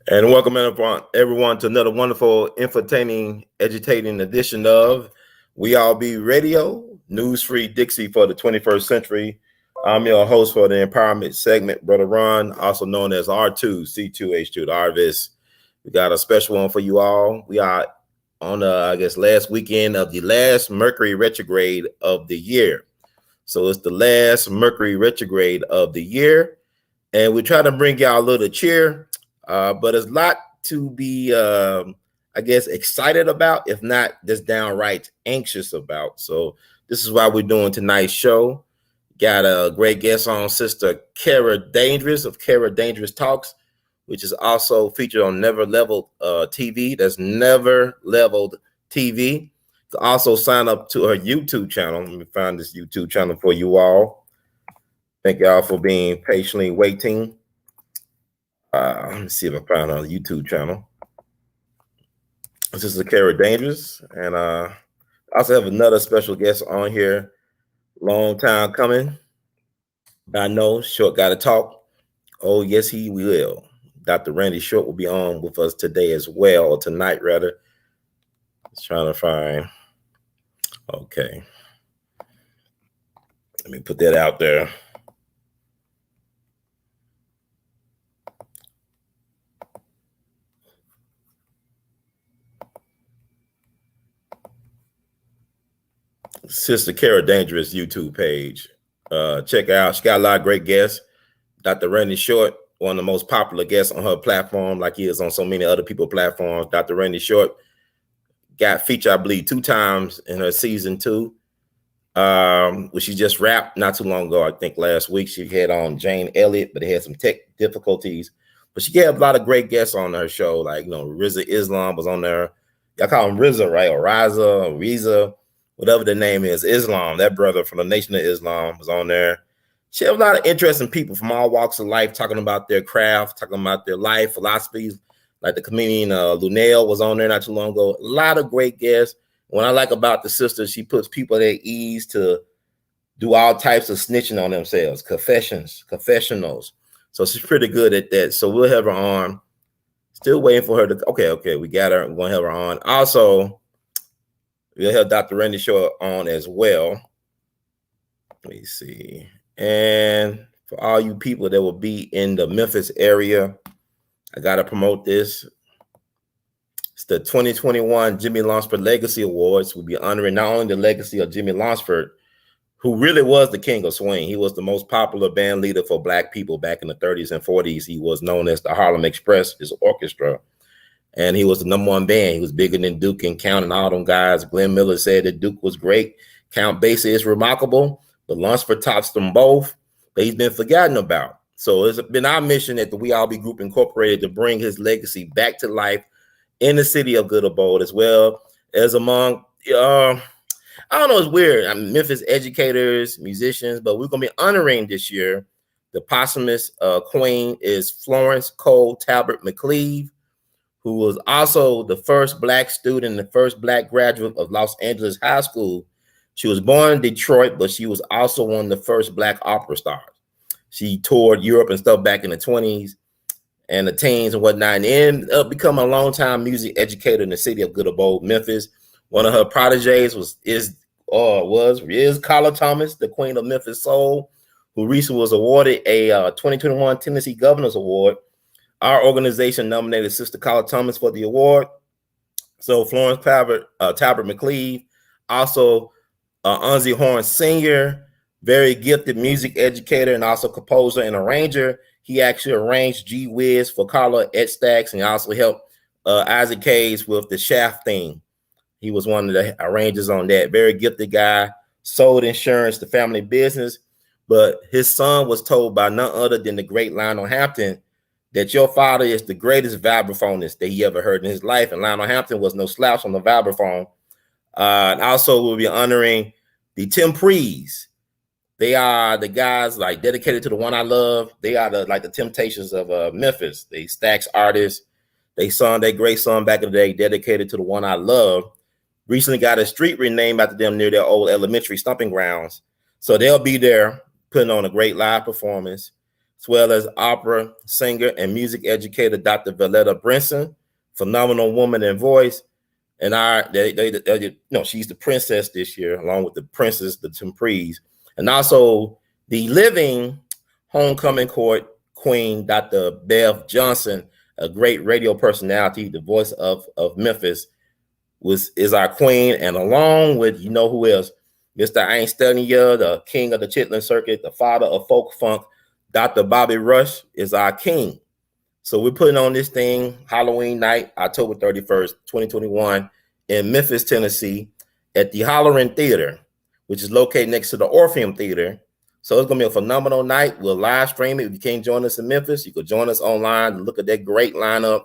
And welcome everyone to another wonderful, entertaining, agitating edition of We All Be Radio, News Free Dixie for the 21st century. I'm your host for the empowerment segment, Brother Ron, also known as R2C2H2, the Arvis. We got a special one for you all. We are on last weekend of the last Mercury retrograde of the year. So it's the last Mercury retrograde of the year. And we try to bring y'all a little cheer, but it's a lot to be, excited about, if not just downright anxious about. So this is why we're doing tonight's show. Got a great guest on, Sister Kera Dangerous of Kera Dangerous Talks, which is also featured on Never Leveled TV. That's Never Leveled TV. You can also sign up to her YouTube channel. Let me find this YouTube channel for you all. Thank y'all for being patiently waiting. Let me see if I find her on the YouTube channel. This is Kera Dangerous, and I also have another special guest on here. Long time coming. I know Short got to talk. Oh, yes, he will. Dr. Randy Short will be on with us today as well, or tonight rather. Just trying to find. Okay. Let me put that out there. Sister Kera Dangerous YouTube page. Check her out. She got a lot of great guests. Dr. Randy Short, one of the most popular guests on her platform, like he is on so many other people's platforms. Dr. Randy Short got featured, I believe, 2 times in her season 2, which she just wrapped not too long ago. I think last week she had on Jane Elliott, but they had some tech difficulties. But she had a lot of great guests on her show, like, Riza Islam was on there. Y'all call him Riza, right? Or Riza, or Riza, whatever the name is. Islam, that brother from the Nation of Islam was on there. She had a lot of interesting people from all walks of life talking about their craft, talking about their life, philosophies. Like the comedian Lunel was on there not too long ago. A lot of great guests. What I like about the sister, she puts people at ease to do all types of snitching on themselves, confessionals. So she's pretty good at that. So we'll have her on. Still waiting for her to. Okay, we got her. We're going to have her on. Also, we'll have Dr. Randy Short on as well. Let me see. And for all you people that will be in the Memphis area, I got to promote this. It's the 2021 Jimmy Lunsford Legacy Awards. We'll be honoring not only the legacy of Jimmy Lunsford, who really was the king of swing. He was the most popular band leader for Black people back in the 30s and 40s. He was known as the Harlem Express, his orchestra. And he was the #1 band. He was bigger than Duke and Count and all them guys. Glenn Miller said that Duke was great. Count Basie is remarkable. But Lunsford tops them both. But he's been forgotten about. So it's been our mission at the We All Be Group Incorporated to bring his legacy back to life in the city of Good Abode, as well as among, I don't know, it's weird. I mean, Memphis educators, musicians, but we're going to be honoring this year. The posthumous queen is Florence Cole Talbot McLeave, who was also the first Black student, the first Black graduate of Los Angeles High School. She was born in Detroit, but she was also one of the first Black opera stars. She toured Europe and stuff back in the 20s and the teens and whatnot, and ended up becoming a longtime music educator in the city of Good Abode, Memphis. One of her proteges is Carla Thomas, the queen of Memphis Soul, who recently was awarded a 2021 Tennessee Governor's Award. Our organization nominated Sister Carla Thomas for the award. So Florence Talbot McLeave, also Unzi Horn Sr., very gifted music educator and also composer and arranger. He actually arranged G Wiz for Carla at Stax, and he also helped Isaac Hayes with the Shaft theme. He was one of the arrangers on that. Very gifted guy, sold insurance, the family business. But his son was told by none other than the great Lionel Hampton that your father is the greatest vibraphonist that he ever heard in his life. And Lionel Hampton was no slouch on the vibraphone. And also we'll be honoring the Temprees. They are the guys like dedicated to the one I love. They are the Temptations of Memphis. They Stax artists. They sung their great song back in the day, dedicated to the one I love. Recently got a street renamed after them near their old elementary stomping grounds. So they'll be there putting on a great live performance. as well as opera singer and music educator Dr. Valletta Brinson, phenomenal woman in voice. And she's the princess this year, along with the princess, the Temprees, and also the living homecoming court queen, Dr. Bev Johnson, a great radio personality, the voice of Memphis, is our queen. And along with, you know who else, Mr. I Ain't Studying Ya, the king of the Chitlin Circuit, the father of folk funk, Dr. Bobby Rush is our king. So we're putting on this thing Halloween night, October 31st, 2021, in Memphis, Tennessee, at the Hollering Theater, which is located next to the Orpheum Theater. So it's going to be a phenomenal night. We'll live stream it. If you can't join us in Memphis, you could join us online to look at that great lineup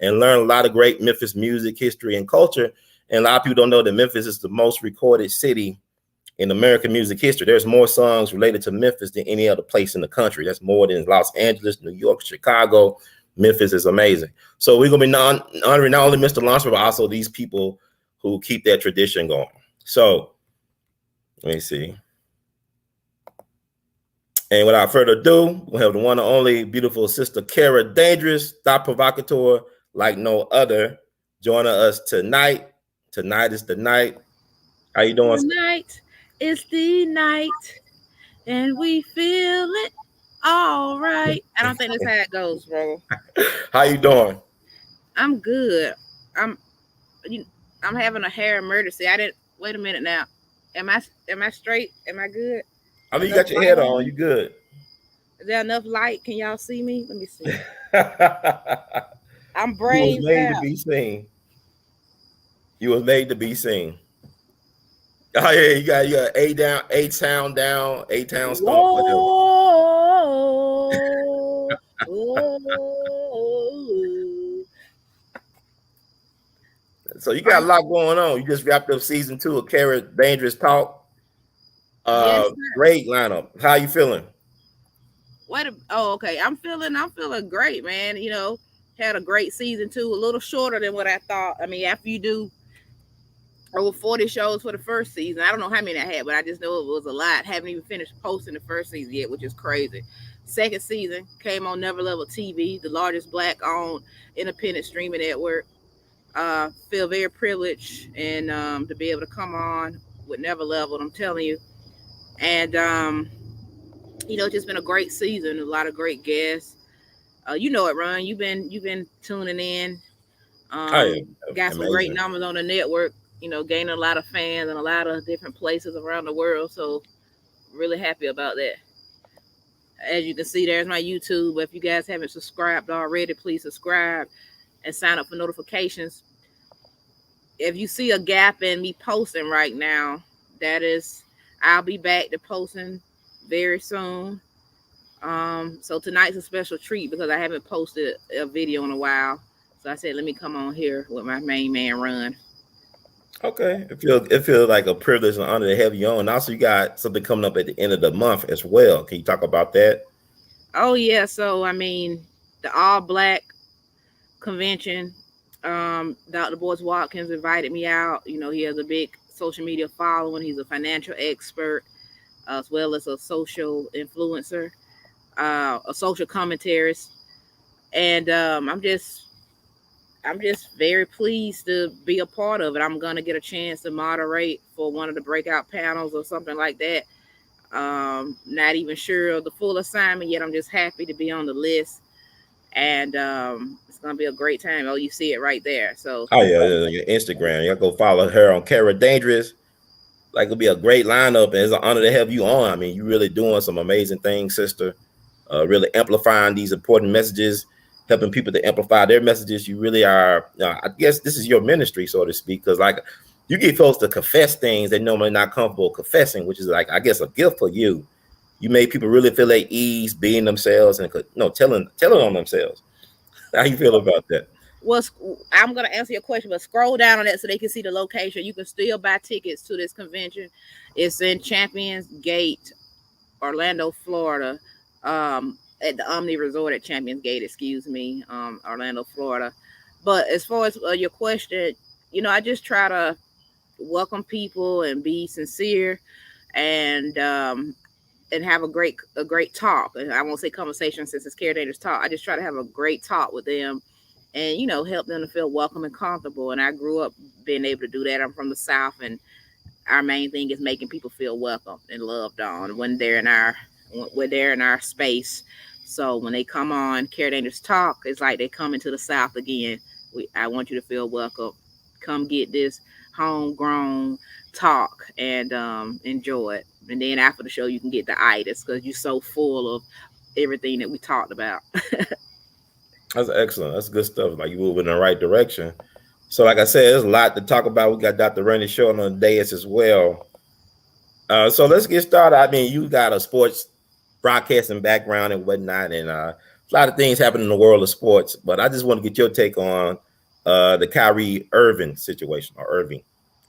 and learn a lot of great Memphis music, history, and culture. And a lot of people don't know that Memphis is the most recorded city in American music history. There's more songs related to Memphis than any other place in the country. That's more than Los Angeles, New York, Chicago. Memphis is amazing. So we're going to be honoring not only Mr. Lunsford, but also these people who keep that tradition going. So let me see. And without further ado, we'll have the one and only beautiful sister Kera Dangerous, thought provocateur like no other, joining us tonight. Tonight is the night. How you doing? Tonight is the night, and we feel it all right. I don't think that's how it goes, bro. How you doing? I'm good. I'm having a hair emergency. I didn't wait a minute now. Am I straight? Am I good? I mean, you got your head on. You good? Is there enough light? Can y'all see me? Let me see. I'm brave. You was made out. to be seen. You was made to be seen. Oh yeah, you got A-Town down, A-Town stomp. So you got a lot going on. You just wrapped up season 2 of Kera Dangerous Talk. Yes, great lineup. How you feeling? Okay. I'm feeling great, man. You know, had a great season 2, a little shorter than what I thought. I mean, after you do over 40 shows for the first season, I don't know how many I had, but I just know it was a lot. Haven't even finished posting the first season yet, which is crazy. Second season came on Never Level TV, the largest black-owned independent streaming network. Feel very privileged and to be able to come on with Never Level. I'm telling you, and you know, it's just been a great season. A lot of great guests. You know it, Ron. You've been tuning in. Got some great numbers on the network. You know, gaining a lot of fans in a lot of different places around the world. So, really happy about that. As you can see, there's my YouTube. If you guys haven't subscribed already, please subscribe and sign up for notifications. If you see a gap in me posting right now, that is, I'll be back to posting very soon. So tonight's a special treat because I haven't posted a video in a while. So I said, let me come on here with my main man, Run. Okay, it feels like a privilege and honor to have you on. Also, you got something coming up at the end of the month as well. Can you talk about that? Oh yeah, so I mean, the All Black convention. Dr. Boyce Watkins invited me out. You know, he has a big social media following. He's a financial expert as well as a social influencer, a social commentarist, and I'm just very pleased to be a part of it. I'm gonna get a chance to moderate for one of the breakout panels or something like that. Not even sure of the full assignment yet. I'm just happy to be on the list, and it's gonna be a great time. Oh, you see it right there. So your Instagram. You gotta go follow her on Kera Dangerous. Like, it'll be a great lineup, and it's an honor to have you on. I mean, you're really doing some amazing things, sister. Really amplifying these important messages, helping people to amplify their messages. You really are. I guess this is your ministry, so to speak, because like you get folks to confess things they normally not comfortable confessing, which is like, I guess, a gift for you. You made people really feel at ease being themselves and telling on themselves. How you feel about that? Well, I'm going to answer your question, but scroll down on that so they can see the location. You can still buy tickets to this convention. It's in Champions Gate, Orlando, Florida, at the Omni Resort at Champions Gate, Orlando, Florida. But as far as your question, you know, I just try to welcome people and be sincere. And and have a great talk. And I won't say conversation since it's Kera Dangerous talk. I just try to have a great talk with them, and help them to feel welcome and comfortable. And I grew up being able to do that. I'm from the South, and our main thing is making people feel welcome and loved on when they're in our space. So when they come on Care Dangerous Talk, it's like they come into the South again. I want you to feel welcome. Come get this homegrown talk and enjoy it. And then after the show, you can get the itis because you're so full of everything that we talked about. That's excellent. That's good stuff. Like you moving in the right direction. So, like I said, there's a lot to talk about. We got Dr. Randy Short on the dais as well. So let's get started. I mean, you got a sports broadcasting background and whatnot, and a lot of things happen in the world of sports. But I just want to get your take on the Kyrie Irving situation or Irving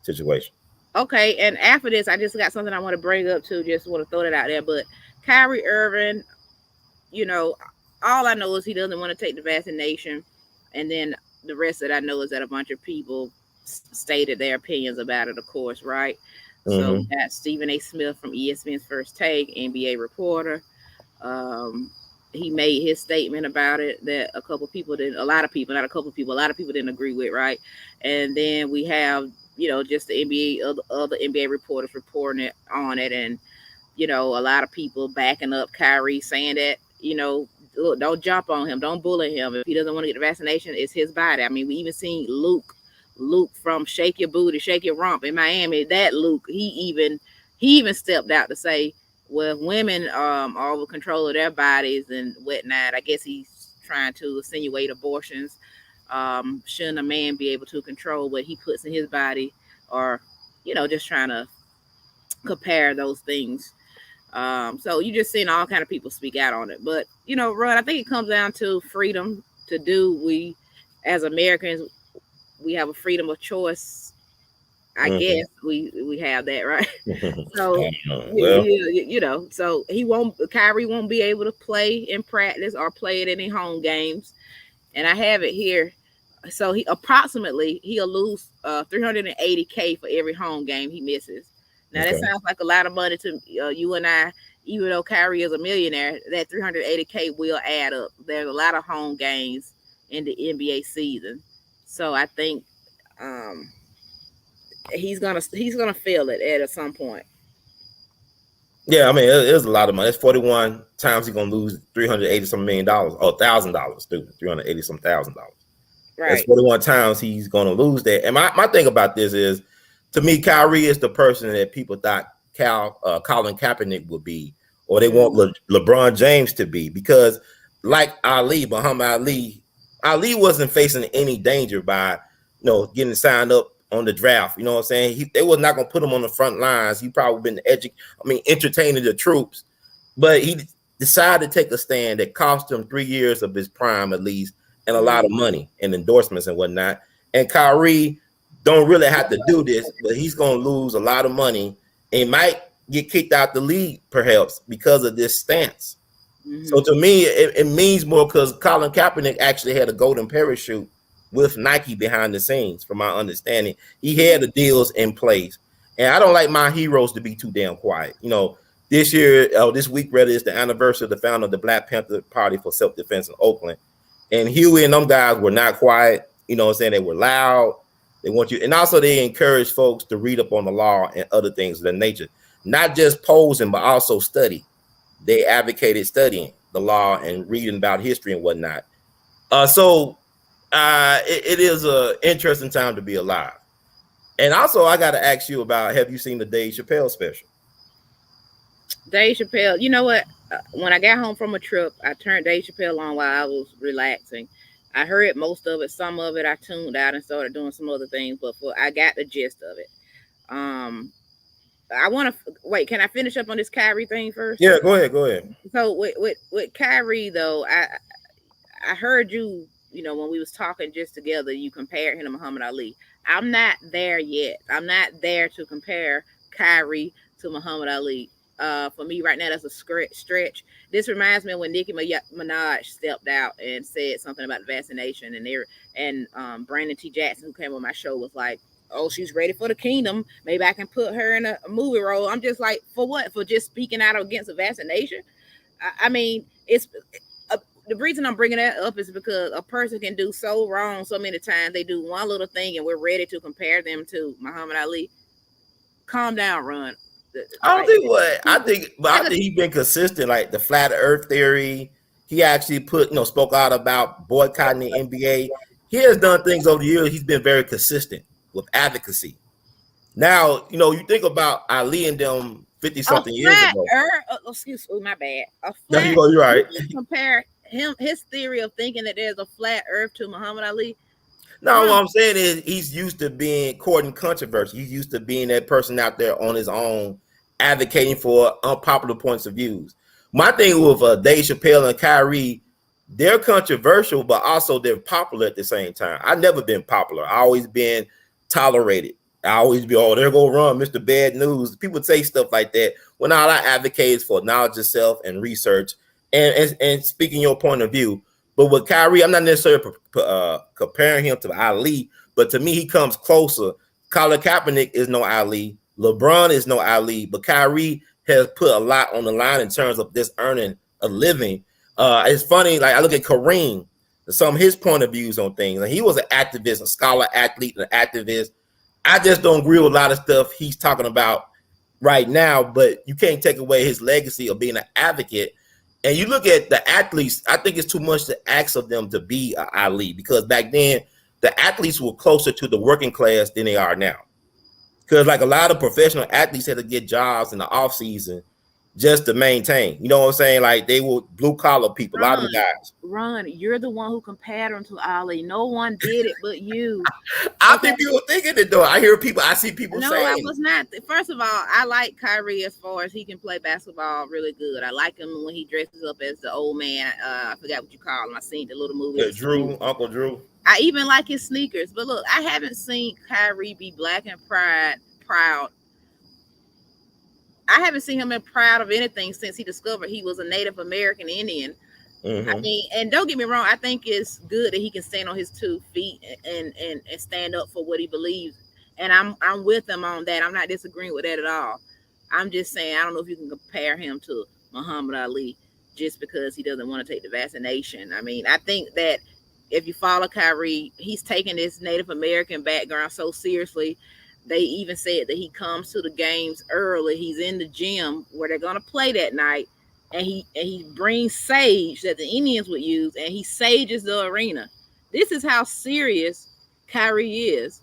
situation. Okay, and after this, I just got something I want to bring up too. Just want to throw that out there. But Kyrie Irving, you know, all I know is he doesn't want to take the vaccination, and then the rest that I know is that a bunch of people stated their opinions about it, of course, right? So Mm-hmm. that's Stephen A. Smith from ESPN's First Take, NBA reporter. Um, he made his statement about it that a lot of people, not a couple people, a lot of people didn't agree with, right? And then we have, just the NBA, other NBA reporters reporting it on it, and a lot of people backing up Kyrie, saying that, look, don't jump on him, don't bully him. If he doesn't want to get the vaccination, it's his body. I mean, we even seen Luke from Shake Your Booty, Shake Your Rump in Miami. That Luke, he even stepped out to say, well, if women are over control of their bodies and whatnot, I guess he's trying to insinuate abortions. Shouldn't a man be able to control what he puts in his body, or just trying to compare those things. So you just seeing all kind of people speak out on it. But Rod, I think it comes down to freedom to do. We, as Americans, we have a freedom of choice. I Mm-hmm. guess we have that, right? So Well, so Kyrie won't be able to play in practice or play at any home games. And I have it here. So he'll lose 380K for every home game he misses. Now that okay. sounds like a lot of money to you and I. Even though Kyrie is a millionaire, that 380K will add up. There's a lot of home games in the NBA season, so I think um, he's gonna feel it at some point. Yeah, I mean, it's a lot of money. It's 41 times he's gonna lose $380 some $1,000,000 or $1,000, dude. $380 some $1,000. That's Right. 41 times he's gonna lose that. And my thing about this is, to me, Kyrie is the person that people thought Colin Kaepernick would be, or they want Mm-hmm. LeBron James to be, because like Muhammad Ali wasn't facing any danger by getting signed up on the draft. You know what I'm saying? They was not gonna put him on the front lines. He probably been entertaining the troops, but he decided to take a stand that cost him 3 years of his prime at least, and a lot of Mm-hmm. money and endorsements and whatnot. And Kyrie don't really have to do this, but he's going to lose a lot of money and might get kicked out the league perhaps because of this stance. So Mm-hmm. to me, it means more because Colin Kaepernick actually had a golden parachute with Nike behind the scenes, from my understanding. He had the deals in place. And I don't like my heroes to be too damn quiet. This week, rather, is the anniversary of the founding of the Black Panther Party for Self-Defense in Oakland. And Huey and them guys were not quiet. You know what I'm saying? They were loud. They want you. And also they encourage folks to read up on the law and other things of that nature. Not just posing, but also study. They advocated studying the law and reading about history and whatnot. It is an interesting time to be alive. And also, I got to ask you about, have you seen the Dave Chappelle special? Dave Chappelle. You know what? When I got home from a trip, I turned Dave Chappelle on while I was relaxing. I heard most of it. Some of it I tuned out and started doing some other things, but I got the gist of it. Um, I want to wait. Can I finish up on this Kyrie thing first? Yeah, go ahead. Go ahead. So with Kyrie though, I heard you. When we was talking just together, you compared him to Muhammad Ali. I'm not there yet. I'm not there to compare Kyrie to Muhammad Ali. For me right now, that's a stretch. This reminds me of when Nicki Minaj stepped out and said something about the vaccination, and Brandon T. Jackson, who came on my show, was like, oh, she's ready for the kingdom. Maybe I can put her in a movie role. I'm just like, for what? For just speaking out against a vaccination? I mean, it's the reason I'm bringing that up is because a person can do so wrong so many times. They do one little thing, and we're ready to compare them to Muhammad Ali. Calm down, Ron. I don't Like, think what I think, but I think he's been consistent. Like the flat Earth theory, he actually spoke out about boycotting the NBA. He has done things over the years. He's been very consistent with advocacy. Now, you think about Ali and them 50 something years ago. Excuse me, my bad. A No, flat. you're right. Compare his theory of thinking that there's a flat Earth to Muhammad Ali. No, what I'm saying is he's used to being courting controversy. He's used to being that person out there on his own, advocating for unpopular points of views. My thing with Dave Chappelle and Kyrie, they're controversial, but also they're popular at the same time. I've never been popular. I've always been tolerated. I always be, oh, there go Ron, Mr. Bad News. People say stuff like that. When all I advocate is for knowledge of self and research and speaking your point of view. But with Kyrie, I'm not necessarily comparing him to Ali, but to me, he comes closer. Colin Kaepernick is no Ali. LeBron is no Ali, but Kyrie has put a lot on the line in terms of this earning a living. It's funny, like I look at Kareem, some of his point of views on things. And he was an activist, a scholar athlete, an activist. I just don't agree with a lot of stuff he's talking about right now, but you can't take away his legacy of being an advocate. And you look at the athletes, I think it's too much to ask of them to be an Ali, because back then the athletes were closer to the working class than they are now. Because like a lot of professional athletes had to get jobs in the off season just to maintain. You know what I'm saying? Like they were blue collar people, a lot of them guys. Ron, you're the one who compared him to Ali. No one did it but you. I think people thinking it though. I see people saying. No, I was not. First of all, I like Kyrie as far as he can play basketball really good. I like him when he dresses up as the old man. I forgot what you call him. I seen the little movie. Yeah, Uncle Drew. I even like his sneakers. But look, I haven't seen Kyrie be black and proud. I haven't seen him proud of anything since he discovered he was a Native American Indian. Mm-hmm. I mean, and don't get me wrong, I think it's good that he can stand on his 2 feet and stand up for what he believes. And I'm with him on that. I'm not disagreeing with that at all. I'm just saying I don't know if you can compare him to Muhammad Ali just because he doesn't want to take the vaccination. I mean, I think that if you follow Kyrie, he's taking this Native American background so seriously. They even said that he comes to the games early. He's in the gym where they're going to play that night. And he brings sage that the Indians would use, and he sages the arena. This is how serious Kyrie is.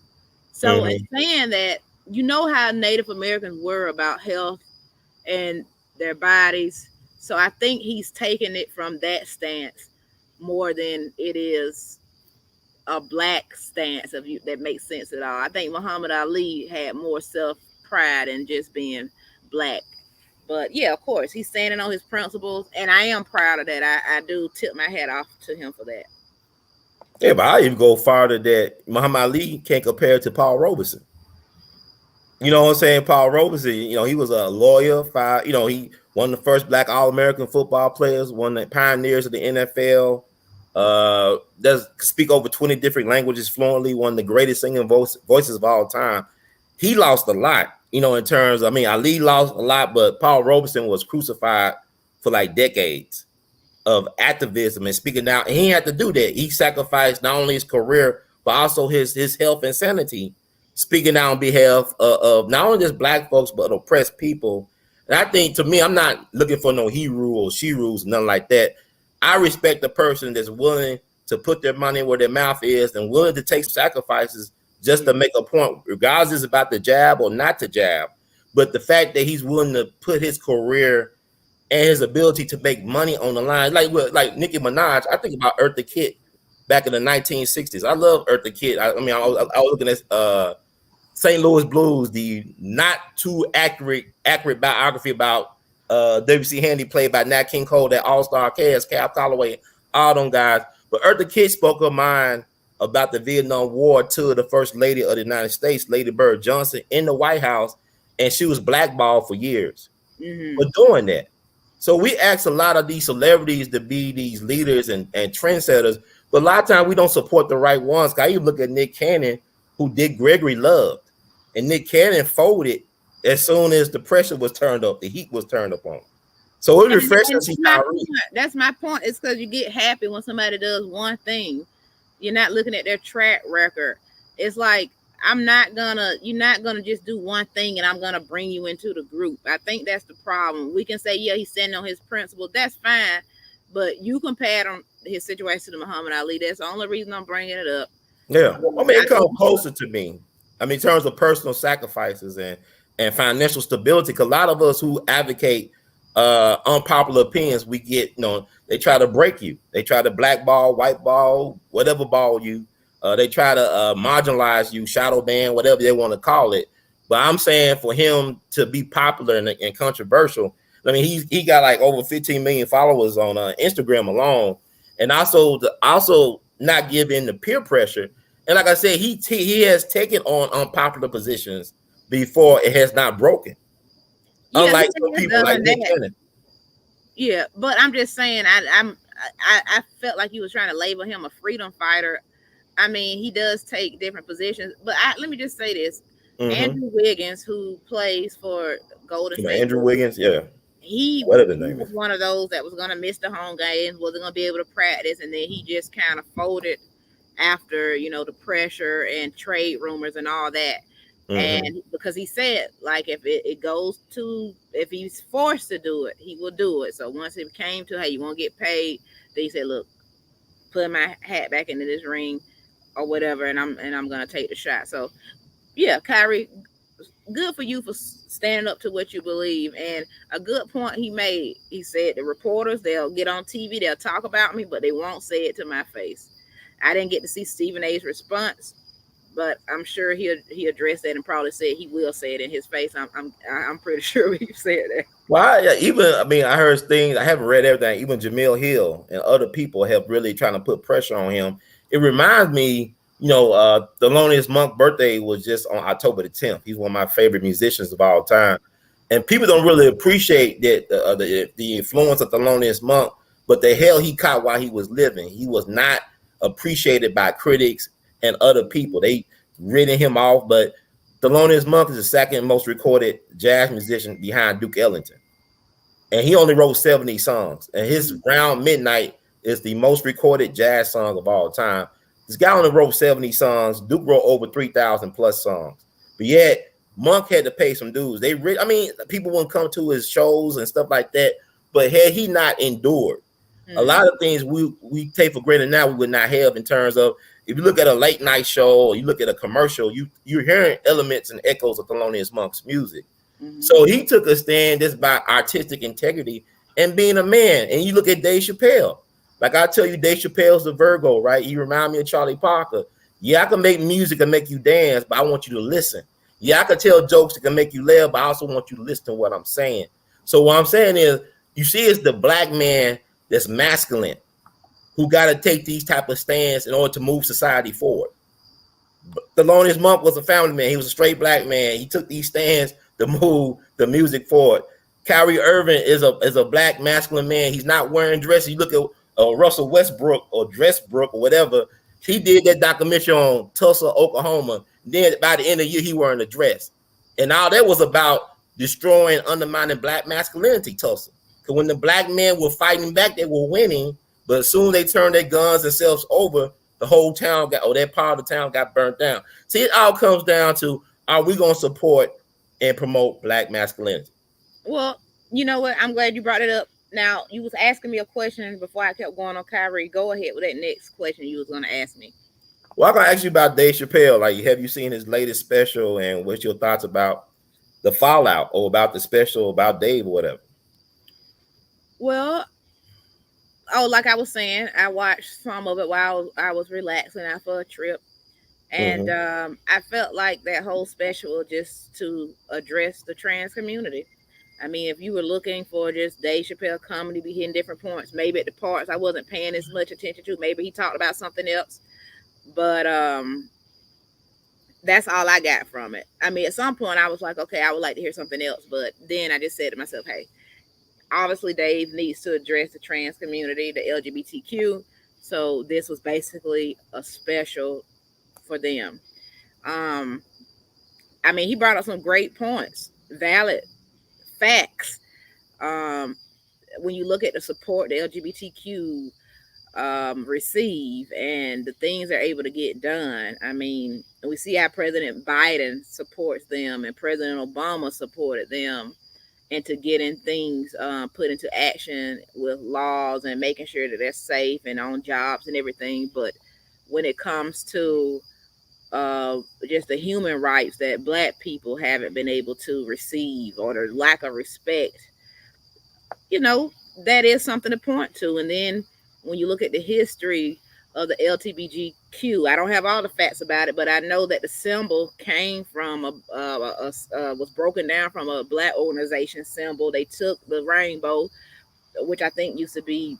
So in saying that, you know how Native Americans were about health and their bodies. So I think he's taking it from that stance more than it is a black stance of you that makes sense at all. I think Muhammad Ali had more self-pride in just being black. But yeah, of course, he's standing on his principles, and I am proud of that. I do tip my hat off to him for that. Yeah, but I even go farther that Muhammad Ali can't compare to Paul Robeson. You know what I'm saying? Paul Robeson, he was a lawyer. He one of the first black All-American football players, one of the pioneers of the NFL. Does speak over 20 different languages fluently, one of the greatest singing voices of all time. He lost a lot, in terms, Ali lost a lot, but Paul Robeson was crucified for like decades of activism and speaking out. And he had to do that. He sacrificed not only his career, but also his health and sanity, speaking out on behalf of not only just black folks, but oppressed people. And I think, to me, I'm not looking for no he rule or she rules, nothing like that. I respect the person that's willing to put their money where their mouth is and willing to take sacrifices just to make a point, regardless it's about the jab or not to jab. But the fact that he's willing to put his career and his ability to make money on the line, like Nicki Minaj, I think about Eartha Kitt back in the 1960s. I love Eartha Kitt. I was looking at St. Louis Blues, the not too accurate biography about W.C. Handy, played by Nat King Cole, that all-star cast, Cap Calloway, all them guys. But Eartha Kitt spoke her mind about the Vietnam War to the First Lady of the United States, Lady Bird Johnson, in the White House, and she was blackballed for years for doing that. So we ask a lot of these celebrities to be these leaders and trendsetters, but a lot of times we don't support the right ones. I even look at Nick Cannon, who Dick Gregory loved, and Nick Cannon folded as soon as the pressure was turned up, the heat was turned up on him. So it was refreshing to see Kyrie. That's my point. It's because you get happy when somebody does one thing. You're not looking at their track record. It's like you're not gonna just do one thing and I'm gonna bring you into the group. I think that's the problem. We can say, yeah, he's standing on his principle. That's fine, but you compared his situation to Muhammad Ali. That's the only reason I'm bringing it up. Yeah, I mean, it comes closer to me. I mean, in terms of personal sacrifices and financial stability, because a lot of us who advocate unpopular opinions, we get, they try to break you. They try to blackball, whiteball, whatever ball you. They try to marginalize you, shadow ban, whatever they want to call it. But I'm saying for him to be popular and controversial, I mean, he got like over 15 million followers on Instagram alone, and also not give in to peer pressure. And like I said, he has taken on unpopular positions before it has not broken. Yeah, unlike some people like Nick Cannon. Yeah, but I'm just saying, I felt like he was trying to label him a freedom fighter. I mean, he does take different positions, but let me just say this: Andrew Wiggins, who plays for Golden State, Andrew Wiggins, yeah, he was one of those that was going to miss the home games, wasn't going to be able to practice, and then he just kind of folded after the pressure and trade rumors and all that. And because he said, like, if if he's forced to do it, he will do it. So once it came to, hey, you won't get paid, then he said, look, put my hat back into this ring or whatever, and I'm gonna take the shot. So yeah, Kyrie, good for you for standing up to what you believe. And a good point he made, he said the reporters, they'll get on TV, they'll talk about me, but they won't say it to my face. I didn't get to see Stephen A's response, but I'm sure he addressed that and probably said he will say it in his face. I'm pretty sure he said that. Well, I heard things. I haven't read everything. Even Jamil Hill and other people have really trying to put pressure on him. It reminds me, Thelonious Monk birthday was just on October the 10th. He's one of my favorite musicians of all time, and people don't really appreciate that the influence of Thelonious Monk, but the hell he caught while he was living. He was not appreciated by critics and other people. They written him off, but Thelonious Monk is the second most recorded jazz musician behind Duke Ellington. And he only wrote 70 songs. And his Round Midnight is the most recorded jazz song of all time. This guy only wrote 70 songs. Duke wrote over 3,000 plus songs. But yet, Monk had to pay some dues. People wouldn't come to his shows and stuff like that. But had he not endured, a lot of things we take for granted now we would not have, in terms of, if you look at a late night show or you look at a commercial, you're hearing elements and echoes of Thelonious Monk's music. So he took a stand just by artistic integrity and being a man. And you look at Dave Chappelle. Like I tell you, Dave Chappelle's the Virgo, right? You remind me of Charlie Parker. Yeah, I can make music and make you dance, but I want you to listen. Yeah, I can tell jokes that can make you laugh, but I also want you to listen to what I'm saying. So what I'm saying is, you see, it's the black man that's masculine who got to take these type of stands in order to move society forward. Thelonious Monk was a family man. He was a straight black man. He took these stands to move the music forward. Kyrie Irving is a black masculine man. He's not wearing dresses. You look at Russell Westbrook or Dressbrook or whatever. He did that documentary on Tulsa, Oklahoma. Then by the end of the year, he wearing a dress. And all that was about destroying, undermining black masculinity, Tulsa. Because when the black men were fighting back, they were winning. But as soon as they turned their guns and selves over, the whole town that part of the town got burnt down. See, it all comes down to, are we going to support and promote black masculinity? Well, you know what? I'm glad you brought it up. Now, you was asking me a question before I kept going on Kyrie. Go ahead with that next question you was going to ask me. Well, I'm going to ask you about Dave Chappelle. Like, have you seen his latest special, and what's your thoughts about the fallout or about the special about Dave or whatever? Well, like I was saying, I watched some of it while I was relaxing after a trip. And I felt like that whole special just to address the trans community. I mean, if you were looking for just Dave Chappelle comedy, be hitting different points, maybe at the parts I wasn't paying as much attention to, maybe he talked about something else. But that's all I got from it. I mean, at some point I was like, okay, I would like to hear something else. But then I just said to myself, hey, obviously Dave needs to address the trans community, the LGBTQ. So this was basically a special for them. Um, I mean, he brought up some great points, valid facts. Um, when you look at the support the LGBTQ receive and the things they're able to get done. I mean, we see how President Biden supports them and President Obama supported them into getting things put into action with laws and making sure that they're safe and on jobs and everything. But when it comes to just the human rights that Black people haven't been able to receive or the lack of respect, you know, that is something to point to. And then when you look at the history of the LGBTQ, I don't have all the facts about it, but I know that the symbol came from was broken down from a Black organization symbol. They took the rainbow, which I think used to be,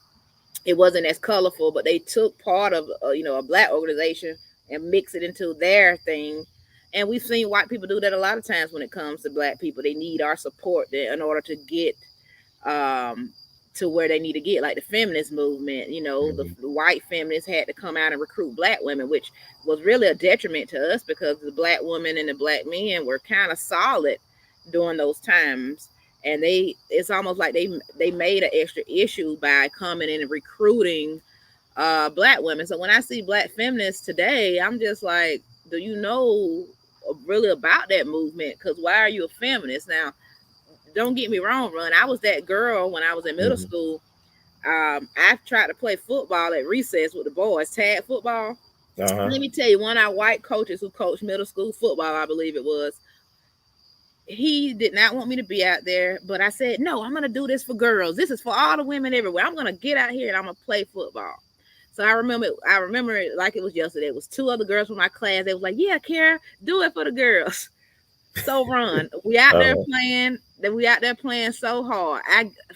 it wasn't as colorful, but they took part of a Black organization and mix it into their thing. And we've seen white people do that a lot of times when it comes to Black people. They need our support in order to get um, to where they need to get, like the feminist movement. The white feminists had to come out and recruit Black women, which was really a detriment to us because the Black women and the Black men were kind of solid during those times. And it's almost like they made an extra issue by coming in and recruiting Black women. So when I see Black feminists today, I'm just like, do you know really about that movement? Because why are you a feminist? Now, don't get me wrong, Ron. I was that girl when I was in middle school. I tried to play football at recess with the boys, tag football. Let me tell you, one of our white coaches who coached middle school football, I believe it was, he did not want me to be out there. But I said, no, I'm going to do this for girls. This is for all the women everywhere. I'm going to get out here and I'm going to play football. So I remember it like it was yesterday. It was two other girls from my class. They was like, yeah, Kara, do it for the girls. So Ron, we out there playing. We out there playing so hard.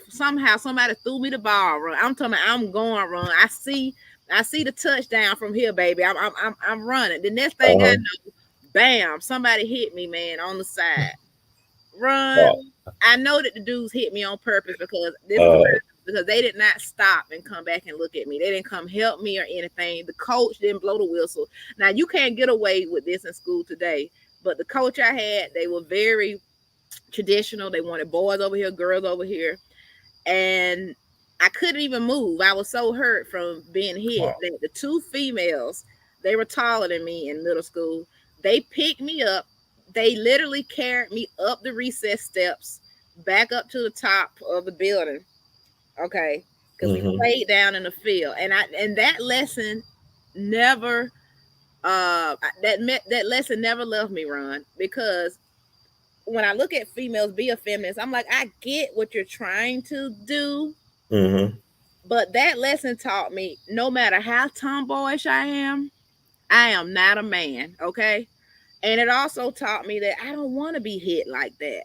Somehow somebody threw me the ball. Ron. I'm talking about I'm going, Ron. I see the touchdown from here, baby. I'm running. The next thing I know, bam, somebody hit me, man, on the side. Run. I know that the dudes hit me on purpose because they did not stop and come back and look at me. They didn't come help me or anything. The coach didn't blow the whistle. Now you can't get away with this in school today. But the coach I had, they were very traditional. They wanted boys over here, girls over here. And I couldn't even move. I was so hurt from being hit that the two females, they were taller than me in middle school. They picked me up. They literally carried me up the recess steps, back up to the top of the building. Okay. Because we played down in the field. And that lesson never that lesson never left me, Ron, because when I look at females be a feminist, I'm like, I get what you're trying to do, but that lesson taught me no matter how tomboyish I am not a man, okay? And it also taught me that I don't want to be hit like that.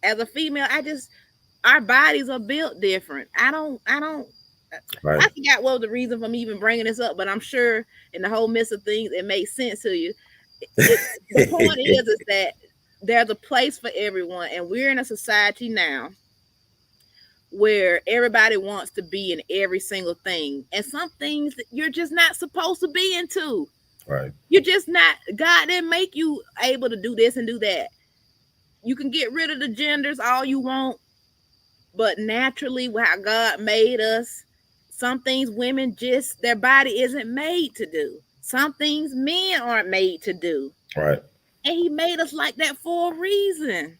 As a female, our bodies are built different. I forgot what was the reason for me even bringing this up, but I'm sure in the whole midst of things, it makes sense to you. The point is that there's a place for everyone, and we're in a society now where everybody wants to be in every single thing, and some things that you're just not supposed to be into. Right. You're just not. God didn't make you able to do this and do that. You can get rid of the genders all you want, but naturally, how God made us, some things women just, their body isn't made to do. Some things men aren't made to do. Right. And he made us like that for a reason.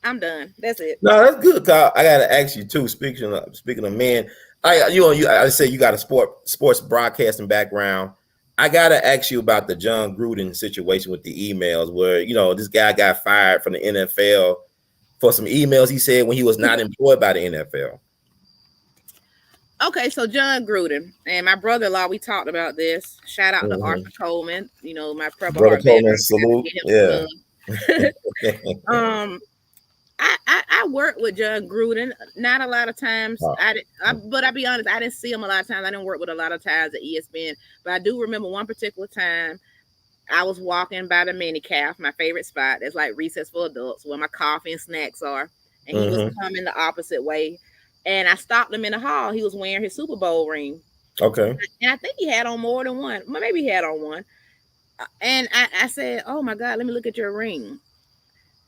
I'm done. That's it. No, that's good, Kyle. I gotta ask you too. Speaking of men, I say you got a sports broadcasting background. I gotta ask you about the John Gruden situation with the emails, where this guy got fired from the NFL for some emails he said when he was not employed by the NFL. Okay, so John Gruden and my brother-in-law, we talked about this. Shout out to Arthur Coleman, my brother Coleman, salute. Yeah. I worked with John Gruden. Not a lot of times. But I'll be honest, I didn't see him a lot of times. I didn't work with a lot of times at ESPN. But I do remember one particular time I was walking by the mini calf, my favorite spot. That's like recess for adults, where my coffee and snacks are. And he was coming the opposite way. And I stopped him in the hall. He was wearing his Super Bowl ring. Okay. And I think he had on more than one. Maybe he had on one. And I said, "Oh my God, let me look at your ring."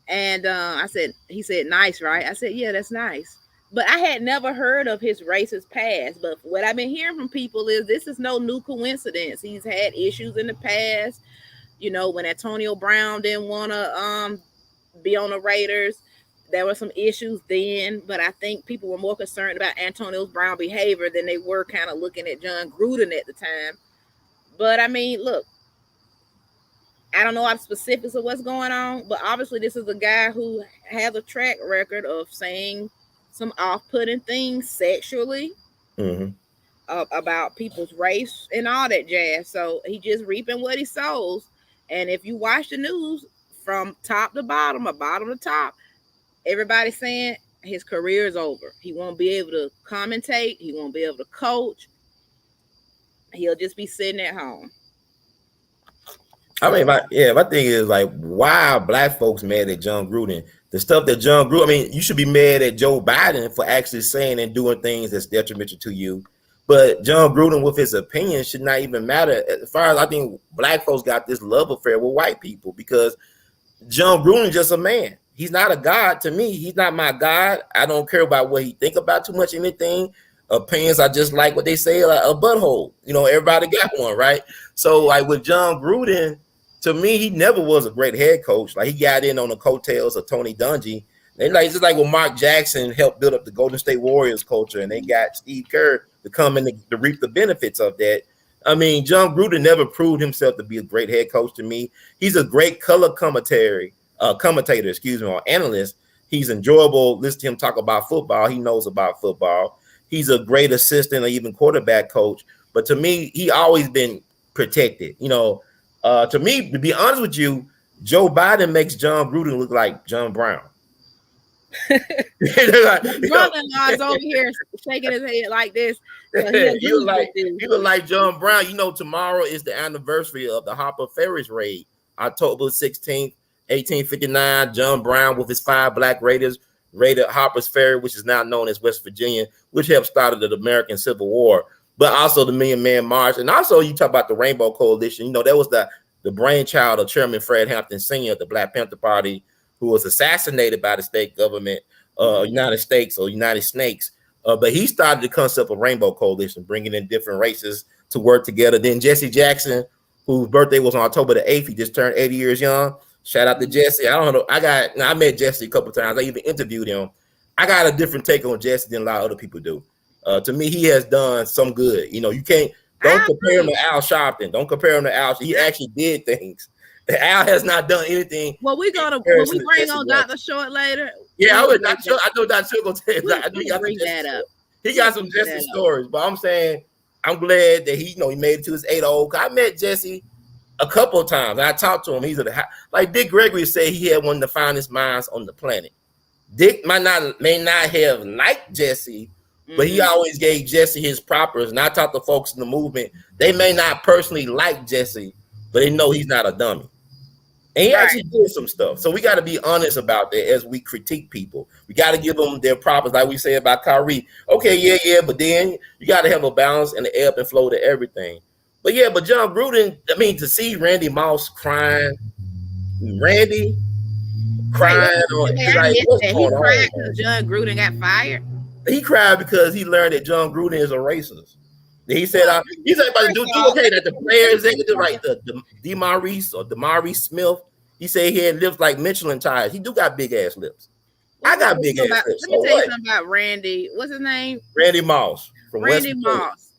And he said, "Nice, right?" I said, "Yeah, that's nice." But I had never heard of his racist past. But what I've been hearing from people is this is no new coincidence. He's had issues in the past. You know, when Antonio Brown didn't want to be on the Raiders, there were some issues then. But I think people were more concerned about Antonio Brown behavior than they were kind of looking at John Gruden at the time. But I mean, look, I don't know all the specifics of what's going on, but obviously this is a guy who has a track record of saying some off-putting things sexually Mm-hmm. about people's race and all that jazz. So he just reaping what he sows. And if you watch the news from top to bottom or bottom to top, everybody's saying his career is over. He won't be able to commentate. He won't be able to coach. He'll just be sitting at home. I mean, my thing is like, why are black folks mad at John Gruden? The stuff that John Gruden, I mean, you should be mad at Joe Biden for actually saying and doing things that's detrimental to you. But John Gruden, with his opinion, should not even matter. As far as I think, black folks got this love affair with white people because John Gruden is just a man. He's not a god to me. He's not my god. I don't care about what he think about too much anything. Opinions are just like what they say, like a butthole. You know, everybody got one, right? So like with John Gruden, to me, he never was a great head coach. Like he got in on the coattails of Tony Dungy. And like just like when Mark Jackson helped build up the Golden State Warriors culture, and they got Steve Kerr to come in to reap the benefits of that. I mean, John Gruden never proved himself to be a great head coach to me. He's a great color commentator, excuse me, or analyst. He's enjoyable. Listen to him talk about football. He knows about football. He's a great assistant or even quarterback coach. But to me, he always been protected. You know, to me, to be honest with you, Joe Biden makes John Gruden look like John Brown. Brother-in-law is over here shaking his head like this. So he was like John Brown. You know, tomorrow is the anniversary of the Harper Ferris raid, October 16th, 1859. John Brown with his 5 black raiders raided Harper's Ferry, which is now known as West Virginia, which helped start the American Civil War, but also the Million Man March. And also you talk about the Rainbow Coalition. You know, that was the brainchild of Chairman Fred Hampton Sr. of the Black Panther Party, who was assassinated by the state government, United States or United Snakes. But he started the concept of Rainbow Coalition, bringing in different races to work together. Then Jesse Jackson, whose birthday was on October the 8th, he just turned 80 years young. Shout out to Jesse. I don't know. I met Jesse a couple of times. I even interviewed him. I got a different take on Jesse than a lot of other people do. To me, he has done some good. You know, you don't compare him to Al Sharpton. Don't compare him to Al. He actually did things. Al has not done anything. Well, when we bring on Dr. Short later. Yeah, I know Dr. Short gonna tell you. I know he bring that up. He got some Jesse stories, but I'm saying I'm glad that he made it to his 8-0. I met Jesse a couple of times. And I talked to him. He's like Dick Gregory said, he had one of the finest minds on the planet. Dick may not have liked Jesse, but he always gave Jesse his propers. And I talked to folks in the movement. They may not personally like Jesse, but they know he's not a dummy. And he actually did some stuff. So we got to be honest about that as we critique people. We got to give them their propers, like we say about Kyrie. Okay, yeah, but then you got to have a balance and the ebb and flow to everything. But yeah, but John Gruden, I mean, to see Randy Moss crying, Randy crying, what's going on? Because John Gruden got fired. He cried because he learned that John Gruden is a racist. He said, he's about to do okay that the player executive, right? The DeMaurice Smith. He said he had lips like Michelin tires. He do got big ass lips. I got big ass lips. Let me tell you something about Randy. What's his name? Randy Moss from Randy Moss.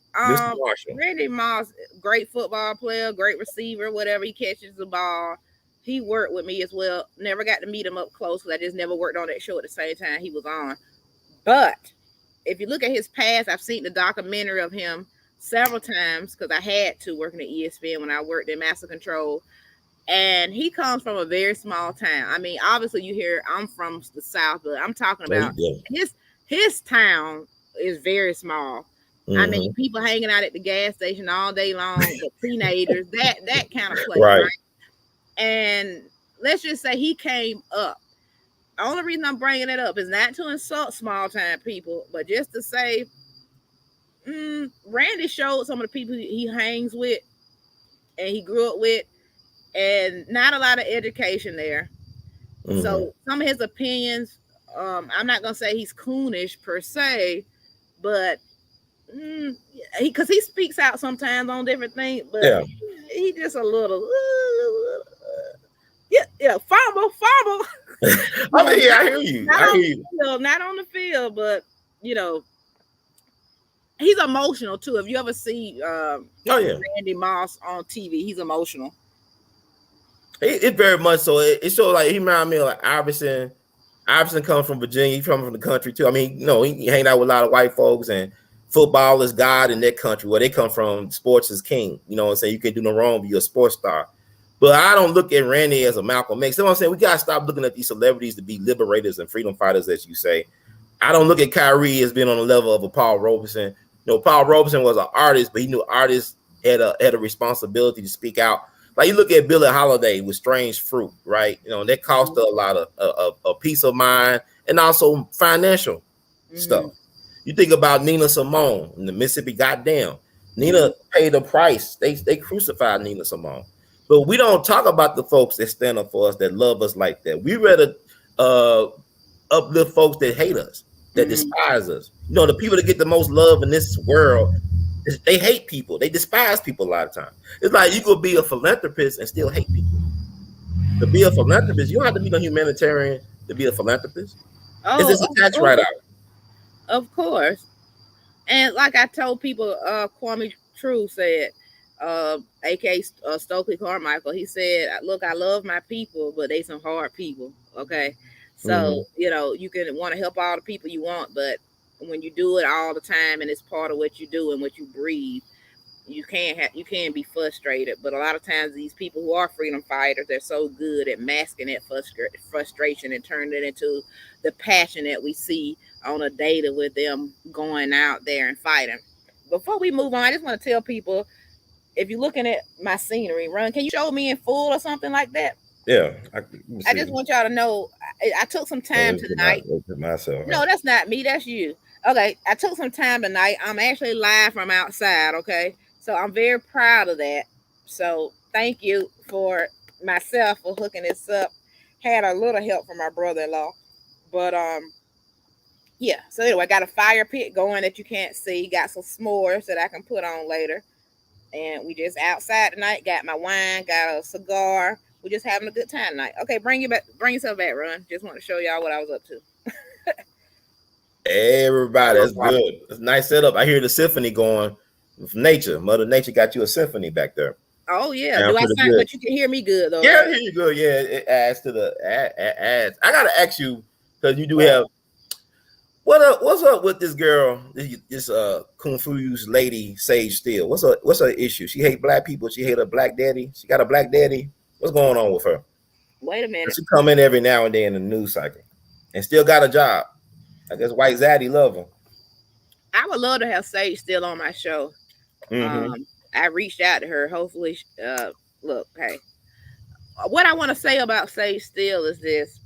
Randy Moss, great football player, great receiver, whatever. He catches the ball. He worked with me as well. Never got to meet him up close because I just never worked on that show at the same time he was on. But if you look at his past, I've seen the documentary of him several times because I had to working at ESPN when I worked in Master Control. And he comes from a very small town. I mean, obviously you hear I'm from the South, but I'm talking about his town is very small. I mean, people hanging out at the gas station all day long, the teenagers, that kind of place, right? And let's just say he came up. The only reason I'm bringing it up is not to insult small time people, but just to say, Randy showed some of the people he hangs with and he grew up with and not a lot of education there. Mm-hmm. So some of his opinions, I'm not gonna say he's coonish per se, but because he speaks out sometimes on different things, but Yeah. he just a little, yeah, yeah, fumble, I but mean, yeah, I hear you. not I on hear the you. field, not on the field, but you know, he's emotional too. If you ever see Oh yeah. Randy Moss on TV, he's emotional. It very much so. It sort of like he remind me of like Iverson. Iverson comes from Virginia. He comes from the country too. I mean, he hang out with a lot of white folks, and football is God in that country where they come from. Sports is king. You know what I'm saying? You can do no wrong, but you're a sports star. But I don't look at Randy as a Malcolm X. You know what I'm saying? We gotta stop looking at these celebrities to be liberators and freedom fighters, as you say. I don't look at Kyrie as being on the level of a Paul Robeson. Paul Robeson was an artist, but he knew artists had a responsibility to speak out. Like you look at Billie Holiday with Strange Fruit, right? That cost her a lot of a peace of mind and also financial Mm-hmm. stuff. You think about Nina Simone and the Mississippi Goddamn. Mm-hmm. Nina paid the price. They crucified Nina Simone. But we don't talk about the folks that stand up for us, that love us like that. We rather uh, uplift folks that hate us, that Mm-hmm. despise us. The people that get the most love in this world, they hate people. They despise people a lot of times. It's like you could be a philanthropist and still hate people. To be a philanthropist, you don't have to be a humanitarian to be a philanthropist. It's Oh, just a tax write-off. of course. And like I told people, Kwame True said, aka Stokely Carmichael, he said, "Look, I love my people, but they some hard people." Okay, so Mm-hmm. you can want to help all the people you want, but when you do it all the time and it's part of what you do and what you breathe, you can be frustrated. But a lot of times these people who are freedom fighters, they're so good at masking that frustration and turning it into the passion that we see on a data with them going out there and fighting. Before we move on, I just want to tell people, if you're looking at my scenery, Run, can you show me in full or something like that? Yeah, let me I just see. want y'all to know I took some time tonight. Look at myself. No, that's not me. That's you. Okay, I took some time tonight. I'm actually live from outside. Okay, so I'm very proud of that. So thank you for myself for hooking this up. Had a little help from my brother-in-law, but yeah. So anyway, I got a fire pit going that you can't see. Got some s'mores that I can put on later, and we just outside tonight. Got my wine. Got a cigar. We just having a good time tonight. Okay, bring you back. Bring yourself back, Run. Just want to show y'all what I was up to. Everybody, that's good. It's a nice setup. I hear the symphony going with nature. Mother Nature got you a symphony back there. Oh yeah. Sound Do I pretty sound? good. But you can hear me good though, Yeah, right? here you go. Yeah, it adds to the adds. I gotta ask you because you do have what's up with this girl, this Kung Fu's lady Sage Steele. What's her issue? She hate black people. She hate her black daddy. She got a black daddy. What's going on with her? Wait a minute. She come in every now and then in the news cycle and still got a job. I guess White Zaddy love her. I would love to have Sage still on my show. Mm-hmm. I reached out to her. Hopefully, look, hey, what I want to say about Sage Steele is this,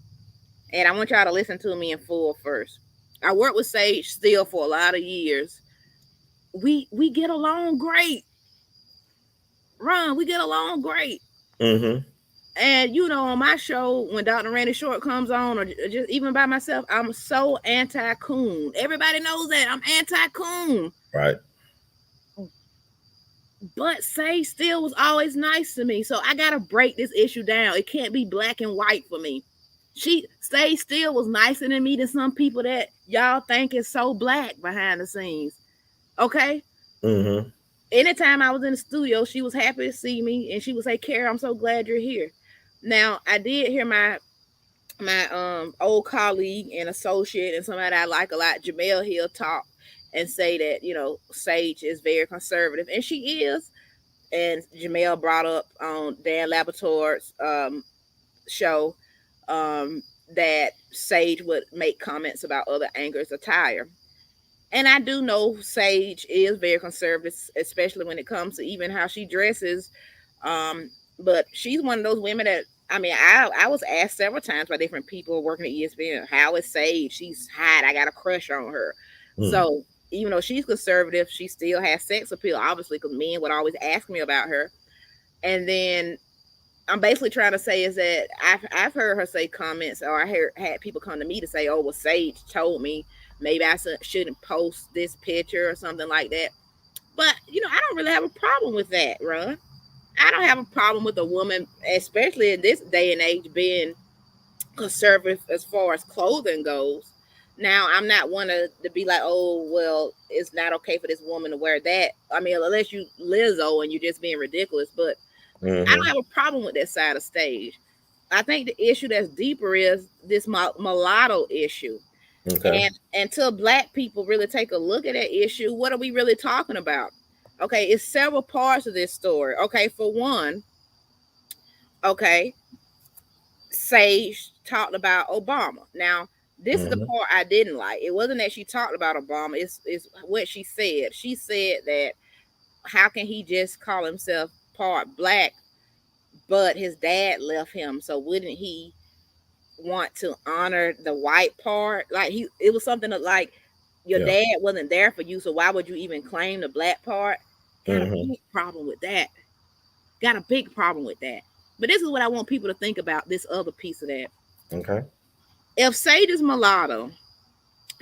and I want y'all to listen to me in full first. I worked with Sage Steele for a lot of years. We get along great. Ron, we get along great. Mm-hmm. And on my show, when Dr. Randy Short comes on, or just even by myself, I'm so anti-coon. Everybody knows that I'm anti-coon. Right. But Sage still was always nice to me. So I gotta break this issue down. It can't be black and white for me. Sage still was nicer than me than some people that y'all think is so black behind the scenes. Okay? Mm-hmm. Anytime I was in the studio, she was happy to see me and she would say, Kara, I'm so glad you're here. Now, I did hear my old colleague and associate and somebody I like a lot, Jamel Hill, talk and say that, Sage is very conservative. And she is. And Jamel brought up on Dan Laboratoire's show that Sage would make comments about other anchors' attire. And I do know Sage is very conservative, especially when it comes to even how she dresses. But she's one of those women that, I mean, I was asked several times by different people working at ESPN, how is Sage? She's hot. I got a crush on her. So even though she's conservative, she still has sex appeal, obviously, because men would always ask me about her. And then I'm basically trying to say is that I've heard her say comments, or had people come to me to say, "Oh, well, Sage told me maybe I shouldn't post this picture or something like that." But I don't really have a problem with that, Ron. I don't have a problem with a woman, especially in this day and age, being conservative as far as clothing goes. Now, I'm not one to be like, oh, well, it's not okay for this woman to wear that. I mean, unless you Lizzo and you're just being ridiculous, but I don't have a problem with that side of stage. I think the issue that's deeper is this mulatto issue. Okay. And until Black people really take a look at that issue, what are we really talking about? Okay, it's several parts of this story. Okay, for one, okay, Sage talked about Obama. Now, this is the part I didn't like. It wasn't that she talked about Obama, it's what she said. She said that how can he just call himself part Black, but his dad left him, so wouldn't he want to honor the white part? Like, it was something like your dad wasn't there for you, so why would you even claim the Black part? Got a big problem with that. Got a big problem with that. But this is what I want people to think about, this other piece of that. Okay. If Sage is mulatto,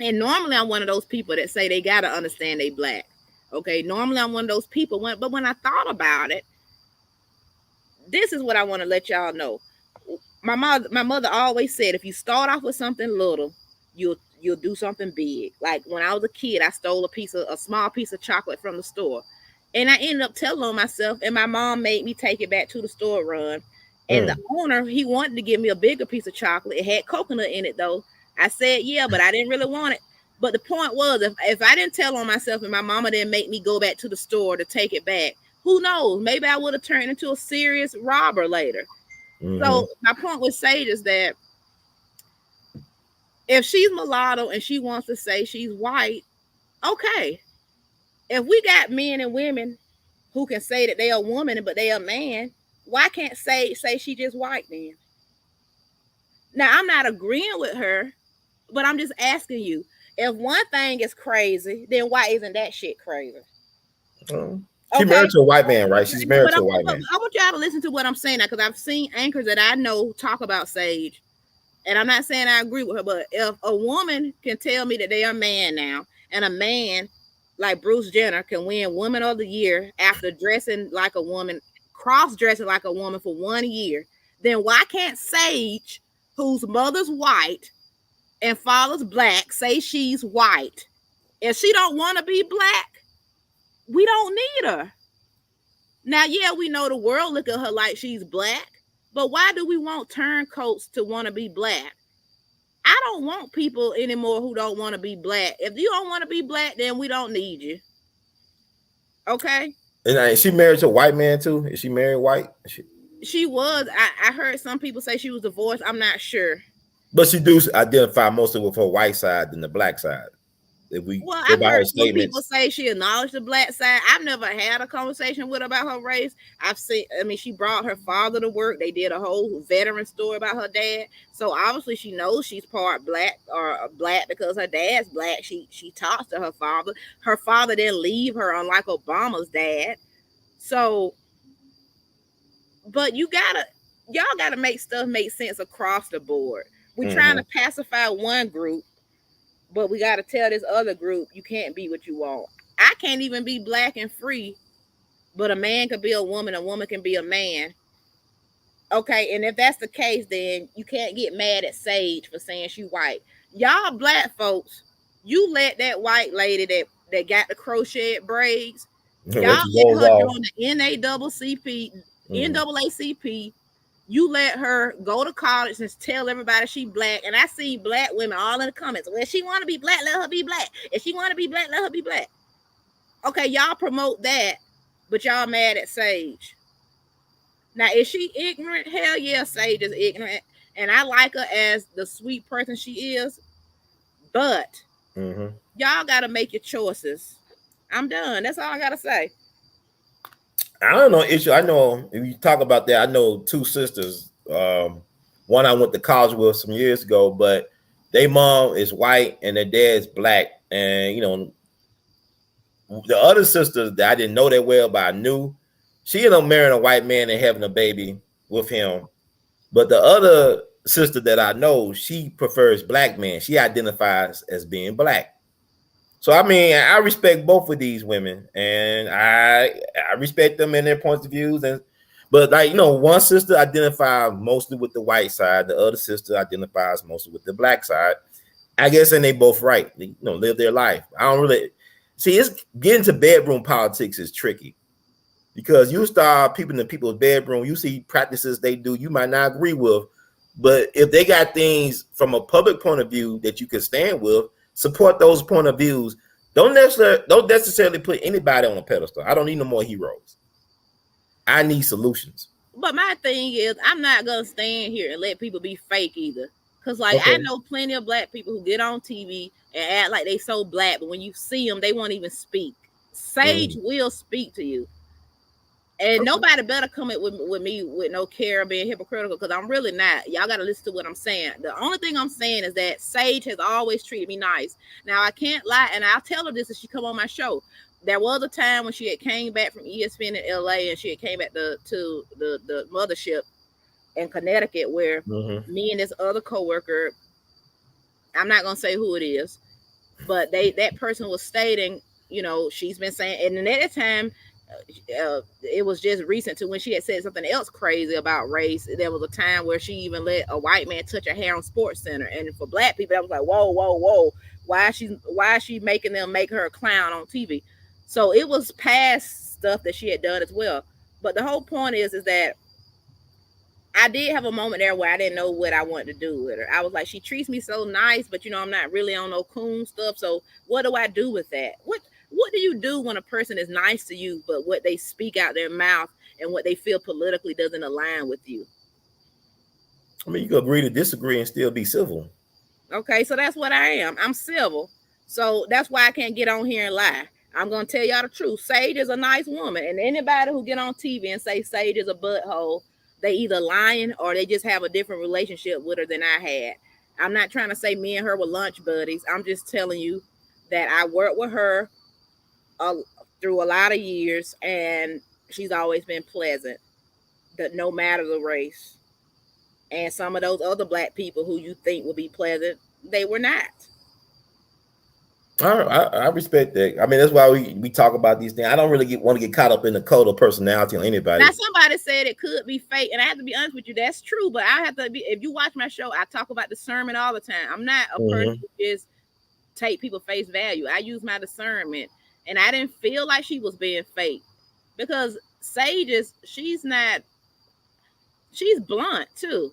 and normally I'm one of those people that say they got to understand they Black. Okay, normally I'm one of those people, but when I thought about it, this is what I want to let y'all know. My mother always said, if you start off with something little, you'll do something big. Like when I was a kid, I stole a small piece of chocolate from the store, and I ended up telling on myself. And my mom made me take it back to the store run. And the owner, he wanted to give me a bigger piece of chocolate. It had coconut in it though. I said yeah, but I didn't really want it. But the point was, if I didn't tell on myself and my mama didn't make me go back to the store to take it back, who knows? Maybe I would have turned into a serious robber later. So my point with Sage is that if she's mulatto and she wants to say she's white, okay. If we got men and women who can say that they are a woman but they are a man, why can't say she just white then? Now, I'm not agreeing with her, but I'm just asking you, if one thing is crazy, then why isn't that shit crazy? She married to a white man, right? She's married to a white man. I want y'all to listen to what I'm saying now, because I've seen anchors that I know talk about Sage, and I'm not saying I agree with her, but if a woman can tell me that they are a man now, and a man like Bruce Jenner can win Woman of the Year after dressing like a woman, cross-dressing like a woman for 1 year, then why can't Sage, whose mother's white and father's Black, say she's white? If she don't want to be Black, we don't need her. Now, yeah, we know the world look at her like she's Black, but why do we want turncoats to want to be Black? I don't want people anymore who don't want to be Black. If you don't want to be Black, then we don't need you. Okay? And is she married to a white man too? Is she married white? She was. I heard some people say she was divorced. I'm not sure. But she do identify mostly with her white side than the Black side. I've heard some people say she acknowledged the Black side. I've never had a conversation with her about her race. She brought her father to work. They did a whole veteran story about her dad. So obviously she knows she's part Black, or Black because her dad's Black. She talks to her father. Her father didn't leave her, unlike Obama's dad. So, but y'all gotta make stuff make sense across the board. We're trying to pacify one group, but we got to tell this other group, you can't be what you want. I can't even be Black and free, but a man can be a woman can be a man. Okay, and if that's the case, then you can't get mad at Sage for saying she white. Y'all Black folks, you let that white lady that got the crocheted braids, y'all let her doing the NAACP, you let her go to college and tell everybody she Black. And I see Black women all in the comments. Well, if she want to be Black, let her be Black. If she want to be Black, let her be Black. Okay, y'all promote that, but y'all mad at Sage. Now, is she ignorant? Hell yeah, Sage is ignorant. And I like her as the sweet person she is. But y'all got to make your choices. I'm done. That's all I got to say. I don't know issue. I know if you talk about that, I know two sisters. One I went to college with some years ago, but their mom is white and their dad's Black. And the other sister that I didn't know that well, but I knew, she ended up marrying a white man and having a baby with him. But the other sister that I know, she prefers black men. She identifies as being black. So I mean, I respect both of these women, and I respect them in their points of views. And but like one sister identifies mostly with the white side, the other sister identifies mostly with the black side. I guess, and they both right. They, live their life. I don't really see. It's getting to bedroom politics is tricky because you start peeping in people's bedroom. You see practices they do you might not agree with, but if they got things from a public point of view that you can stand with, support those point of views. Don't necessarily put anybody on a pedestal. I don't need no more heroes. I need solutions. But my thing is, I'm not gonna stand here and let people be fake either. Cause I know plenty of black people who get on TV and act like they so black, but when you see them, they won't even speak. Sage will speak to you. And nobody better come in with me with no Kera being hypocritical, because I'm really not. Y'all got to listen to what I'm saying. The only thing I'm saying is that Sage has always treated me nice. Now, I can't lie, and I'll tell her this if she come on my show. There was a time when she had came back from ESPN in LA, and she had came back to the mothership in Connecticut, where me and this other coworker, I'm not going to say who it is, but that person was stating, she's been saying, and at that time, it was just recent to when she had said something else crazy about race. There was a time where she even let a white man touch her hair on Sports Center, and for black people, that was like, whoa, why is she making them make her a clown on TV? So it was past stuff that she had done as well. But the whole point is that I did have a moment there where I didn't know what I wanted to do with her. I was like, she treats me so nice, but I'm not really on no coon stuff. So what do I do with that? What do you do when a person is nice to you, but what they speak out their mouth and what they feel politically doesn't align with you? I mean, you can agree to disagree and still be civil. Okay, so that's what I am. I'm civil. So that's why I can't get on here and lie. I'm going to tell y'all the truth. Sage is a nice woman. And anybody who get on TV and say Sage is a butthole, they either lying or they just have a different relationship with her than I had. I'm not trying to say me and her were lunch buddies. I'm just telling you that I worked with her through a lot of years, and she's always been pleasant, no matter the race. And some of those other black people who you think would be pleasant, they were not. I respect that. I mean, that's why we talk about these things. I don't really want to get caught up in the code of personality on anybody. Now, somebody said it could be fake, and I have to be honest with you, that's true. But I have to be. If you watch my show, I talk about discernment all the time. I'm not a person who just take people face value. I use my discernment, and I didn't feel like she was being fake, because Sage she's blunt too.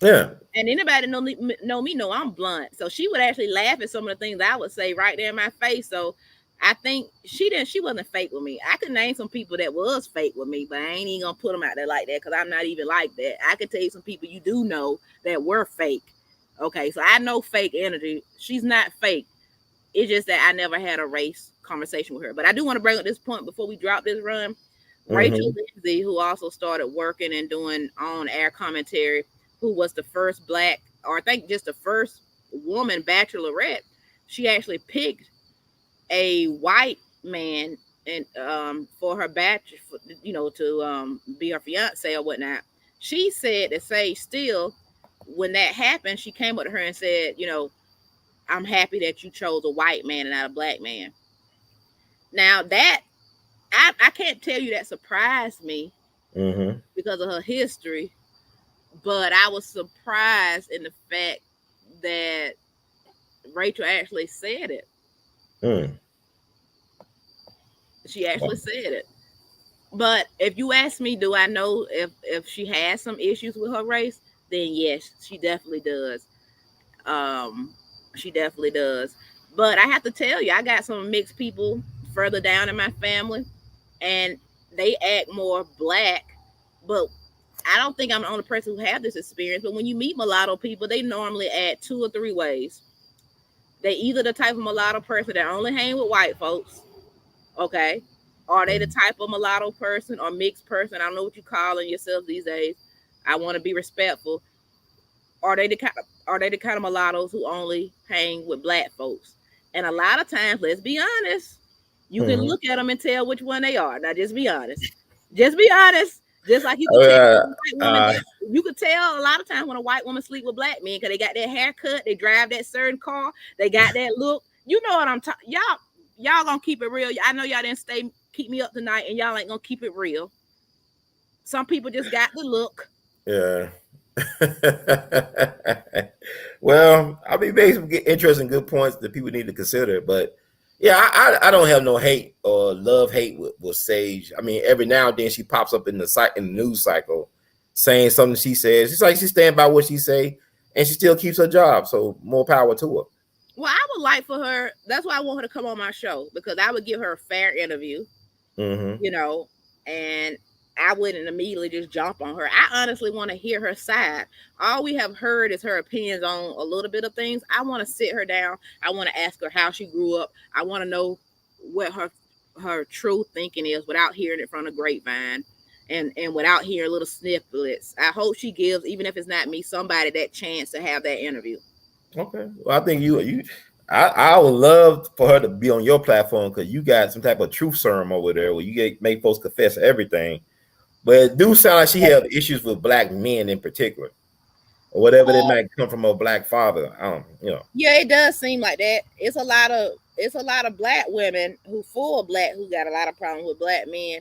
Yeah. And anybody know me know I'm blunt. So she would actually laugh at some of the things I would say right there in my face. So I think she wasn't fake with me. I could name some people that was fake with me, but I ain't even gonna put them out there like that, because I'm not even like that. I could tell you some people you do know that were fake. Okay, so I know fake energy. She's not fake. It's just that I never had a race conversation with her. But I do want to bring up this point before we drop this run. Rachel Lindsay, who also started working and doing on-air commentary, who was the first black, or I think just the first woman bachelorette, she actually picked a white man and for her bachelor, to be her fiance or whatnot. She said that Sage still, when that happened, she came up to her and said, I'm happy that you chose a white man and not a black man. Now that I can't tell you that surprised me because of her history, but I was surprised in the fact that Rachel actually said it. She actually said it. But if you ask me, do I know if she has some issues with her race? Then yes, she definitely does. She definitely does. But I have to tell you, I got some mixed people further down in my family, and they act more black. But I don't think I'm the only person who have this experience. But when you meet mulatto people, they normally act 2 or 3 ways. They either the type of mulatto person that only hang with white folks, okay? Or they the type of mulatto person or mixed person, I don't know what you calling yourself these days. I want to be respectful. Are they the kind of mulattoes who only hang with black folks? And a lot of times, let's be honest, you can look at them and tell which one they are. Now, just be honest. Just be honest. Just like you could tell a white woman, you could tell a lot of times when a white woman sleep with black men because they got that haircut, they drive that certain car, they got that look. You know what I'm talking? Y'all gonna keep it real. I know y'all didn't keep me up tonight, and y'all ain't gonna keep it real. Some people just got the look. Yeah. Well, I mean, made some interesting, good points that people need to consider. But yeah, I don't have no hate or love hate with Sage. I mean, every now and then she pops up in the news cycle saying something she says. It's like she stand by what she say, and she still keeps her job. So more power to her. Well, I would like for her. That's why I want her to come on my show, because I would give her a fair interview. Mm-hmm. You know, and I wouldn't immediately just jump on her. I honestly want to hear her side. All we have heard is her opinions on a little bit of things. I want to sit her down. I want to ask her how she grew up. I want to know what her true thinking is without hearing it from the grapevine and without hearing little snippets. I hope she gives, even if it's not me, somebody that chance to have that interview. Okay. Well, I think I would love for her to be on your platform because you got some type of truth serum over there where you make folks confess everything. But it do sound like she have issues with black men in particular, or whatever they might come from a black father. Yeah, it does seem like that. It's a lot of black women who full black who got a lot of problems with black men.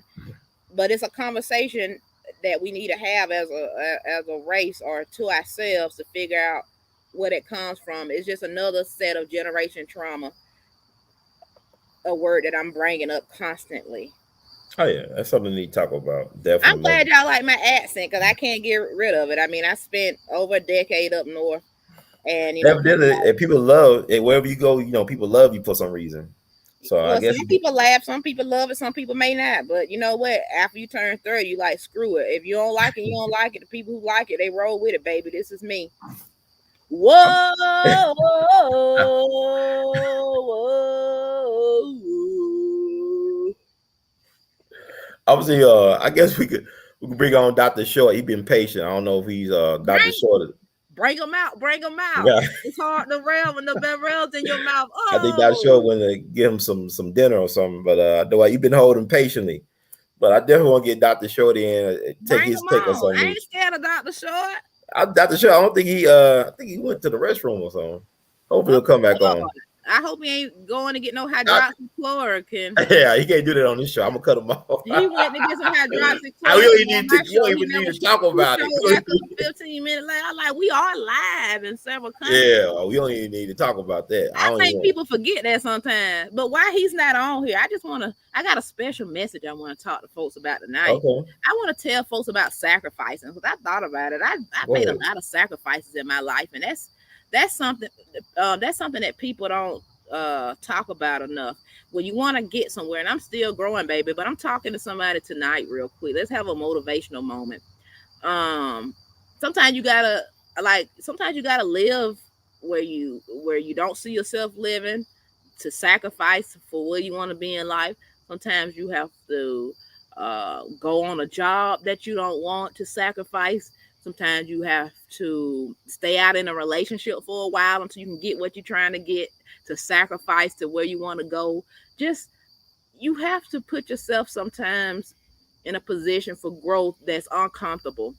But it's a conversation that we need to have as a race or to ourselves to figure out what it comes from. It's just another set of generation trauma, a word that I'm bringing up constantly. Oh yeah, that's something we need to talk about. Definitely. I'm glad y'all like my accent because I can't get rid of it. I mean, I spent over a decade up north, and evidently, people love it wherever you go. People love you for some reason. So well, I guess some people laugh, some people love it, some people may not. But you know what? After you turn 30, you like screw it. If you don't like it, you don't like it. The people who like it, they roll with it, baby. This is me. Whoa, whoa. Obviously, I guess we could bring on Dr. Short. He's been patient. I don't know if he's Dr. Short. Bring them out. Yeah. It's hard to rail when the barrel's in your mouth. I think Dr. Short want to give him some dinner or something. But you've been holding patiently. But I definitely want to get Dr. Short in, take his take on something. I ain't scared of Dr. Short. Dr. Short, I don't think I think he went to the restroom or something. Hopefully he'll come back on. I hope he ain't going to get no hydroxychloroquine. Yeah, he can't do that on this show. I'm gonna cut him off. He went to get some hydroxychloroquine. You don't even need to talk about it. 15 minutes later, I'm like, we are live in several countries. Yeah, we don't even need to talk about that. I think people forget that sometimes. But why he's not on here? I got a special message I want to talk to folks about tonight. Okay. I want to tell folks about sacrificing, because I thought about it. I made a lot of sacrifices in my life, and that's something that people don't talk about enough. When you want to get somewhere, and I'm still growing, baby, but I'm talking to somebody tonight real quick. Let's have a motivational moment. Sometimes you gotta live where you don't see yourself living, to sacrifice for where you want to be in life. Sometimes you have to go on a job that you don't want, to sacrifice. Sometimes you have to stay out in a relationship for a while until you can get what you're trying to get, to sacrifice to where you want to go. Just, you have to put yourself sometimes in a position for growth that's uncomfortable.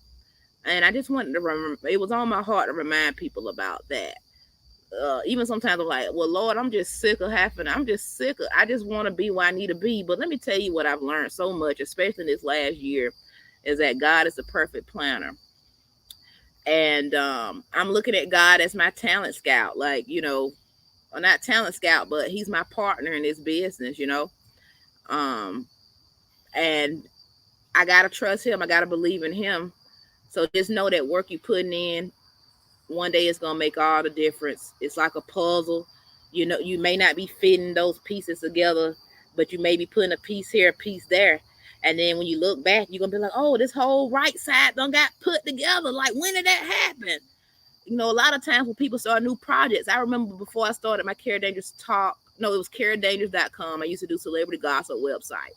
And I just wanted to remember, it was on my heart to remind people about that. Even sometimes I'm like, well, Lord, I'm just sick of having, I just want to be where I need to be. But let me tell you what I've learned so much, especially in this last year, is that God is the perfect planner. And I'm looking at God as my talent scout, like, well, not talent scout, but he's my partner in this business, and I got to trust him. I got to believe in him. So just know that work you putting in, one day it's going to make all the difference. It's like a puzzle. You may not be fitting those pieces together, but you may be putting a piece here, a piece there. And then when you look back, you're going to be like, oh, this whole right side done got put together. Like, when did that happen? A lot of times when people start new projects, I remember before I started my Kera Dangerous talk, it was KeraDangerous.com. I used to do celebrity gossip website.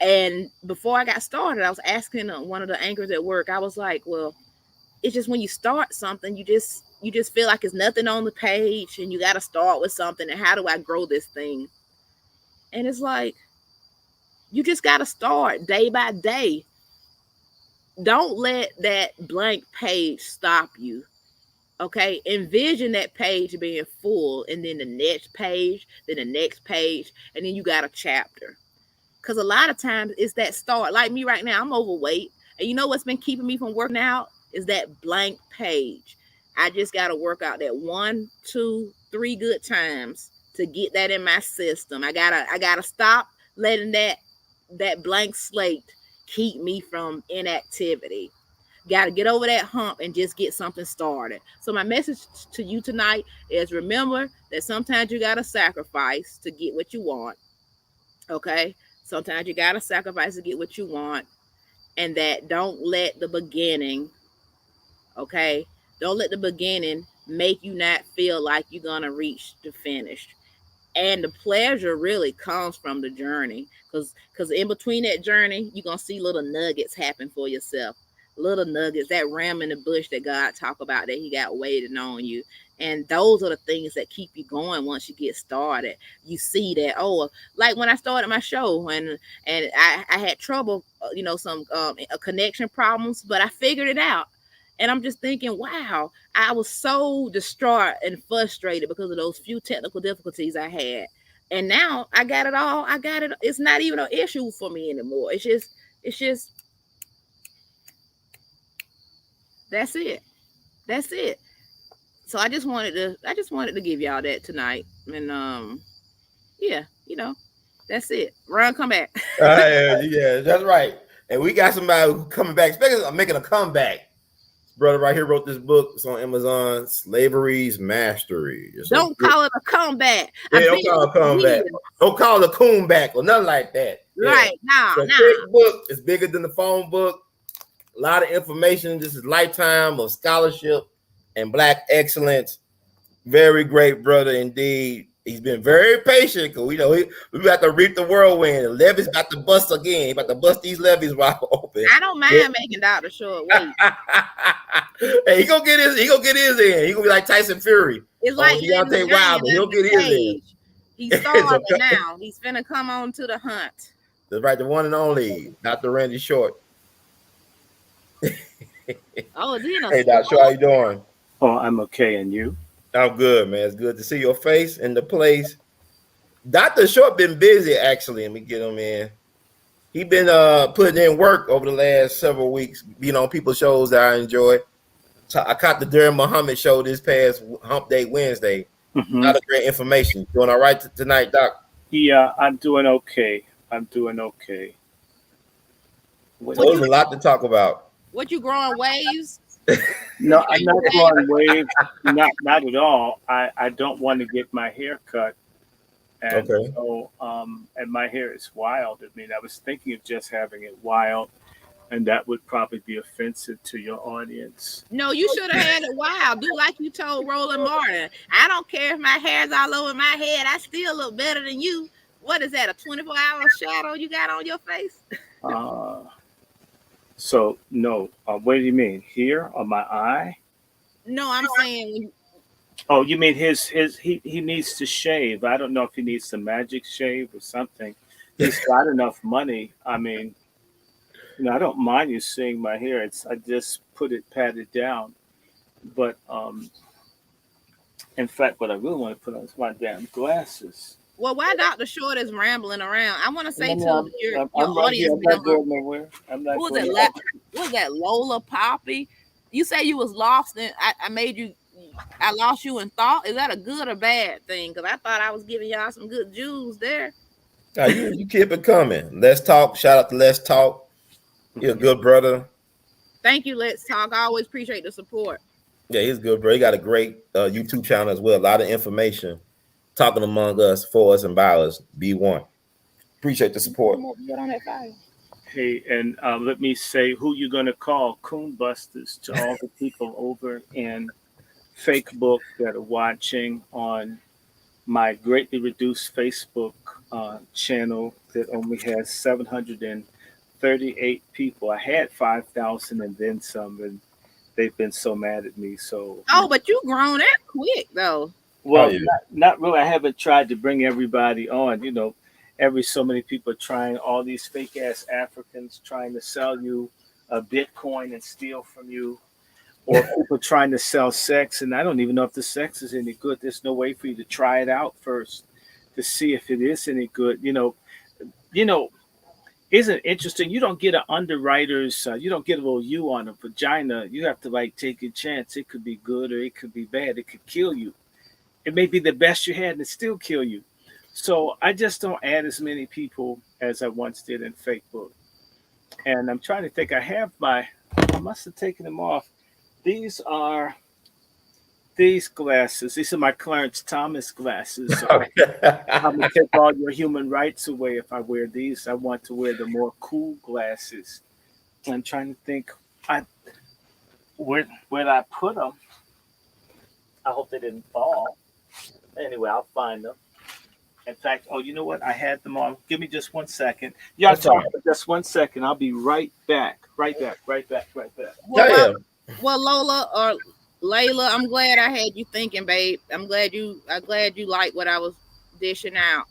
And before I got started, I was asking one of the anchors at work, I was like, well, it's just when you start something, you just feel like there's nothing on the page, and you got to start with something. And how do I grow this thing? And it's like, you just got to start day by day. don't let that blank page stop you. Okay, envision that page being full, and then the next page, then the next page, and then you got a chapter. Because a lot of times it's that start. Like me right now, I'm overweight. And you know what's been keeping me from working out is that blank page. I just got to work out that 1, 2, 3 good times to get that in my system. I gotta stop letting that blank slate keep me from inactivity. Got to get over that hump and just get something started. So my message to you tonight is remember that sometimes you got to sacrifice to get what you want. Okay? Sometimes you got to sacrifice to get what you want, and that don't let the beginning, okay? Don't let the beginning make you not feel like you're going to reach the finish. And the pleasure really comes from the journey, because in between that journey you're gonna see little nuggets happen for yourself, little nuggets, that ram in the bush that God talk about, that he got waiting on you. And those are the things that keep you going. Once you get started, you see that, oh, like when I started my show, and I had trouble, some connection problems, but I figured it out. And I'm just thinking, wow, I was so distraught and frustrated because of those few technical difficulties I had. And now I got it all. I got it. It's not even an issue for me anymore. It's just that's it. That's it. So I just wanted to give y'all that tonight. And yeah, that's it. Run, come back. Yeah, that's right. And we got somebody who coming back, speaking of making a comeback. Brother right here wrote this book. It's on Amazon. Slavery's Mastery. Don't call it a comeback. Yeah, don't call it a comeback. Don't call it a comeback or nothing like that. Right. Yeah. Nah. Big book. It's bigger than the phone book. A lot of information. This is lifetime of scholarship and Black excellence. Very great brother indeed. He's been very patient because we got to reap the whirlwind. The levee's about to bust again. He about to bust these levees wide open. I don't mind making Dr. Short wait. Hey, he gonna get his in. He gonna be like Tyson Fury. It's like Deontay Wilder. He'll get his in. He's starving now. He's finna come on to the hunt. That's right, the one and only Dr. Randy Short. Oh, hey, Dr. Short, how you doing? Oh, I'm okay, and you? I'm good, man. It's good to see your face in the place. Dr. Short been busy, actually. Let me get him in. He been putting in work over the last several weeks, on people's shows that I enjoy. So I caught the Darren Muhammad show this past Hump Day Wednesday. A lot of great information. Doing all right tonight, Doc? Yeah, I'm doing okay. There's a lot to talk about. What, you growing waves? No, I'm not growing waves. Not at all. I don't want to get my hair cut. And okay. So, and my hair is wild. I mean, I was thinking of just having it wild, and that would probably be offensive to your audience. No, you should have had it wild. Do like you told Roland Martin. I don't care if my hair's all over my head. I still look better than you. What is that, a 24-hour shadow you got on your face? So, no. What do you mean? Here on my eye? No, I'm saying... Oh, you mean he needs to shave. I don't know if he needs the magic shave or something. He's got enough money. I mean, I don't mind you seeing my hair. I just patted down. But in fact, what I really want to put on is my damn glasses. Well, why Dr. Short is rambling around? I want to say to your audience. Right, I'm not going nowhere. What was that Lola Poppy? You say you was lost, and I lost you in thought. Is that a good or bad thing? Because I thought I was giving y'all some good Jews there. You keep it coming. Let's talk. Shout out to Let's Talk. You're a good brother. Thank you, Let's Talk. I always appreciate the support. Yeah, he's good, bro. He got a great YouTube channel as well. A lot of information talking among us, for us, and by us. B1. Appreciate the support. Hey, and let me say who you're going to call Coon Busters to all the people over in Fake Book that are watching on my greatly reduced Facebook channel that only has 738 people. I had 5,000 and then some, and they've been so mad at me. So but you grown that quick though. Well, not really. I haven't tried to bring everybody on. Every so many people are trying, all these fake ass Africans trying to sell you Bitcoin and steal from you, or people trying to sell sex, and I don't even know if the sex is any good. There's no way for you to try it out first to see if it is any good. Isn't it interesting? You don't get an underwriter's, you don't get a little U on a vagina. You have to like take a chance. It could be good or it could be bad. It could kill you. It may be the best you had and it still kill you. So I just don't add as many people as I once did in Facebook. And I'm trying to think. I must have taken them off. These are these glasses. These are my Clarence Thomas glasses. So I'm gonna take all your human rights away if I wear these. I want to wear the more cool glasses. I'm trying to think. Where I put them? I hope they didn't fall. Anyway, I'll find them. In fact, you know what? I had them on. Give me just 1 second. Y'all talk for just 1 second. I'll be right back. Right back. Well, Lola or Layla, I'm glad I had you thinking, babe. I'm glad you liked what I was dishing out.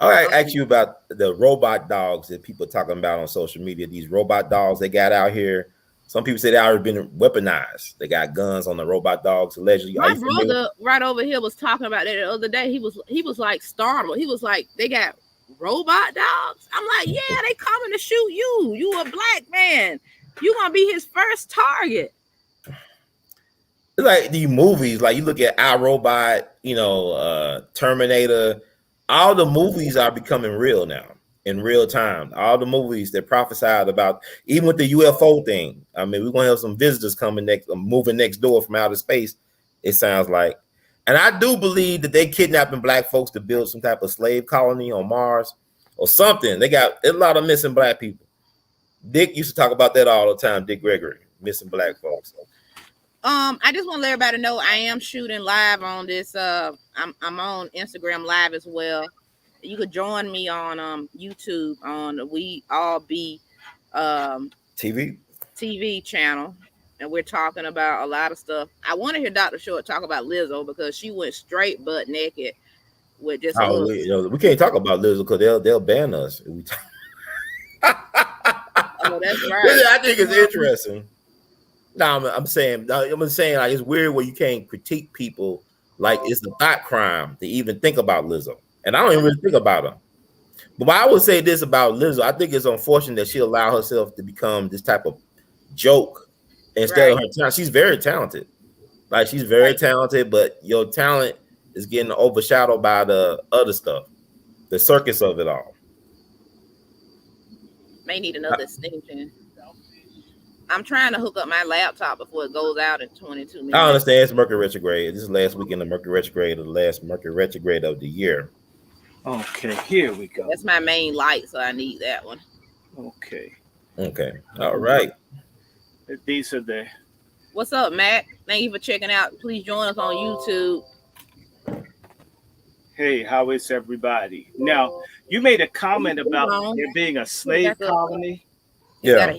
All right, ask you about the robot dogs that people are talking about on social media. These robot dogs they got out here. Some people say they already been weaponized. They got guns on the robot dogs allegedly. My brother right over here was talking about that the other day. He was like startled. He was like, they got robot dogs. I'm like, yeah, they coming to shoot you. You a black man. You gonna be his first target. It's like these movies, like you look at iRobot, Terminator. All the movies are becoming real now in real time. All the movies that prophesied about, even with the UFO thing. I mean, we're gonna have some visitors moving next door from outer space. It sounds like, and I do believe that they kidnapping black folks to build some type of slave colony on Mars or something. They got a lot of missing black people. Dick used to talk about that all the time. Dick Gregory, missing black folks. I just want to let everybody know I am shooting live on this. I'm on Instagram live as well. You could join me on YouTube on We All Be TV channel, and we're talking about a lot of stuff. I want to hear Dr. Short talk about Lizzo because she went straight butt naked with just. We can't talk about Lizzo because they'll ban us. Oh, that's right. I think it's interesting. No, I'm saying like it's weird where you can't critique people like it's a thought crime to even think about Lizzo. And I don't even really think about her. But I would say this about Lizzo, I think it's unfortunate that she allowed herself to become this type of joke instead of her talent. She's very talented. Like she's very talented, but your talent is getting overshadowed by the other stuff, the circus of it all. May need another station. I'm trying to hook up my laptop before it goes out in 22 minutes. I understand it's Mercury retrograde. This is last weekend of Mercury retrograde, the last Mercury retrograde of the year. Okay, here we go. That's my main light, so I need that one. Okay. All right. These are the. What's up, Matt? Thank you for checking out. Please join us on YouTube. Hey, how is everybody? Now, you made a comment about there being a slave colony. Yeah.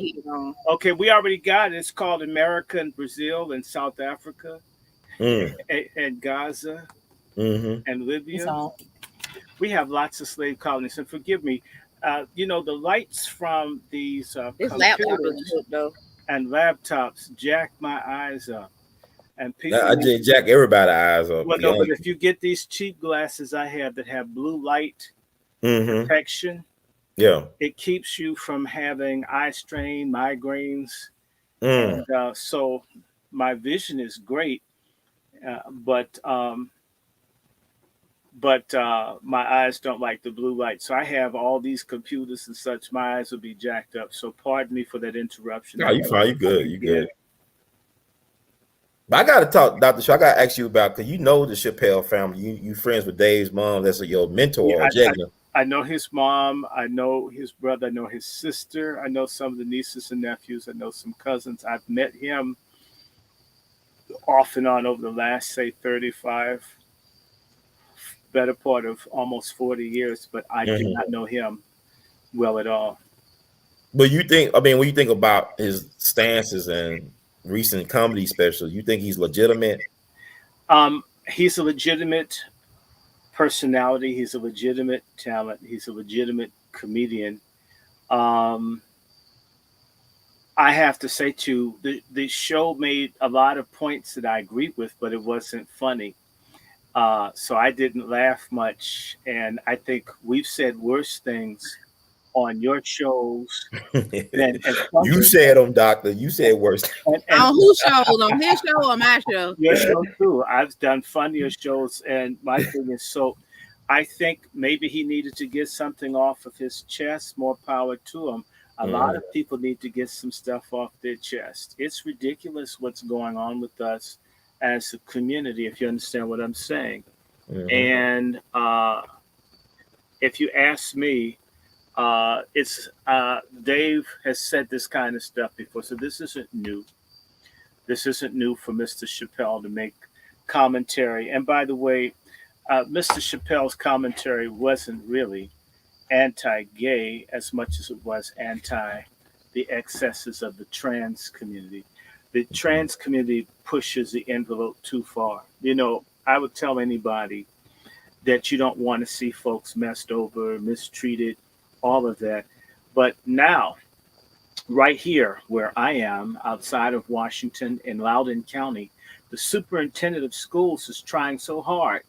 Okay, we already got it. It's called America and Brazil and South Africa and Gaza and Libya. We have lots of slave colonies. And forgive me, the lights from these computers and laptops jack my eyes up. And people, I did jack everybody's eyes up. Well, no, but if you get these cheap glasses I have that have blue light protection, it keeps you from having eye strain, migraines. And so my vision is great, but my eyes don't like the blue light. So I have all these computers and such. My eyes will be jacked up. So pardon me for that interruption. No, you fine. You good. You good. But I got to talk, Dr. Shaw. I got to ask you about, because you know the Chappelle family. You friends with Dave's mom. That's your mentor. I know his mom. I know his brother. I know his sister. I know some of the nieces and nephews. I know some cousins. I've met him off and on over the last, say, 35, better part of almost 40 years. But I do not know him well at all. But when you think about his stances and recent comedy specials, you think he's legitimate? He's a legitimate personality. He's a legitimate talent. He's a legitimate comedian. I I have to say too, the show made a lot of points that I agreed with, but it wasn't funny. So I didn't laugh much, and I think we've said worse things on your shows than and some You said them, doctor. You said worse. and On whose show? On his show or my show? your show too. I've done funnier shows, and my thing is so. I think maybe he needed to get something off of his chest. More power to him. A lot of people need to get some stuff off their chest. It's ridiculous what's going on with us as a community, if you understand what I'm saying. And if you ask me, it's Dave has said this kind of stuff before, so this isn't new. This isn't new for Mr. Chappelle to make commentary. And by the way, Mr. Chappelle's commentary wasn't really anti-gay as much as it was anti the excesses of the trans community. The trans community pushes the envelope too far. You know, I would tell anybody that you don't want to see folks messed over, mistreated, all of that. But now, right here where I am, outside of Washington in Loudoun County, the superintendent of schools is trying so hard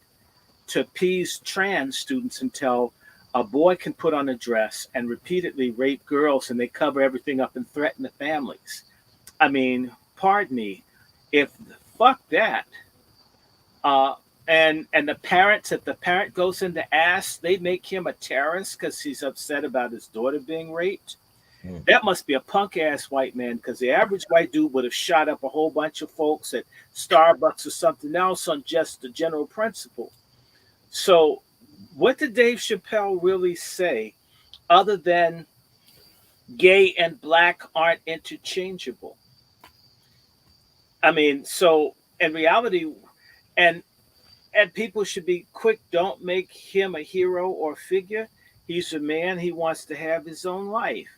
to appease trans students and tell a boy can put on a dress and repeatedly rape girls and they cover everything up and threaten the families. I mean, pardon me, if fuck that. And the parents, if the parent goes into ask, they make him a terrorist because he's upset about his daughter being raped. That must be a punk ass white man, because the average white dude would have shot up a whole bunch of folks at Starbucks or something else on just the general principle. So what did Dave Chappelle really say other than gay and black aren't interchangeable? I mean, so in reality, and people should be quick, don't make him a hero or figure. He's a man, he wants to have his own life,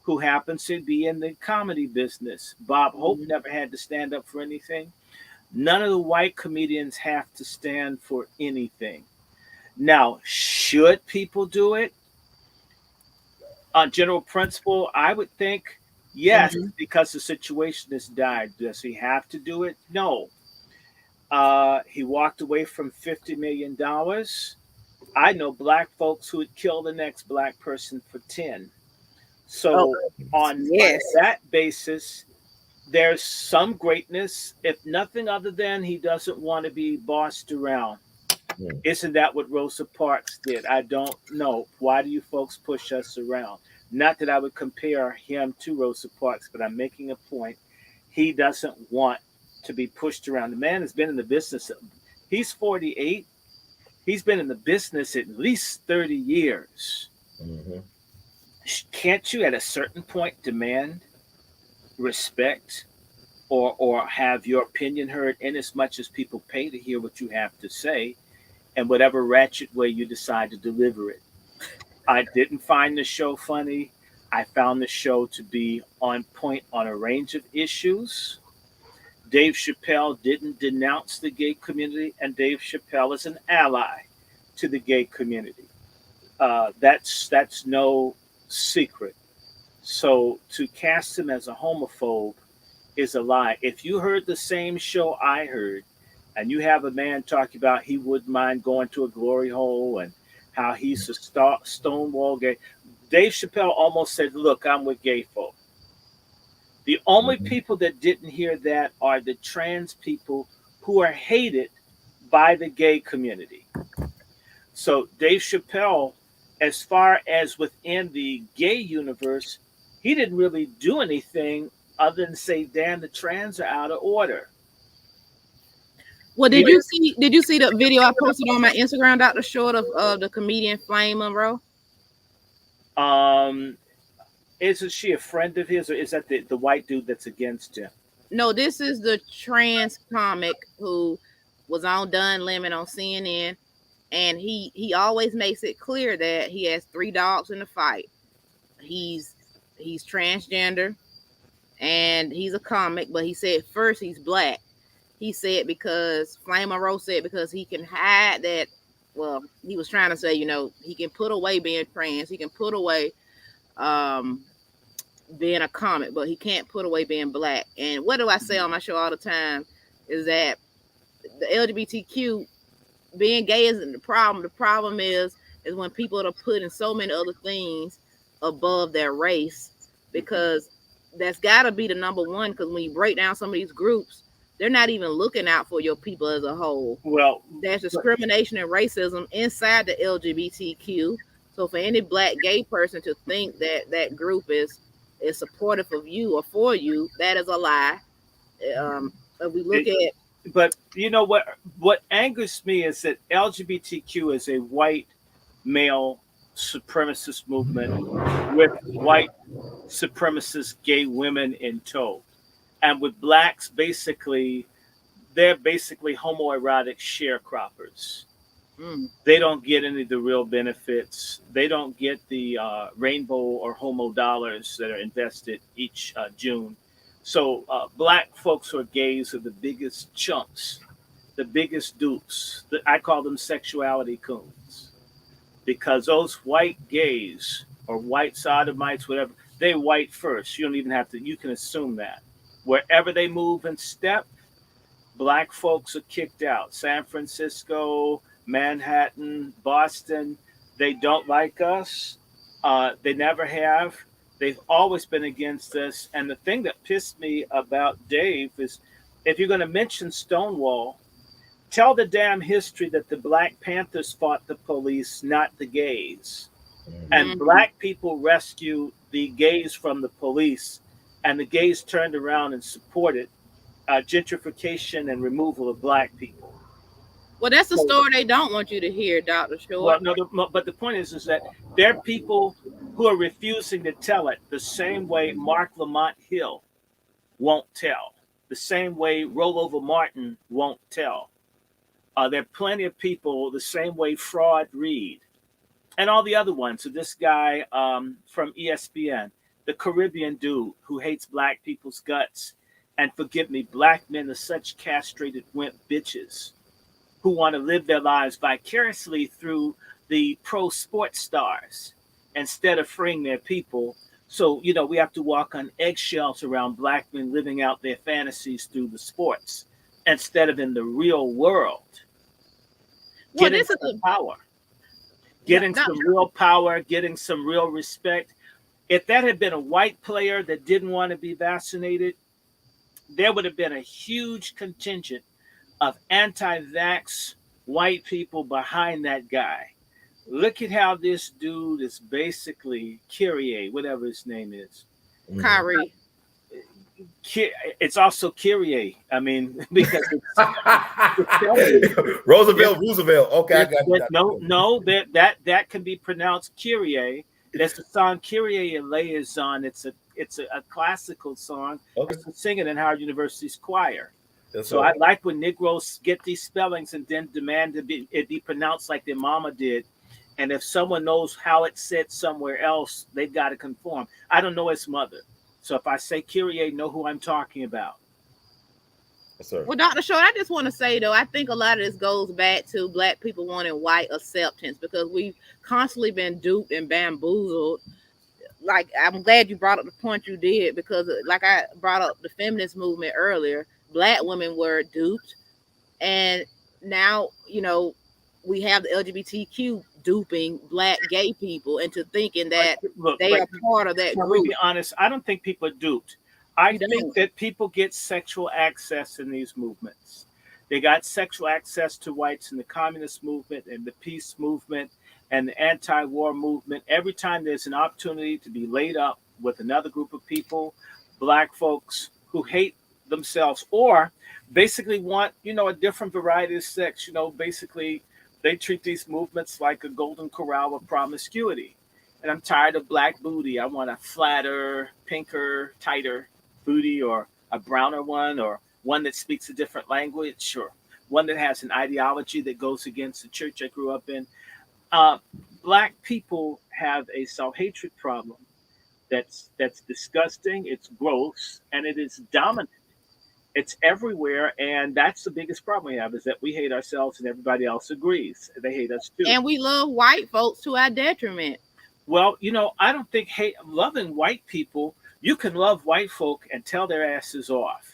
who happens to be in the comedy business. Bob Hope never had to stand up for anything. None of the white comedians have to stand for anything. Now, should people do it? On general principle, I would think yes, because the situation has died. Does he have to do it? No. He walked away from $50 million. I know black folks who would kill the next black person for 10. So on that basis, there's some greatness, if nothing other than he doesn't want to be bossed around. Isn't that what Rosa Parks did? I don't know. Why do you folks push us around? Not that I would compare him to Rosa Parks, but I'm making a point. He doesn't want to be pushed around. The man has been in the business. He's 48. He's been in the business at least 30 years. Can't you at a certain point demand respect or have your opinion heard, in as much as people pay to hear what you have to say, and whatever ratchet way you decide to deliver it? I didn't find the show funny. I found the show to be on point on a range of issues. Dave Chappelle didn't denounce the gay community, and Dave Chappelle is an ally to the gay community. That's no secret. So to cast him as a homophobe is a lie. If you heard the same show I heard, and you have a man talking about he wouldn't mind going to a glory hole and how he's a stonewall gay, Dave Chappelle almost said, "Look, I'm with gay folk." The only people that didn't hear that are the trans people who are hated by the gay community. So Dave Chappelle, as far as within the gay universe, he didn't really do anything other than say, "Damn, the trans are out of order." Well, did you see the video I posted on my Instagram, Dr. Short, of the comedian Flame Monroe? Isn't she a friend of his, or is that the white dude that's against him? No, this is the trans comic who was on Dunn Lemon on CNN, and he always makes it clear that he has 3 dogs in the fight. He's transgender, and he's a comic, but he said first he's black. He said because Flame Monroe said because he can hide that. Well, he was trying to say, he can put away being trans. He can put away being a comic, but he can't put away being black. And what do I say on my show all the time is that the LGBTQ being gay isn't the problem. The problem is when people are putting so many other things above their race, because that's got to be the number one. Because when you break down some of these groups, they're not even looking out for your people as a whole. Well, there's discrimination and racism inside the LGBTQ. So for any black gay person to think that that group is supportive of you or for you, that is a lie. If we look at, but you know what angers me is that LGBTQ is a white male supremacist movement with white supremacist gay women in tow, and with blacks they're basically homoerotic sharecroppers. They don't get any of the real benefits. They don't get the rainbow or homo dollars that are invested each June. So black folks who are gays are the biggest chumps, the biggest dupes. I call them sexuality coons, because those white gays or white sodomites, whatever, they white first. You don't even have to, you can assume that. Wherever they move and step, black folks are kicked out. San Francisco, Manhattan, Boston, they don't like us. They never have. They've always been against us. And the thing that pissed me about Dave is, if you're going to mention Stonewall, tell the damn history that the Black Panthers fought the police, not the gays. And black people rescued the gays from the police, and the gays turned around and supported gentrification and removal of black people. Well, that's the story they don't want you to hear, Dr. Short. Well, no, but the point is that there are people who are refusing to tell it the same way Mark Lamont Hill won't tell, the same way Rollover Martin won't tell. There are plenty of people the same way Fraud Reed and all the other ones. So this guy from ESPN, the Caribbean dude who hates black people's guts. And forgive me, black men are such castrated wimp bitches who want to live their lives vicariously through the pro sports stars instead of freeing their people. So, you know, we have to walk on eggshells around black men living out their fantasies through the sports instead of in the real world. Well, Getting some power, getting some real power, getting some real respect. If that had been a white player that didn't want to be vaccinated, there would have been a huge contingent of anti-vax white people behind that guy. Look at how this dude is basically Kyrie, whatever his name is. Kyrie. It's also Kyrie. I mean, because it's Roosevelt. Okay, I got you. No, that can be pronounced Kyrie. That's the song Kyrie Eleison. It's a classical song. Okay. It's singing in Howard University's choir. That's so right. I like when Negroes get these spellings and then demand it be pronounced like their mama did. And if someone knows how it's said somewhere else, they've got to conform. I don't know its mother. So if I say Kyrie, know who I'm talking about. Yes, sir. Well, Dr. Short, I just want to say, though, I think a lot of this goes back to black people wanting white acceptance, because we've constantly been duped and bamboozled. Like, I'm glad you brought up the point you did, because like I brought up the feminist movement earlier, black women were duped. And now, you know, we have the LGBTQ duping black gay people into thinking that they are part of that group. Let me be honest, I don't think people are duped. I think that people get sexual access in these movements. They got sexual access to whites in the communist movement and the peace movement and the anti-war movement. Every time there's an opportunity to be laid up with another group of people, black folks who hate themselves or basically want, you know, a different variety of sex, you know, basically they treat these movements like a golden corral of promiscuity. And I'm tired of black booty. I want a flatter, pinker, tighter booty, or a browner one, or one that speaks a different language, or one that has an ideology that goes against the church I grew up in. Black people have a self-hatred problem that's disgusting, it's gross, and it is dominant. It's everywhere, and that's the biggest problem we have, is that we hate ourselves and everybody else agrees. They hate us too. And we love white folks to our detriment. Well, you know, I don't think loving white people You can love white folk and tell their asses off.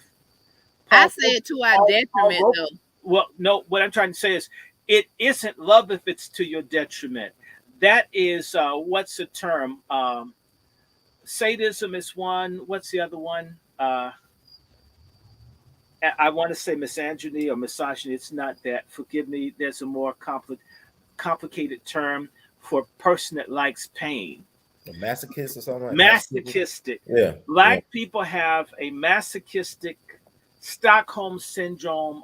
I said to our detriment, though. Well, no, what I'm trying to say is it isn't love if it's to your detriment. That is, what's the term? Sadism is one. What's the other one? I want to say misogyny or misogyny. It's not that. Forgive me. There's a more complicated term for a person that likes pain. A masochist or something like Masochistic. Yeah. Black people have a masochistic Stockholm syndrome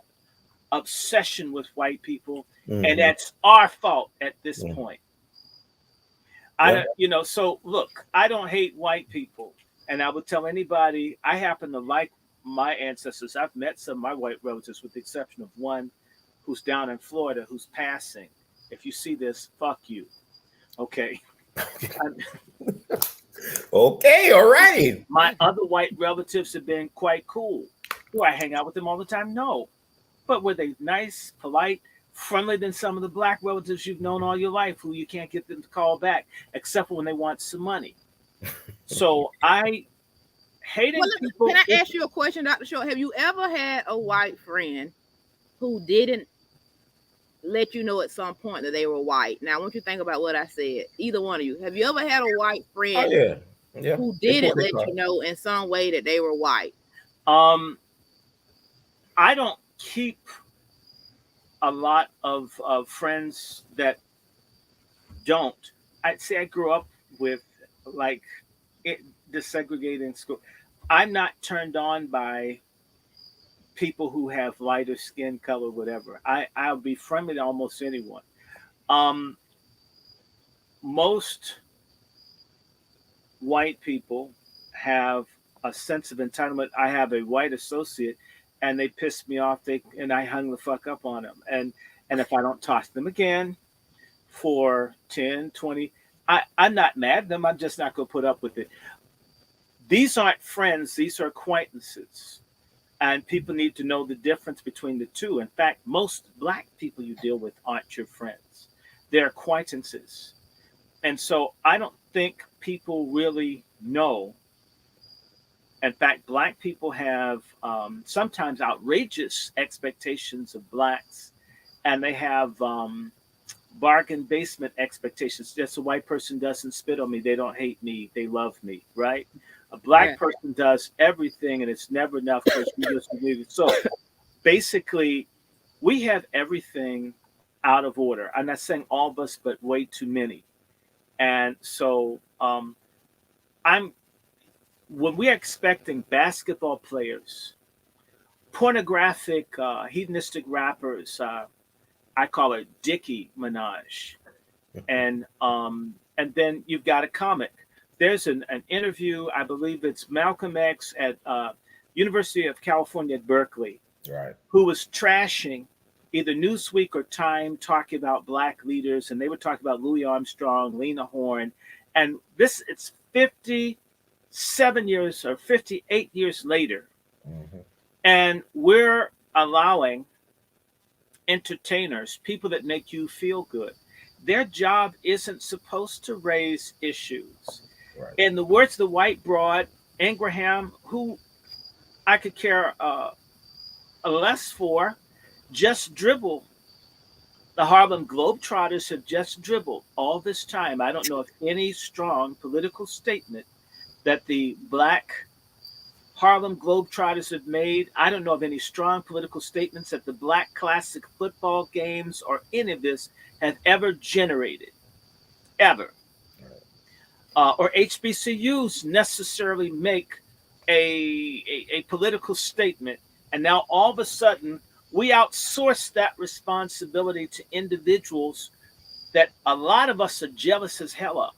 obsession with white people, and that's our fault at this point. So look, I don't hate white people, and I would tell anybody I happen to like my ancestors. I've met some of my white relatives, with the exception of one who's down in Florida who's passing. If you see this, fuck you. Okay. Okay, all right. My other white relatives have been quite cool. Do I hang out with them all the time? No. But were they nice, polite, friendly than some of the black relatives you've known all your life who you can't get them to call back, except for when they want some money? So I hated people. Can I ask you a question, Dr. Short? Have you ever had a white friend who didn't let you know at some point that they were white? Now, I want you to think about what I said. Either one of you. Have you ever had a white friend who didn't let you know in some way that they were white? I don't keep a lot of friends that don't. I'd say I grew up with desegregating school. I'm not turned on by people who have lighter skin color, whatever. I'll be friendly to almost anyone. Most white people have a sense of entitlement. I have a white associate, and they pissed me off. And I hung the fuck up on them. And if I don't talk to them again for 10, 20, I'm not mad at them. I'm just not going to put up with it. These aren't friends. These are acquaintances. And people need to know the difference between the two. In fact, most black people you deal with aren't your friends. They're acquaintances. And so I don't think people really know. In fact, black people have sometimes outrageous expectations of blacks, and they have bargain basement expectations. Just a white person doesn't spit on me, they don't hate me, they love me, right? A black person does everything, and it's never enough because we just believe it. So basically, we have everything out of order. I'm not saying all of us, but way too many. And so when we're expecting basketball players, pornographic, hedonistic rappers, I call it Dickie Minaj, and then you've got a comic. There's an interview, I believe it's Malcolm X at University of California at Berkeley, right, who was trashing either Newsweek or Time, talking about black leaders, and they were talking about Louis Armstrong, Lena Horne, and it's 57 years or 58 years later, and we're allowing entertainers, people that make you feel good. Their job isn't supposed to raise issues. Right. In the words of the white broad, Ingraham, who I could care less for, just dribble. The Harlem Globetrotters have just dribbled all this time. I don't know of any strong political statement that the black Harlem Globetrotters have made. I don't know of any strong political statements that the black classic football games or any of this have ever generated, ever. Or HBCUs necessarily make a political statement. And now all of a sudden, we outsource that responsibility to individuals that a lot of us are jealous as hell of,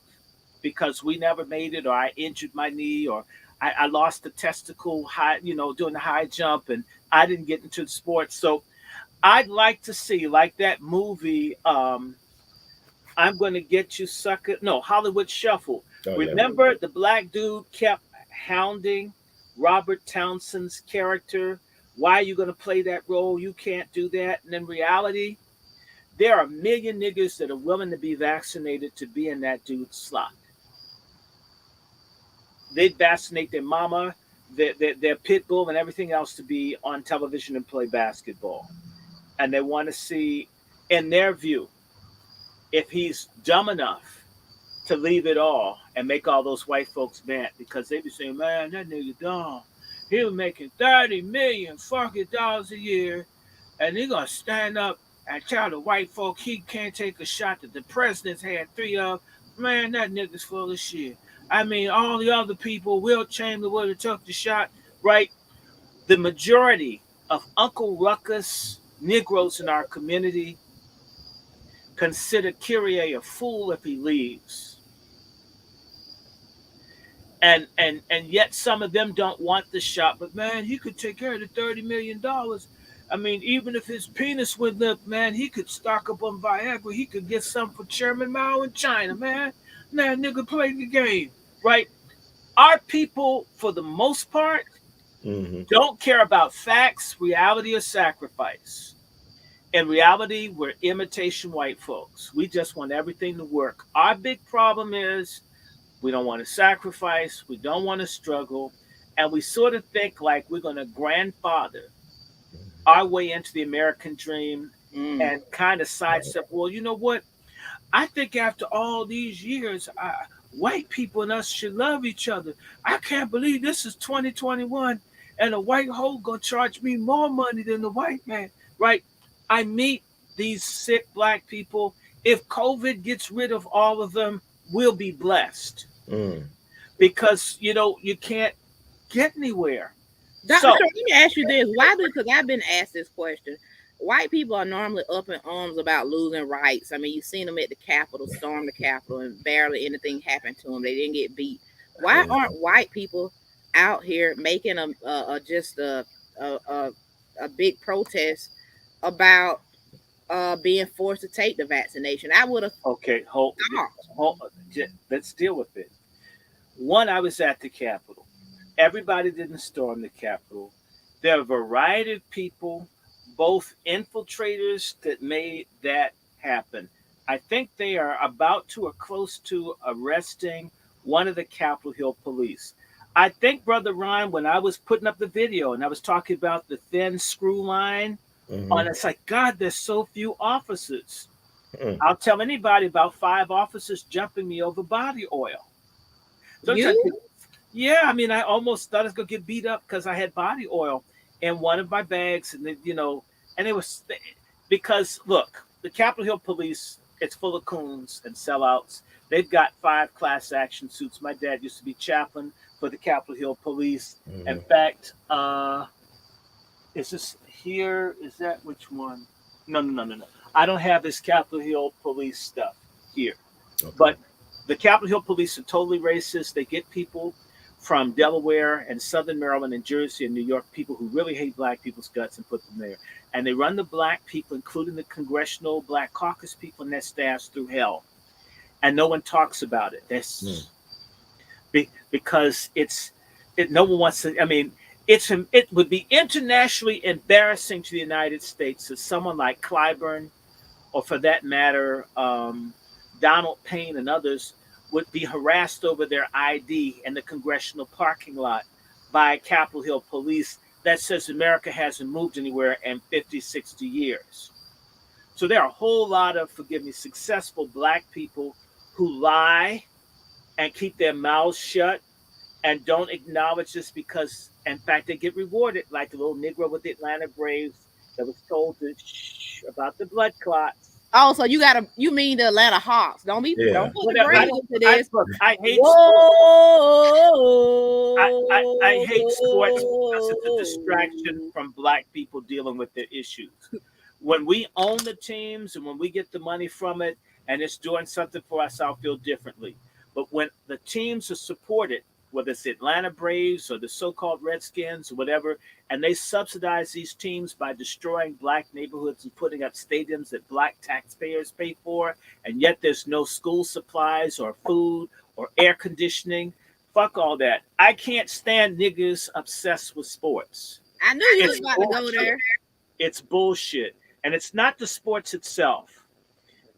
because we never made it, or I injured my knee, or I lost a testicle high, doing the high jump, and I didn't get into the sports. So I'd like to see, like that movie, I'm Going to Get You, Sucker. No, Hollywood Shuffle. Remember, the black dude kept hounding Robert Townsend's character. Why are you going to play that role? You can't do that. And in reality, there are a million niggas that are willing to be vaccinated to be in that dude's slot. they'd vaccinate their mama, their pit bull, and everything else to be on television and play basketball. And they want to see, in their view, if he's dumb enough to leave it all and make all those white folks mad, because they be saying, man, that nigga dumb. He was making 30 million fucking dollars a year, and he gonna stand up and tell the white folk he can't take a shot that the president's had 3 of. Man, that nigga's full of shit. I mean, all the other people, Will Chamberlain would have took the shot, right? The majority of Uncle Ruckus Negroes in our community consider Kyrie a fool if he leaves. And yet some of them don't want the shot, but man, he could take care of the $30 million. I mean, even if his penis went limp, man, he could stock up on Viagra. He could get some for Chairman Mao in China, man. Nah, nigga, play the game, right? Our people, for the most part, don't care about facts, reality, or sacrifice. In reality, we're imitation white folks. We just want everything to work. Our big problem is we don't want to sacrifice, we don't want to struggle, and we sort of think like we're going to grandfather our way into the American dream and kind of sidestep. Well, you know what? I think after all these years, white people and us should love each other. I can't believe this is 2021 and a white hoe gonna charge me more money than the white man, right? I meet these sick black people. If COVID gets rid of all of them, we'll be blessed. Because, you know, you can't get anywhere. Doctor, let me ask you this. Why do, because I've been asked this question. White people are normally up in arms about losing rights. I mean, you've seen them at the Capitol, storm the Capitol, and barely anything happened to them. They didn't get beat. Why aren't white people out here making a big protest about being forced to take the vaccination? I would have. Okay, hold, let's deal with it. One, I was at the Capitol. Everybody didn't storm the Capitol. There are a variety of people, both infiltrators that made that happen. I think they are about to or close to arresting one of the Capitol Hill police. I think, Brother Ryan, when I was putting up the video and I was talking about the thin screw line, and it's like, God, there's so few officers. I'll tell anybody about 5 officers jumping me over body oil. So yeah, I mean, I almost thought I was going to get beat up because I had body oil in one of my bags. And, you know, and it was because, look, the Capitol Hill police, it's full of coons and sellouts. They've got 5 class action suits. My dad used to be chaplain for the Capitol Hill police. In fact, is this here? Is that which one? No. I don't have this Capitol Hill police stuff here. Okay. But the Capitol Hill police are totally racist. They get people from Delaware and Southern Maryland and Jersey and New York, people who really hate black people's guts, and put them there. And they run the black people, including the Congressional Black Caucus people and their staffs, through hell. And no one talks about it. That's because no one wants to. I mean, it would be internationally embarrassing to the United States if someone like Clyburn, or for that matter, Donald Payne and others, would be harassed over their ID in the congressional parking lot by Capitol Hill police that says America hasn't moved anywhere in 50, 60 years. So there are a whole lot of, forgive me, successful black people who lie and keep their mouths shut and don't acknowledge this because, in fact, they get rewarded, like the little Negro with the Atlanta Braves that was told to shh about the blood clots. Oh, so you mean the Atlanta Hawks? Don't put the Braves into this. I hate sports. I hate sports because it's a distraction from black people dealing with their issues. When we own the teams and when we get the money from it and it's doing something for us, I'll feel differently. But when the teams are supported, whether it's the Atlanta Braves or the so-called Redskins or whatever, and they subsidize these teams by destroying black neighborhoods and putting up stadiums that black taxpayers pay for, and yet there's no school supplies or food or air conditioning. Fuck all that. I can't stand niggas obsessed with sports. I knew you was about to go there. It's bullshit. And it's not the sports itself.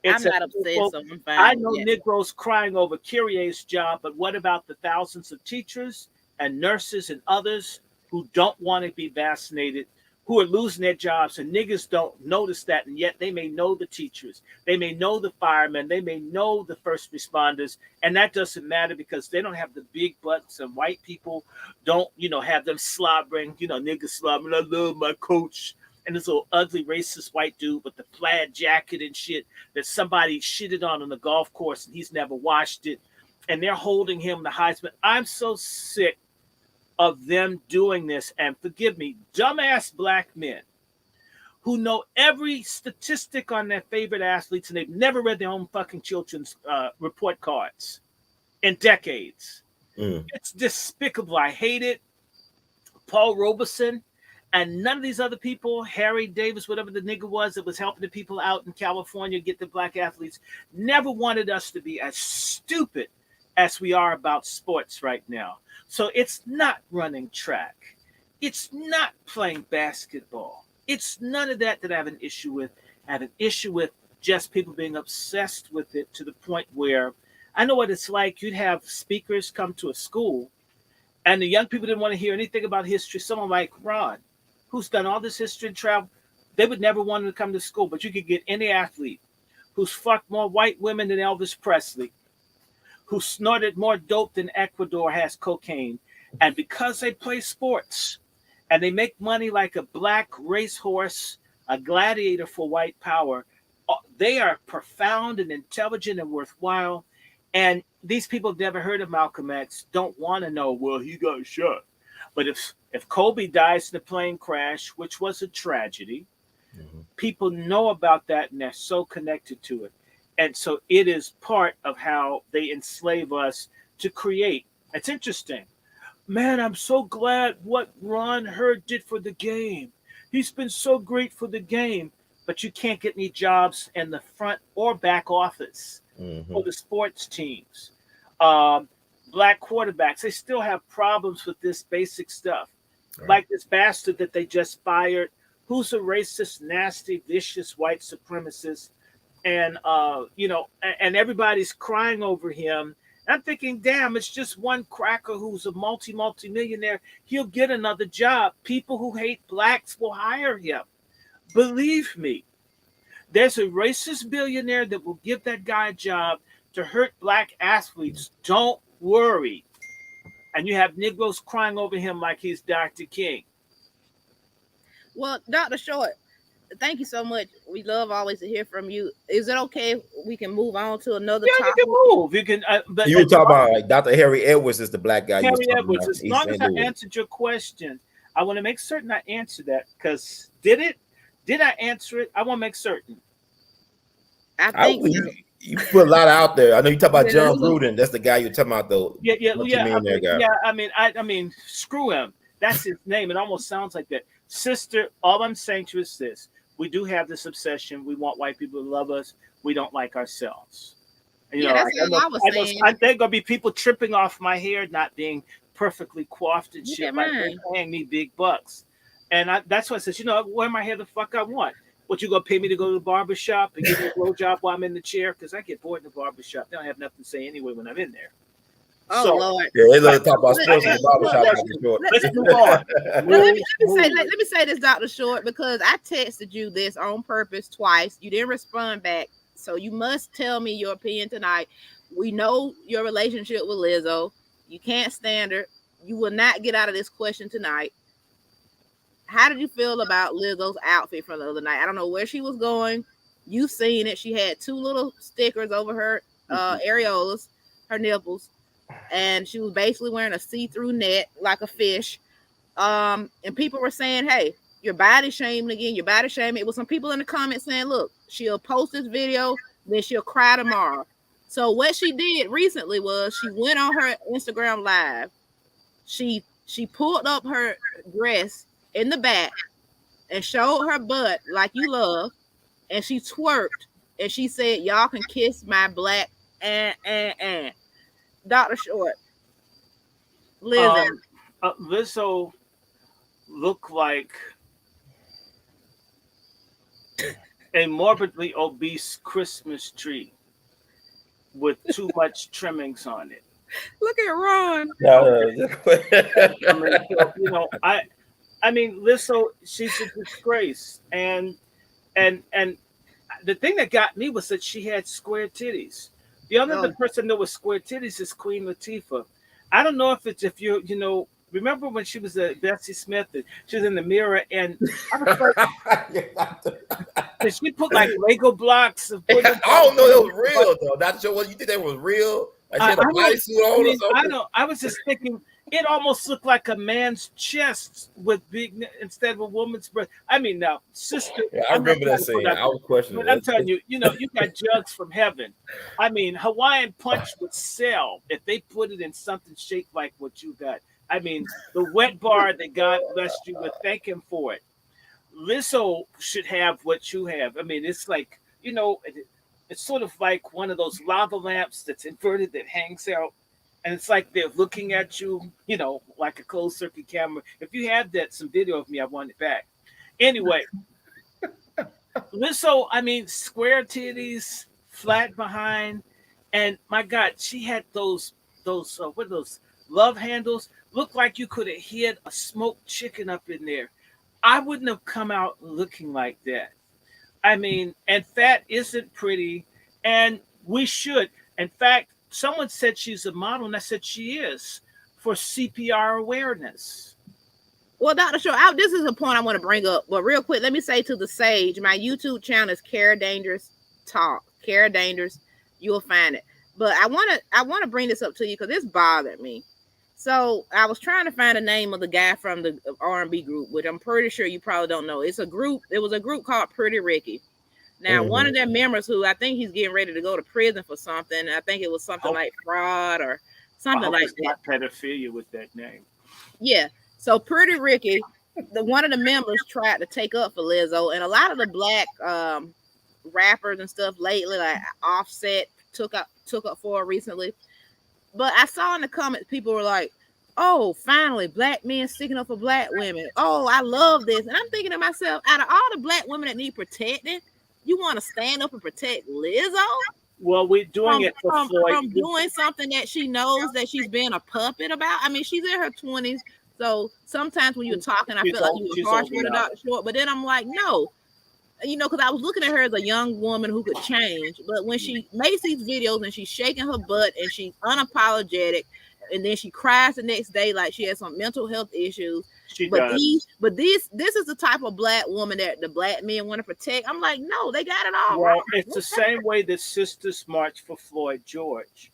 It's I'm not upset, so I'm fine. I know Negroes crying over Kyrie's job, but what about the thousands of teachers and nurses and others who don't want to be vaccinated, who are losing their jobs, and niggas don't notice that, and yet they may know the teachers, they may know the firemen, they may know the first responders, and that doesn't matter because they don't have the big butts, and white people don't, have them slobbering, niggas slobbering, I love my coach. And this little ugly racist white dude with the plaid jacket and shit that somebody shitted on the golf course and he's never washed it. And they're holding him the Heisman. I'm so sick of them doing this. And forgive me, dumbass black men who know every statistic on their favorite athletes and they've never read their own fucking children's report cards in decades. It's despicable. I hate it. Paul Robeson and none of these other people, Harry Davis, whatever the nigga was that was helping the people out in California get the black athletes, never wanted us to be as stupid as we are about sports right now. So it's not running track. It's not playing basketball. It's none of that I have an issue with. I have an issue with just people being obsessed with it to the point where I know what it's like. You'd have speakers come to a school and the young people didn't want to hear anything about history. Someone like Ron, who's done all this history and travel, they would never want to come to school. But you could get any athlete who's fucked more white women than Elvis Presley, who snorted more dope than Ecuador has cocaine. And because they play sports and they make money like a black racehorse, a gladiator for white power, they are profound and intelligent and worthwhile. And these people have never heard of Malcolm X, don't want to know, well, he got shot. But if Kobe dies in a plane crash, which was a tragedy, people know about that and they're so connected to it. And so it is part of how they enslave us to create. It's interesting. Man, I'm so glad what Ron Hurd did for the game. He's been so great for the game. But you can't get any jobs in the front or back office for the sports teams. Black quarterbacks, they still have problems with this basic stuff. Right. Like this bastard that they just fired, who's a racist, nasty, vicious white supremacist. And, and everybody's crying over him. I'm thinking, damn, it's just one cracker who's a multi-millionaire. He'll get another job. People who hate blacks will hire him. Believe me, there's a racist billionaire that will give that guy a job to hurt black athletes. Don't worry. And you have Negroes crying over him like he's Dr. King. Well, Dr. Short, thank you so much. We love always to hear from you. Is it okay if we can move on to another topic? You can move. You can. But you were talking about like Dr. Harry Edwards is the black guy. Harry Edwards. As long as I answered your question, I want to make certain I answer that because did I answer it? I want to make certain. I think you put a lot out there. I know you talk about John Gruden. That's the guy you're talking about, though. Yeah. I mean, screw him. That's his name. It almost sounds like that. Sister, all I'm saying to you is this. We do have this obsession. We want white people to love us. We don't like ourselves. And, that's what I was saying. I think there are going to be people tripping off my hair not being perfectly coiffed and shit. Like they're paying me big bucks. And that's why I said, wear my hair the fuck I want. What, you going to pay me to go to the barbershop and give me a blowjob while I'm in the chair? Because I get bored in the barbershop. They don't have nothing to say anyway when I'm in there. Oh, Lord. Yeah, they love to talk about sports in the barbershop. Let's move on. Let me say this, Dr. Short, because I texted you this on purpose twice. You didn't respond back. So you must tell me your opinion tonight. We know your relationship with Lizzo. You can't stand her. You will not get out of this question tonight. How did you feel about Lizzo's outfit from the other night? I don't know where she was going. You've seen it. She had two little stickers over her areolas, her nipples, and she was basically wearing a see-through net like a fish. And people were saying, hey, you're body shaming again. You're body shaming. It was some people in the comments saying, look, she'll post this video, then she'll cry tomorrow. So what she did recently was she went on her Instagram Live. She pulled up her dress in the back and showed her butt like you love, and she twerked and she said, y'all can kiss my black and Dr. Short, Lizzo looked like a morbidly obese Christmas tree with too much trimmings on it. Look at Ron. I mean, so, I mean, Lizzo, she's a disgrace, and the thing that got me was that she had square titties. The only other Oh, person that was square titties is Queen Latifah. I don't know if it's if you remember when she was a Bessie Smith and she was in the mirror and I was like, did she put like Lego blocks and put them? I don't know it was real though. Not sure what you think that was real. Like she had a I don't. bodysuit I on or mean, I something. don't. I was just thinking it almost looked like a man's chest with big instead of a woman's breast. I mean, now, sister, Yeah, I I'm not remember trying that to put scene. out I was questioning but I'm it. telling you, you got jugs from heaven. I mean, Hawaiian Punch would sell if they put it in something shaped like what you got. I mean, the wet bar that God blessed you with, thank Him for it. Lizzo should have what you have. I mean, it's like it's sort of like one of those lava lamps that's inverted that hangs out, and it's like they're looking at you, like a closed circuit camera. If you have that, some video of me, I want it back. Anyway, Lizzo, I mean, square titties, flat behind, and my God, she had those what are those love handles? Looked like you could have hid a smoked chicken up in there. I wouldn't have come out looking like that. I mean, and fat isn't pretty, and we should. In fact, someone said she's a model, and I said she is for CPR awareness. well, Dr. Shaw, this is a point I want to bring up. But real quick, let me say to the sage, my YouTube channel is Kera Dangerous Talk. Kera Dangerous, you'll find it. But I want to bring this up to you because this bothered me. So I was trying to find the name of the guy from the R&B group, which I'm pretty sure you probably don't know. It's a group. It was a group called Pretty Ricky. Now, one of their members, who I think he's getting ready to go to prison for something. I think it was something Hope, like fraud or I something hope like it's that. not pedophilia with that name. Yeah. So Pretty Ricky, one of the members tried to take up for Lizzo, and a lot of the black rappers and stuff lately, like Offset, took up for her recently. But I saw in the comments people were like, "Oh, finally, black men sticking up for black women. Oh, I love this." And I'm thinking to myself, out of all the black women that need protecting, you want to stand up and protect Lizzo Well, we're doing from it for from Floyd. from doing something that she knows that she's being a puppet about? I mean, she's in her 20s, so sometimes when you're talking, I She's feel like old. you were She's harsh old with her, enough. Dr. Short. But then I'm like, no, because I was looking at her as a young woman who could change. But when she makes these videos and she's shaking her butt and she's unapologetic, and then she cries the next day like she has some mental health issues. She But does. this is the type of black woman that the black men want to protect. I'm like, no, they got it all Well, wrong. it's the same way that sisters march for Floyd George.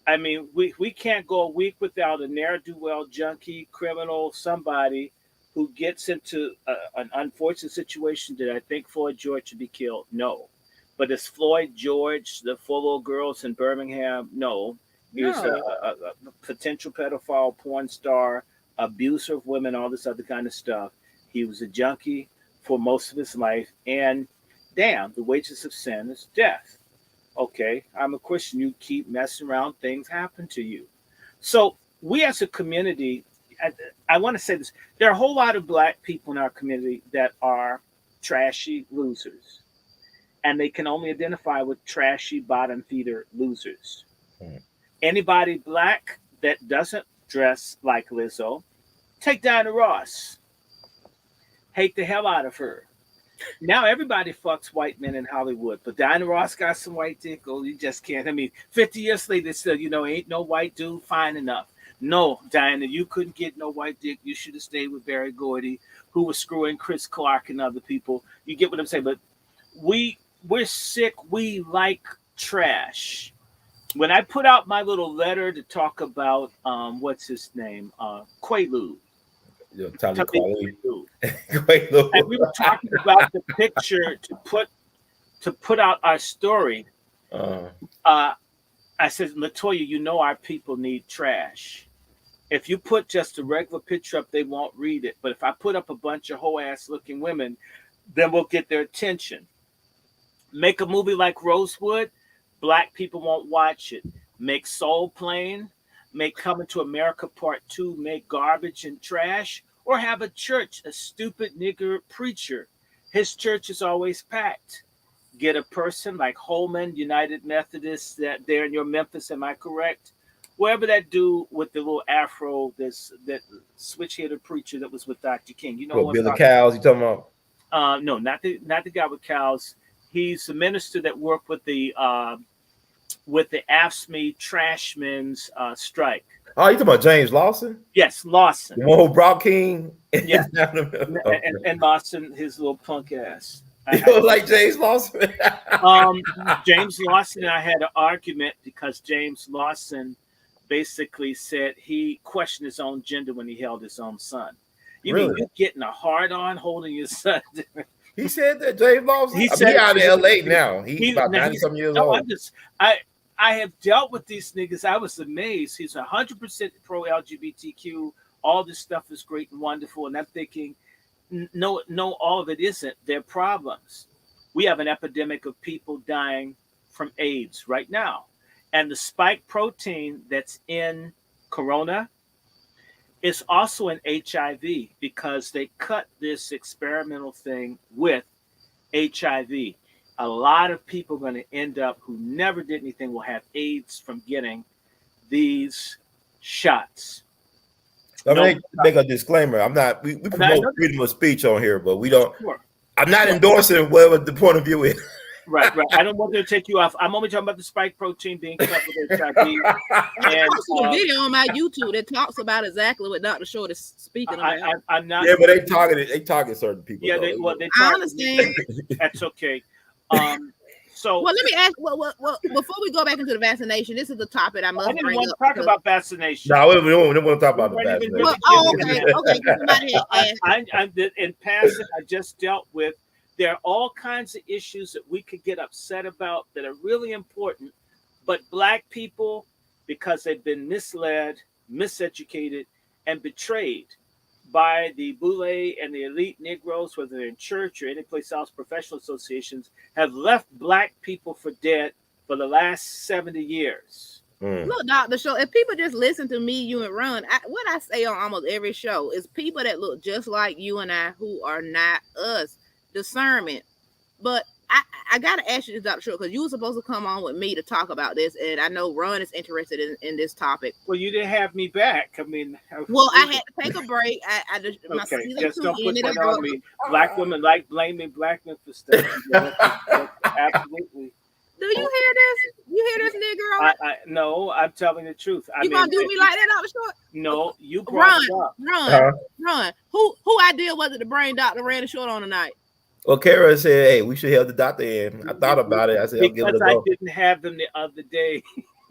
I mean, we can't go a week without a ne'er do well junkie, criminal, somebody who gets into an unfortunate situation that I think Floyd George should be killed. No. But is Floyd George the four little girls in Birmingham? No. He was No. a potential pedophile, porn star, abuser of women, all this other kind of stuff. He was a junkie for most of his life. And damn, the wages of sin is death. Okay, I'm a Christian. You keep messing around, things happen to you. So we as a community, I, I want to say this: there are a whole lot of black people in our community that are trashy losers, and they can only identify with trashy bottom feeder losers. Hmm. Anybody black that doesn't dress like Lizzo, take Diana Ross. Hate the hell out of her. Now everybody fucks white men in Hollywood, but Diana Ross got some white dick. Oh, you just can't. I mean, 50 years later, still, ain't no white dude fine enough. No, Diana, you couldn't get no white dick. You should have stayed with Barry Gordy, who was screwing Chris Clark and other people. You get what I'm saying? But we're sick. We like trash. When I put out my little letter to talk about what's his name, Quaalude. Tali Kweli. Wait, and we were talking about the picture to put out our story. I said, Latoya, our people need trash. If you put just a regular picture up, they won't read it. But if I put up a bunch of whole ass looking women, then we'll get their attention. Make a movie like Rosewood, black people won't watch it. Make Soul Plane, make Coming to America Part 2, make garbage and trash, or have a church, a stupid nigger preacher. His church is always packed. get a person like Holman United Methodist that they're in your Memphis, am I correct? Wherever that dude with the little afro, that switch-headed preacher that was with Dr. King. You know What, Billy Cows you talking about? No, not the guy with cows. He's the minister that worked with the AFSCME trashmen's strike. Oh, you talking about James Lawson? Yes, Lawson. The one who brought King? Yeah. Okay. And Lawson, his little punk ass. You don't like James Lawson? James Lawson and I had an argument because James Lawson basically said he questioned his own gender when he held his own son. You Really? mean you're getting a hard on holding your son? He said that, James Lawson? He He said out in L.A. now. He's about 90-something years old. I have dealt with these niggas. I was amazed. He's 100% pro LGBTQ. All this stuff is great and wonderful. And I'm thinking, no, all of it isn't. They're problems. We have an epidemic of people dying from AIDS right now. And the spike protein that's in Corona is also in HIV because they cut this experimental thing with HIV. A lot of people are going to end up who never did anything will have AIDS from getting these shots. Let me make a disclaimer. I'm not. We promote freedom of speech on here, but we don't. Sure. I'm not endorsing whatever the point of view is. Right. I don't want to take you off. I'm only talking about the spike protein being cut with HIV. And I saw a video on my YouTube that talks about exactly what Dr. Short is speaking about. I'm not. Yeah, but they target certain people. Yeah, they I understand. That's okay. So well, let me ask. Well, before we go back into the vaccination, this is the topic I must I didn't bring want up. to talk about vaccination. No, we don't want to talk about the vaccination. Well, okay. In passing, I just dealt with. There are all kinds of issues that we could get upset about that are really important, but Black people, because they've been misled, miseducated, and betrayed by the boule and the elite Negroes, whether they're in church or any place else, professional associations, have left Black people for dead for the last 70 years. Look, Dr. Show, if people just listen to me, you and Ron, what I say on almost every show is people that look just like you and I who are not us. Discernment. But I gotta ask you this, Dr. Short, because you were supposed to come on with me to talk about this, and I know Ron is interested in this topic. Well, you didn't have me back. I mean, I had to take a break. I just okay. Just don't put that on me. Black women like blaming Black men for stuff. Absolutely. Do you hear this? You hear this, Negro? No, I'm telling the truth. You gonna do me like that, Dr. Short? No, you brought it up. Run. Who idea was it to bring Dr. Randy Short on tonight? Well, Kara said, "Hey, we should have the doctor in." I thought about it. I said, "I'll give it a go." I didn't have them the other day.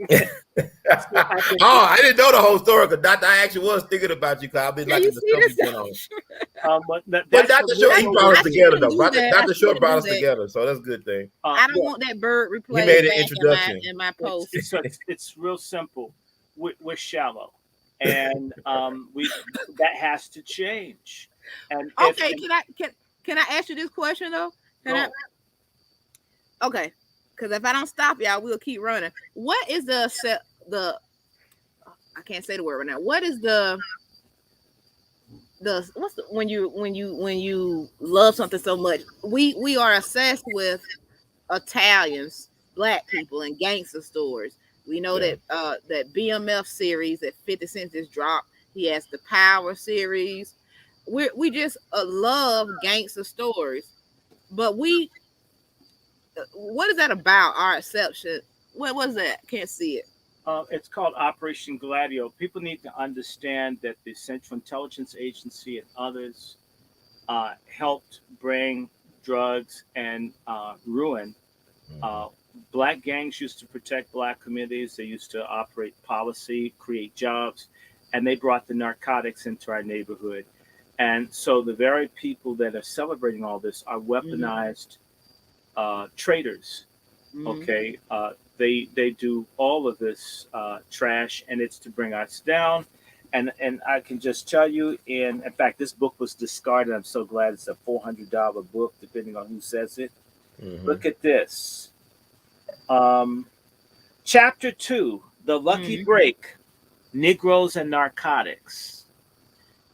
I didn't know the whole story because Doctor, I actually was thinking about you because I've been liking the stuff you've been on. But Dr. Short, he brought us together though. Dr. Short brought us together, so that's a good thing. I don't want that bird replayed. He made an introduction in my post. It's real simple. We're shallow, and that has to change. And okay, can I ask you this question though? Okay, because if I don't stop y'all, we'll keep running. What is the I can't say the word right now. What is when you love something so much? We are obsessed with Italians, Black people, and gangster stories. We know that BMF series that 50 Cent just dropped. He has the Power series. We just love gangster stories, but what is that about? Our exception. What was that? Can't see it. It's called Operation Gladio. People need to understand that the Central Intelligence Agency and others helped bring drugs and ruin. Black gangs used to protect Black communities. They used to operate policy, create jobs, and they brought the narcotics into our neighborhood. And so the very people that are celebrating all this are weaponized traitors. Okay, they do all of this trash, and it's to bring us down. And I can just tell you, in fact, this book was discarded. I'm so glad it's a $400 book, depending on who says it. Look at this. Chapter 2, The Lucky Break, Negroes and Narcotics.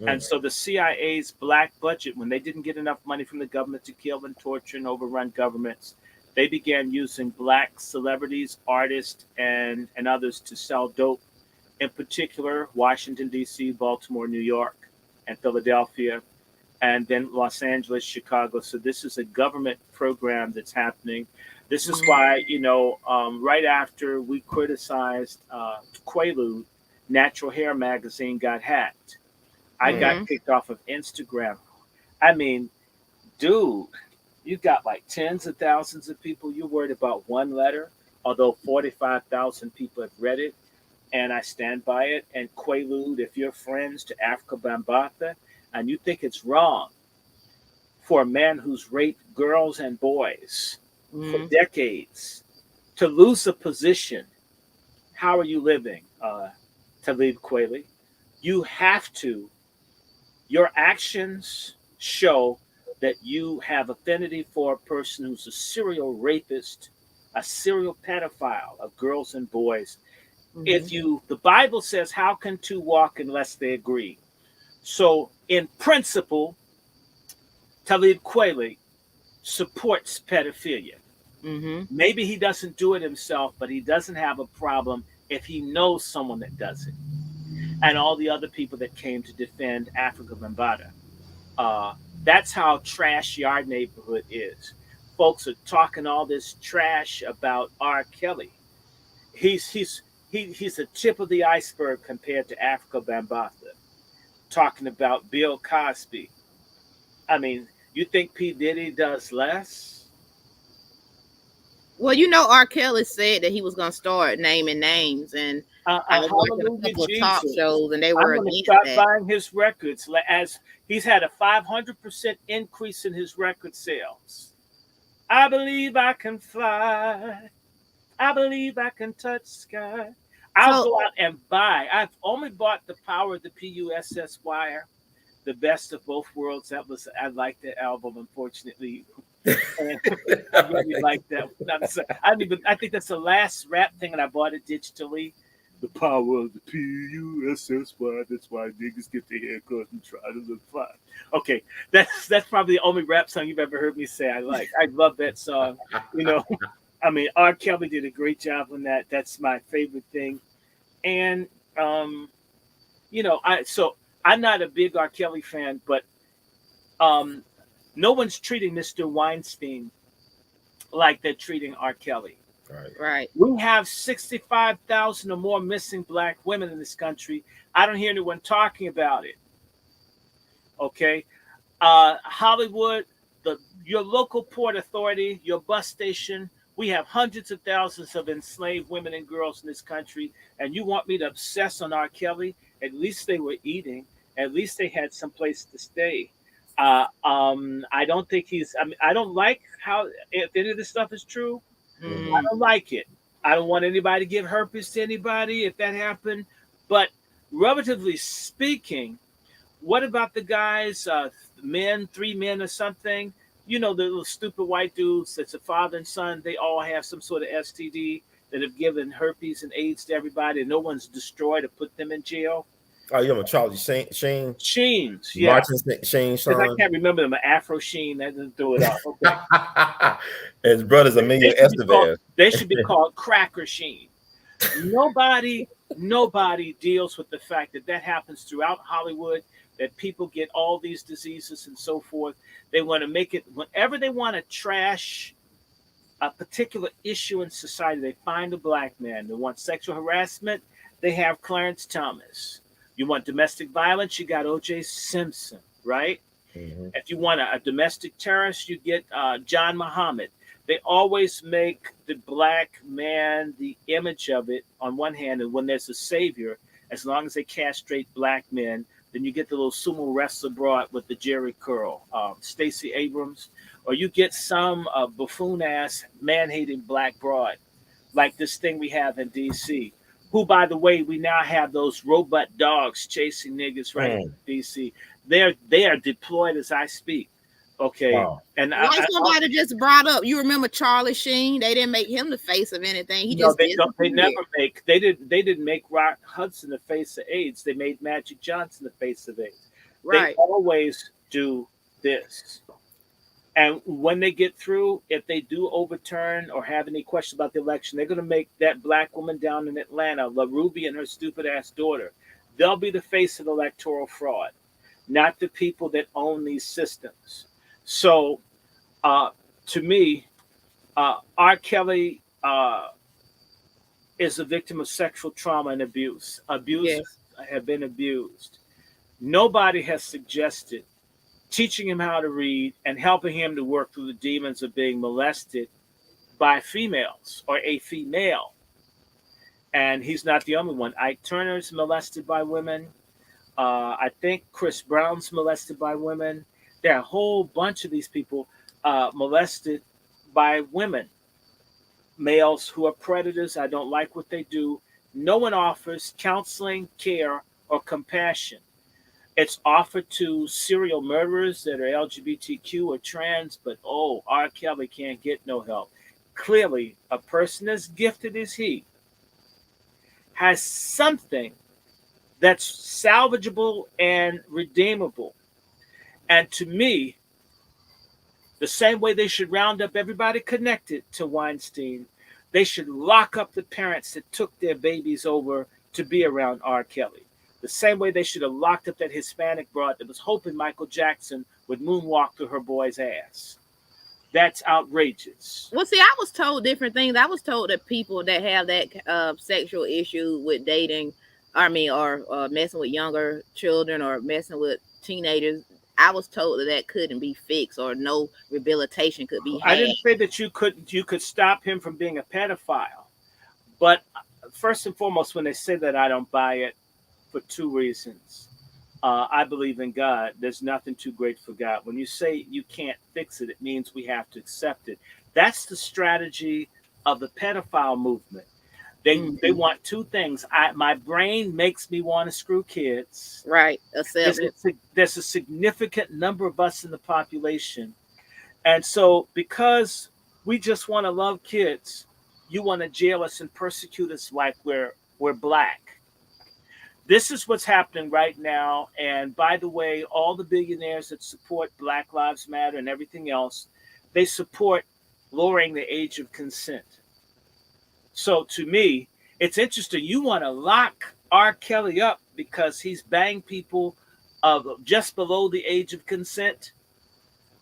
And so the CIA's Black budget, when they didn't get enough money from the government to kill and torture and overrun governments, They began using black celebrities, artists, and others to sell dope. In particular, Washington D.C., Baltimore, New York, and Philadelphia, and then Los Angeles, Chicago. So this is a government program that's happening. This is why, right after we criticized Quaalude, Natural Hair magazine got hacked. I got kicked off of Instagram. I mean, dude, you got like tens of thousands of people. You're worried about one letter, although 45,000 people have read it. And I stand by it. And Quaalude, if you're friends to Africa Bambaataa and you think it's wrong for a man who's raped girls and boys for decades to lose a position, how are you living, Talib Kweli? You have to, your actions show that you have affinity for a person who's a serial rapist, a serial pedophile of girls and boys. If you, the Bible says, how can two walk unless they agree? So in principle, Talib Kweli supports pedophilia. Maybe he doesn't do it himself, but he doesn't have a problem if he knows someone that does it. And all the other people that came to defend Africa Bambaataa. That's how trashy our neighborhood is. Folks are talking all this trash about R. Kelly. He's a tip of the iceberg compared to Africa Bambaataa. Talking about Bill Cosby. I mean, you think P. Diddy does less? Well, R. Kelly said that he was going to start naming names, and I was watching a couple of talk shows, and they were against that. I'm going to start buying his records, as he's had a 500% increase in his record sales. I believe I can fly. I believe I can touch sky. I'll go out and buy. I've only bought The Power of the PUSS Wire, The Best of Both Worlds. I like that album, unfortunately. I really like that. I think that's the last rap thing, and I bought it digitally. The power of the PUSSY. That's why niggas get their haircut and try to look fine. Okay, that's probably the only rap song you've ever heard me say I like. I love that song. I mean, R. Kelly did a great job on that. That's my favorite thing. And I'm not a big R. Kelly fan, but no one's treating Mr. Weinstein like they're treating R. Kelly. Right. We have 65,000 or more missing black women in this country. I don't hear anyone talking about it. Okay. Hollywood, your local port authority, your bus station, we have hundreds of thousands of enslaved women and girls in this country. And you want me to obsess on R. Kelly? At least they were eating. At least they had some place to stay. I don't think I don't like how, if any of this stuff is true, I don't like it. I don't want anybody to give herpes to anybody if that happened. But relatively speaking, what about the guys, three men or something? The little stupid white dudes that's a father and son, they all have some sort of STD that have given herpes and AIDS to everybody, and no one's destroyed or put them in jail. Oh, you know Charlie Sheen? Sheen's, yeah. Martin Sheen, Because I can't remember them. Afro Sheen, that didn't throw it off. Okay. His brother's Emilio Estevez. They should be called Cracker Sheen. Nobody deals with the fact that happens throughout Hollywood, that people get all these diseases and so forth. They want to make it, whenever they want to trash a particular issue in society, they find a black man. They want sexual harassment, they have Clarence Thomas. You want domestic violence, you got O.J. Simpson, right? If you want a domestic terrorist, you get John Muhammad. They always make the black man the image of it on one hand, and when there's a savior, as long as they castrate black men, then you get the little sumo wrestler broad with the Jerry curl, Stacey Abrams, or you get some buffoon-ass, man-hating black broad, like this thing we have in D.C., who, by the way, we now have those robot dogs chasing niggas in D.C. They are deployed as I speak. Okay. Wow. And somebody just brought up, you remember Charlie Sheen? They didn't make him the face of anything. They didn't make Rock Hudson the face of AIDS. They made Magic Johnson the face of AIDS. Right. They always do this. And when they get through, if they do overturn or have any question about the election, they're going to make that black woman down in Atlanta, La Ruby and her stupid ass daughter, they'll be the face of electoral fraud, not the people that own these systems. So, to me, R. Kelly is a victim of sexual trauma and abuse. Abusers Yes. have been abused. Nobody has suggested teaching him how to read and helping him to work through the demons of being molested by females or a female. And he's not the only one. Ike Turner's molested by women. I think Chris Brown's molested by women. There are a whole bunch of these people molested by women, males who are predators. I don't like what they do. No one offers counseling, care, or compassion. It's offered to serial murderers that are LGBTQ or trans, but R. Kelly can't get no help. Clearly, a person as gifted as he has something that's salvageable and redeemable. And to me, the same way they should round up everybody connected to Weinstein, they should lock up the parents that took their babies over to be around R. Kelly. The same way they should have locked up that Hispanic broad that was hoping Michael Jackson would moonwalk through her boy's ass. That's outrageous. Well, see, I was told different things. I was told that people that have that sexual issue with dating, or messing with younger children or messing with teenagers, I was told that couldn't be fixed or no rehabilitation could be had. I didn't say that you could stop him from being a pedophile, but first and foremost, when they say that, I don't buy it for two reasons. I believe in God. There's nothing too great for God. When you say you can't fix it, it means we have to accept it. That's the strategy of the pedophile movement. They want two things. My brain makes me want to screw kids. Right. There's a significant number of us in the population. And so because we just want to love kids, you want to jail us and persecute us like we're black. This is what's happening right now. And by the way, all the billionaires that support Black Lives Matter and everything else, they support lowering the age of consent. So to me, it's interesting. You want to lock R. Kelly up because he's banged people just below the age of consent.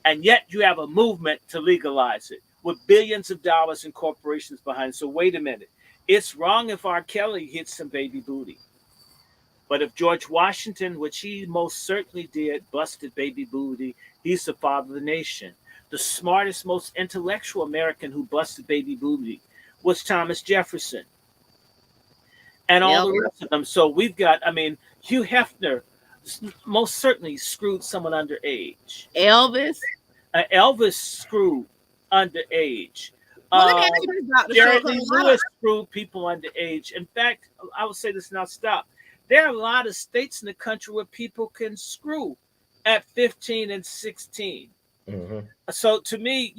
And yet you have a movement to legalize it with billions of dollars and corporations behind it. So wait a minute. It's wrong if R. Kelly hits some baby booty. But if George Washington, which he most certainly did, busted baby booty, he's the father of the nation. The smartest, most intellectual American who busted baby booty was Thomas Jefferson. And all the rest of them. So we've got, Hugh Hefner most certainly screwed someone underage. Elvis screwed underage. Jerry Lee Lewis screwed people underage. In fact, I will say this and I'll stop. There are a lot of states in the country where people can screw at 15 and 16. Mm-hmm. So to me,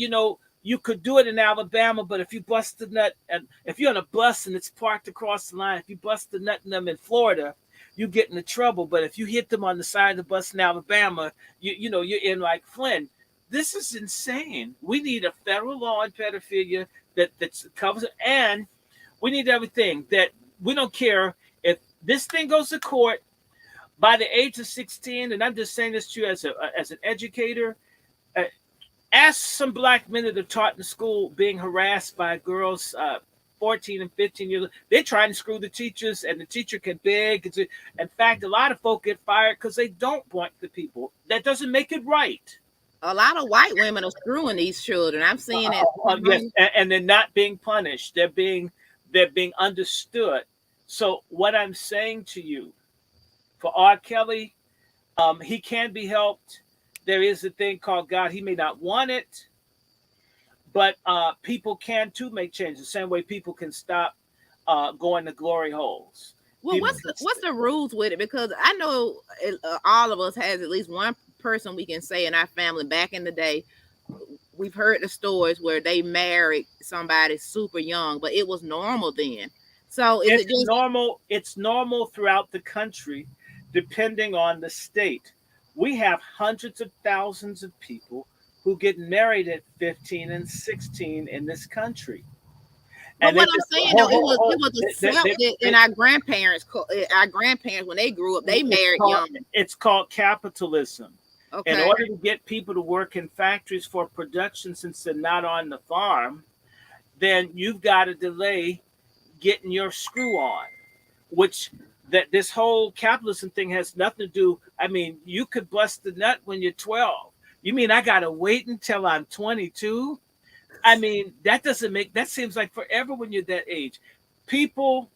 you could do it in Alabama, but if you bust the nut, and if you're on a bus and it's parked across the line, if you bust the nut in them in Florida, you get into trouble. But if you hit them on the side of the bus in Alabama, you're in like Flynn. This is insane. We need a federal law on pedophilia that covers it, and we need everything that we don't care if this thing goes to court by the age of 16. And I'm just saying this to you as an educator. Ask some black men that are taught in school being harassed by girls 14 and 15 years old. They're trying to screw the teachers, and the teacher can beg. In fact, a lot of folk get fired because they don't point the people. That doesn't make it right. A lot of white women are screwing these children. I'm seeing it. Yes, and they're not being punished. They're being understood. So what I'm saying to you, for R. Kelly, he can be helped. There is a thing called God. He may not want it, but people can too make changes. The same way people can stop going to glory holes. Well, what's the rules with it? Because I know all of us has at least one person we can say in our family back in the day. We've heard the stories where they married somebody super young, but it was normal then. So it's normal. It's normal throughout the country, depending on the state. We have hundreds of thousands of people who get married at 15 and 16 in this country. But And they what I'm just saying though, it was accepted in our grandparents when they grew up, they married young. It's called capitalism. Okay. In order to get people to work in factories for production, since they're not on the farm, then you've got to delay getting your screw on, which that this whole capitalism thing has nothing to do. I mean, you could bust the nut when you're 12. You mean I got to wait until I'm 22? I mean, that seems like forever when you're that age. People,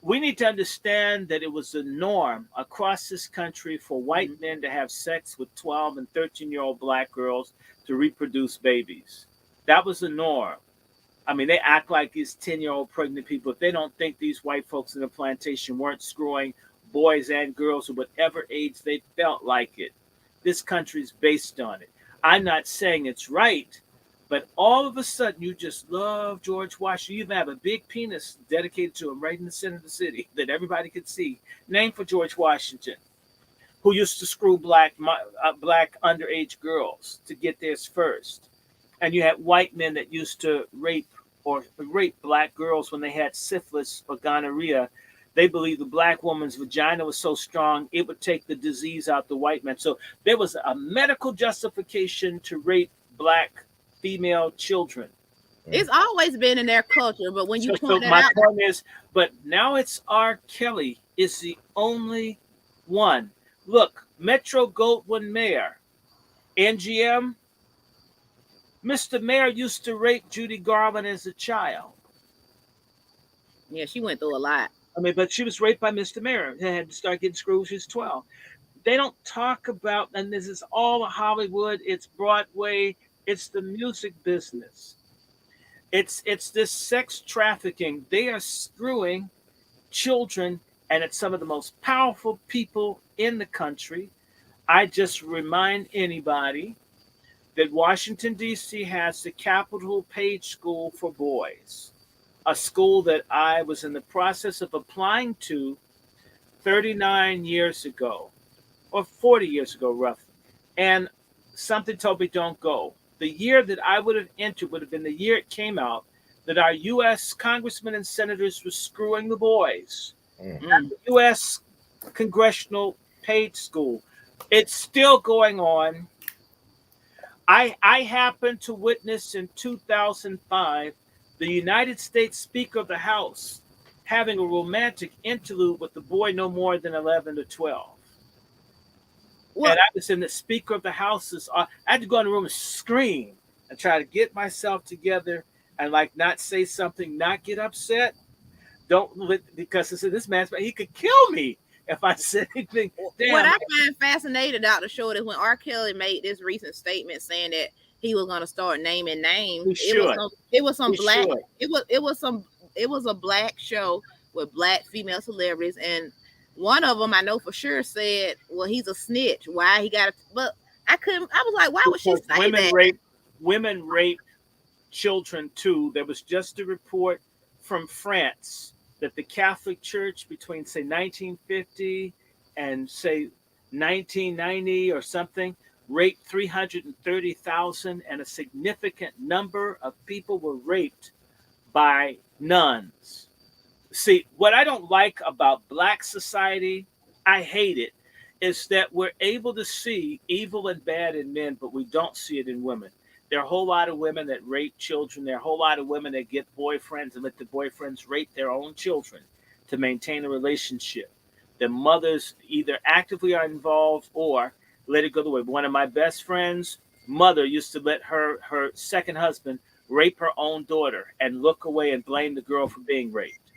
we need to understand that it was the norm across this country for white men to have sex with 12 and 13-year-old black girls to reproduce babies. That was the norm. I mean, they act like these 10-year-old pregnant people. If they don't think these white folks in the plantation weren't screwing boys and girls of whatever age they felt like it, this country's based on it. I'm not saying it's right, but all of a sudden you just love George Washington. You even have a big penis dedicated to him right in the center of the city that everybody could see, named for George Washington, who used to screw black underage girls to get theirs first. And you had white men that used to rape black girls when they had syphilis or gonorrhea. They believed the black woman's vagina was so strong it would take the disease out the white man. So there was a medical justification to rape black female children. It's always been in their culture, but when you point that my out, point is, but now it's R. Kelly is the only one. Look, Metro Goldwyn Mayer, NGM. Mr. Mayer used to rape Judy Garland as a child. yeah, she went through a lot. I mean, but she was raped by Mr. Mayer and had to start getting screwed when she was 12. They don't talk about, and this is all Hollywood, it's Broadway, it's the music business. It's this sex trafficking. They are screwing children, and it's some of the most powerful people in the country. I just remind anybody that Washington, D.C. has the Capitol Page School for Boys, a school that I was in the process of applying to 39 years ago, or 40 years ago, roughly. And something told me don't go. The year that I would have entered would have been the year it came out that our U.S. congressmen and senators were screwing the boys. The U.S. Congressional Page School. It's still going on. I happened to witness in 2005 the United States Speaker of the House having a romantic interlude with the boy no more than 11 or 12. What? And I was in the Speaker of the House's. I had to go in the room and scream and try to get myself together and not say something, not get upset. Because I said, this man's, he could kill me if I said anything. Damn. What I find fascinating, Dr. Short, is when R. Kelly made this recent statement saying that he was going to start naming names. It was a black show with black female celebrities, and one of them I know for sure said, "Well, he's a snitch. Why he got?" But I was like, "Why would she say that?" Women rape children too. There was just a report from France that the Catholic Church between say 1950 and say 1990 or something raped 330,000, and a significant number of people were raped by nuns. See, what I don't like about black society, I hate it, is that we're able to see evil and bad in men, but we don't see it in women. There are a whole lot of women that rape children. There are a whole lot of women that get boyfriends and let the boyfriends rape their own children to maintain a relationship. The mothers either actively are involved or let it go the way. One of my best friends' mother used to let her second husband rape her own daughter and look away and blame the girl for being raped.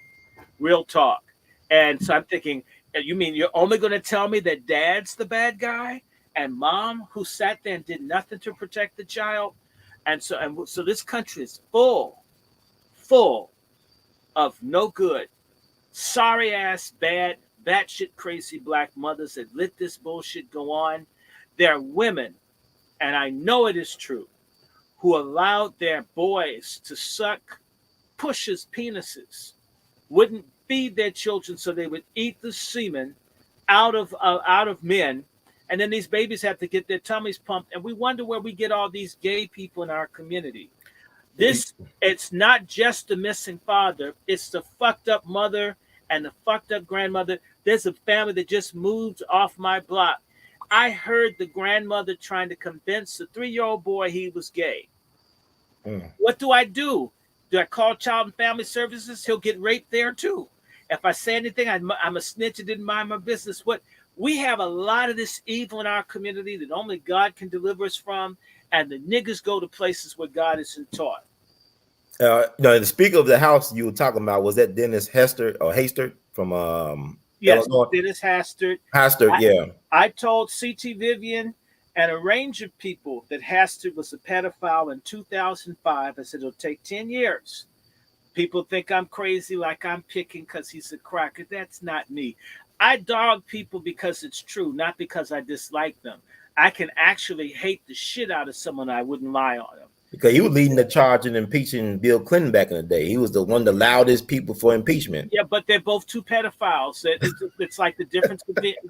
Real talk. And so I'm thinking, you mean you're only going to tell me that dad's the bad guy and mom who sat there and did nothing to protect the child? And so this country is full of no good, sorry ass, bad, batshit crazy black mothers that let this bullshit go on. There are women, and I know it is true, who allowed their boys to suck pushers' penises, wouldn't feed their children so they would eat the semen out of men, And then these babies have to get their tummies pumped. And we wonder where we get all these gay people in our community. It's not just the missing father, it's the fucked up mother and the fucked up grandmother. There's a family that just moved off my block. I heard the grandmother trying to convince the 3-year-old boy he was gay. What do I do? Do I call Child and Family Services? He'll get raped there too. If I say anything, I'm a snitch and didn't mind my business. What we have a lot of this evil in our community that only God can deliver us from, and the niggas go to places where God isn't taught. No, the Speaker of the House you were talking about, was that Dennis Hastert from yes, Illinois? Dennis Hastert. Yeah. I told C.T. Vivian and a range of people that Hastert was a pedophile in 2005. I said, it'll take 10 years. People think I'm crazy, like I'm picking because he's a cracker. That's not me. I dog people because it's true, not because I dislike them. I can actually hate the shit out of someone. I wouldn't lie on them. Because he was leading the charge in impeaching Bill Clinton back in the day. He was the one of the loudest people for impeachment. Yeah, but they're both two pedophiles. It's like the difference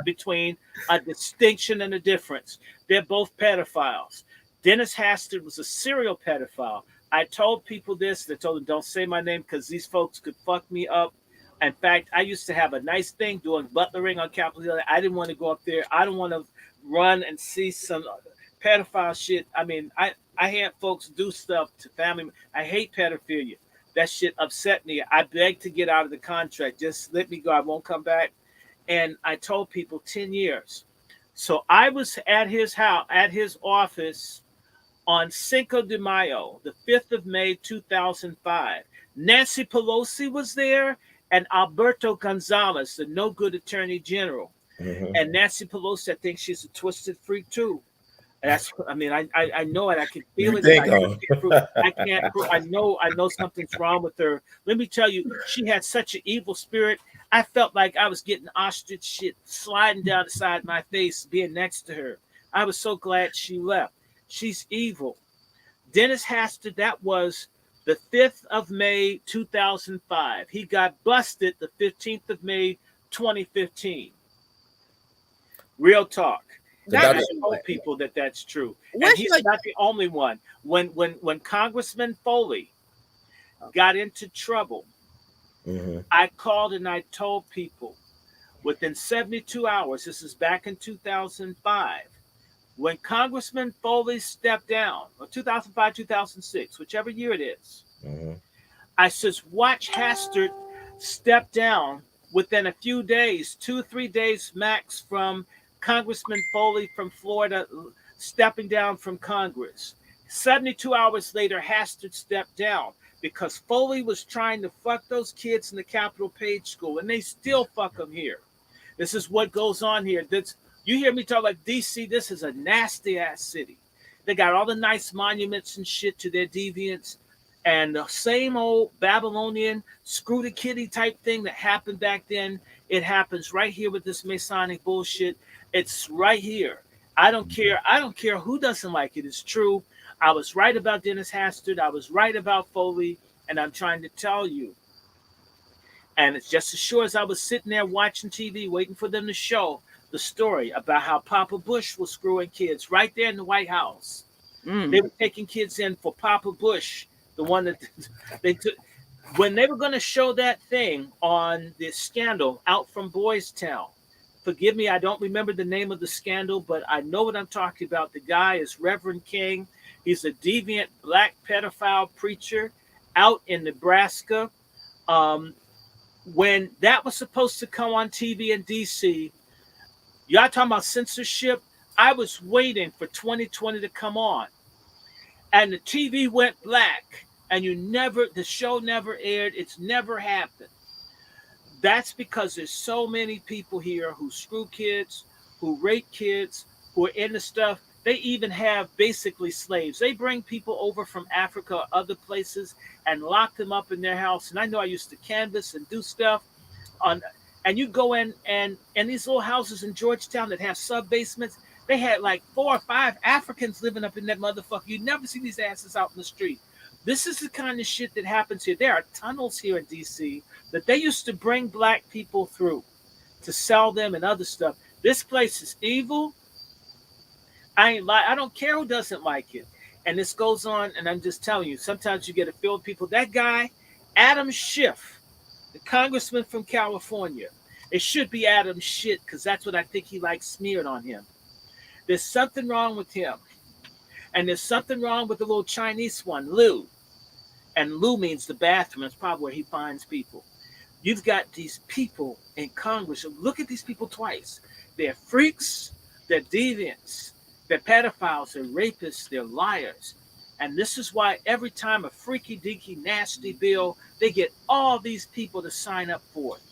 between a distinction and a difference. They're both pedophiles. Dennis Hastert was a serial pedophile. I told people this. I told them, don't say my name because these folks could fuck me up. In fact, I used to have a nice thing doing butlering on Capitol Hill. I didn't want to go up there. I don't want to run and see some pedophile shit. I mean, I had folks do stuff to family. I hate pedophilia. That shit upset me. I begged to get out of the contract. Just let me go. I won't come back. And I told people 10 years. So I was at his house, at his office on Cinco de Mayo, the 5th of May, 2005. Nancy Pelosi was there and Alberto Gonzalez, the no good attorney general. And Nancy Pelosi, I think she's a twisted freak too. That's, I mean, I know it. I can feel it. I can't prove. I know something's wrong with her. Let me tell you, she had such an evil spirit. I felt like I was getting ostrich shit sliding down the side of my face being next to her. I was so glad she left. She's evil. Dennis Hastert, that was the 5th of May, 2005. He got busted the 15th of May, 2015. Real talk. I told people that that's true. And he's not the only one. When Congressman Foley got into trouble, I called and I told people within 72 hours, this is back in 2005, when Congressman Foley stepped down, or 2005, 2006, whichever year it is, I says, watch Hastert step down within a few days, 2-3 days max from Congressman Foley from Florida stepping down from Congress. 72 hours later, Hastert stepped down because Foley was trying to fuck those kids in the Capitol Page School, and they still fuck them here. This is what goes on here. You hear me talk like D.C., this is a nasty-ass city. They got all the nice monuments and shit to their deviants, and the same old Babylonian screw the kitty type thing that happened back then, it happens right here with this Masonic bullshit. It's right here. I don't care. I don't care who doesn't like it. It's true. I was right about Dennis Hastert. I was right about Foley. And I'm trying to tell you. And it's just as sure as I was sitting there watching TV, waiting for them to show the story about how Papa Bush was screwing kids right there in the White House. They were taking kids in for Papa Bush, the one that they took. When they were going to show that thing on the scandal out from Boys Town, forgive me, I don't remember the name of the scandal, but I know what I'm talking about. The guy is Reverend King. He's a deviant black pedophile preacher out in Nebraska. When that was supposed to come on TV in D.C., y'all talking about censorship? I was waiting for 2020 to come on. And the TV went black. And the show never aired. It's never happened. That's because there's so many people here who screw kids, who rape kids, who are into stuff. They even have basically slaves. They bring people over from Africa or other places and lock them up in their house. And I know I used to canvass and do stuff and you go in and these little houses in Georgetown that have sub-basements, they had like 4 or 5 Africans living up in that motherfucker. You never see these asses out in the street. This is the kind of shit that happens here. There are tunnels here in D.C. that they used to bring black people through to sell them and other stuff. This place is evil. I ain't like. I don't care who doesn't like it. And this goes on, and I'm just telling you. Sometimes you get a feel of people. That guy, Adam Schiff, the congressman from California. It should be Adam Shit because that's what I think he likes smeared on him. There's something wrong with him, and there's something wrong with the little Chinese one, Lou. And Lou means the bathroom. That's probably where he finds people. You've got these people in Congress. Look at these people twice. They're freaks, they're deviants, they're pedophiles, they're rapists, they're liars. And this is why every time a freaky deaky nasty bill, they get all these people to sign up for it.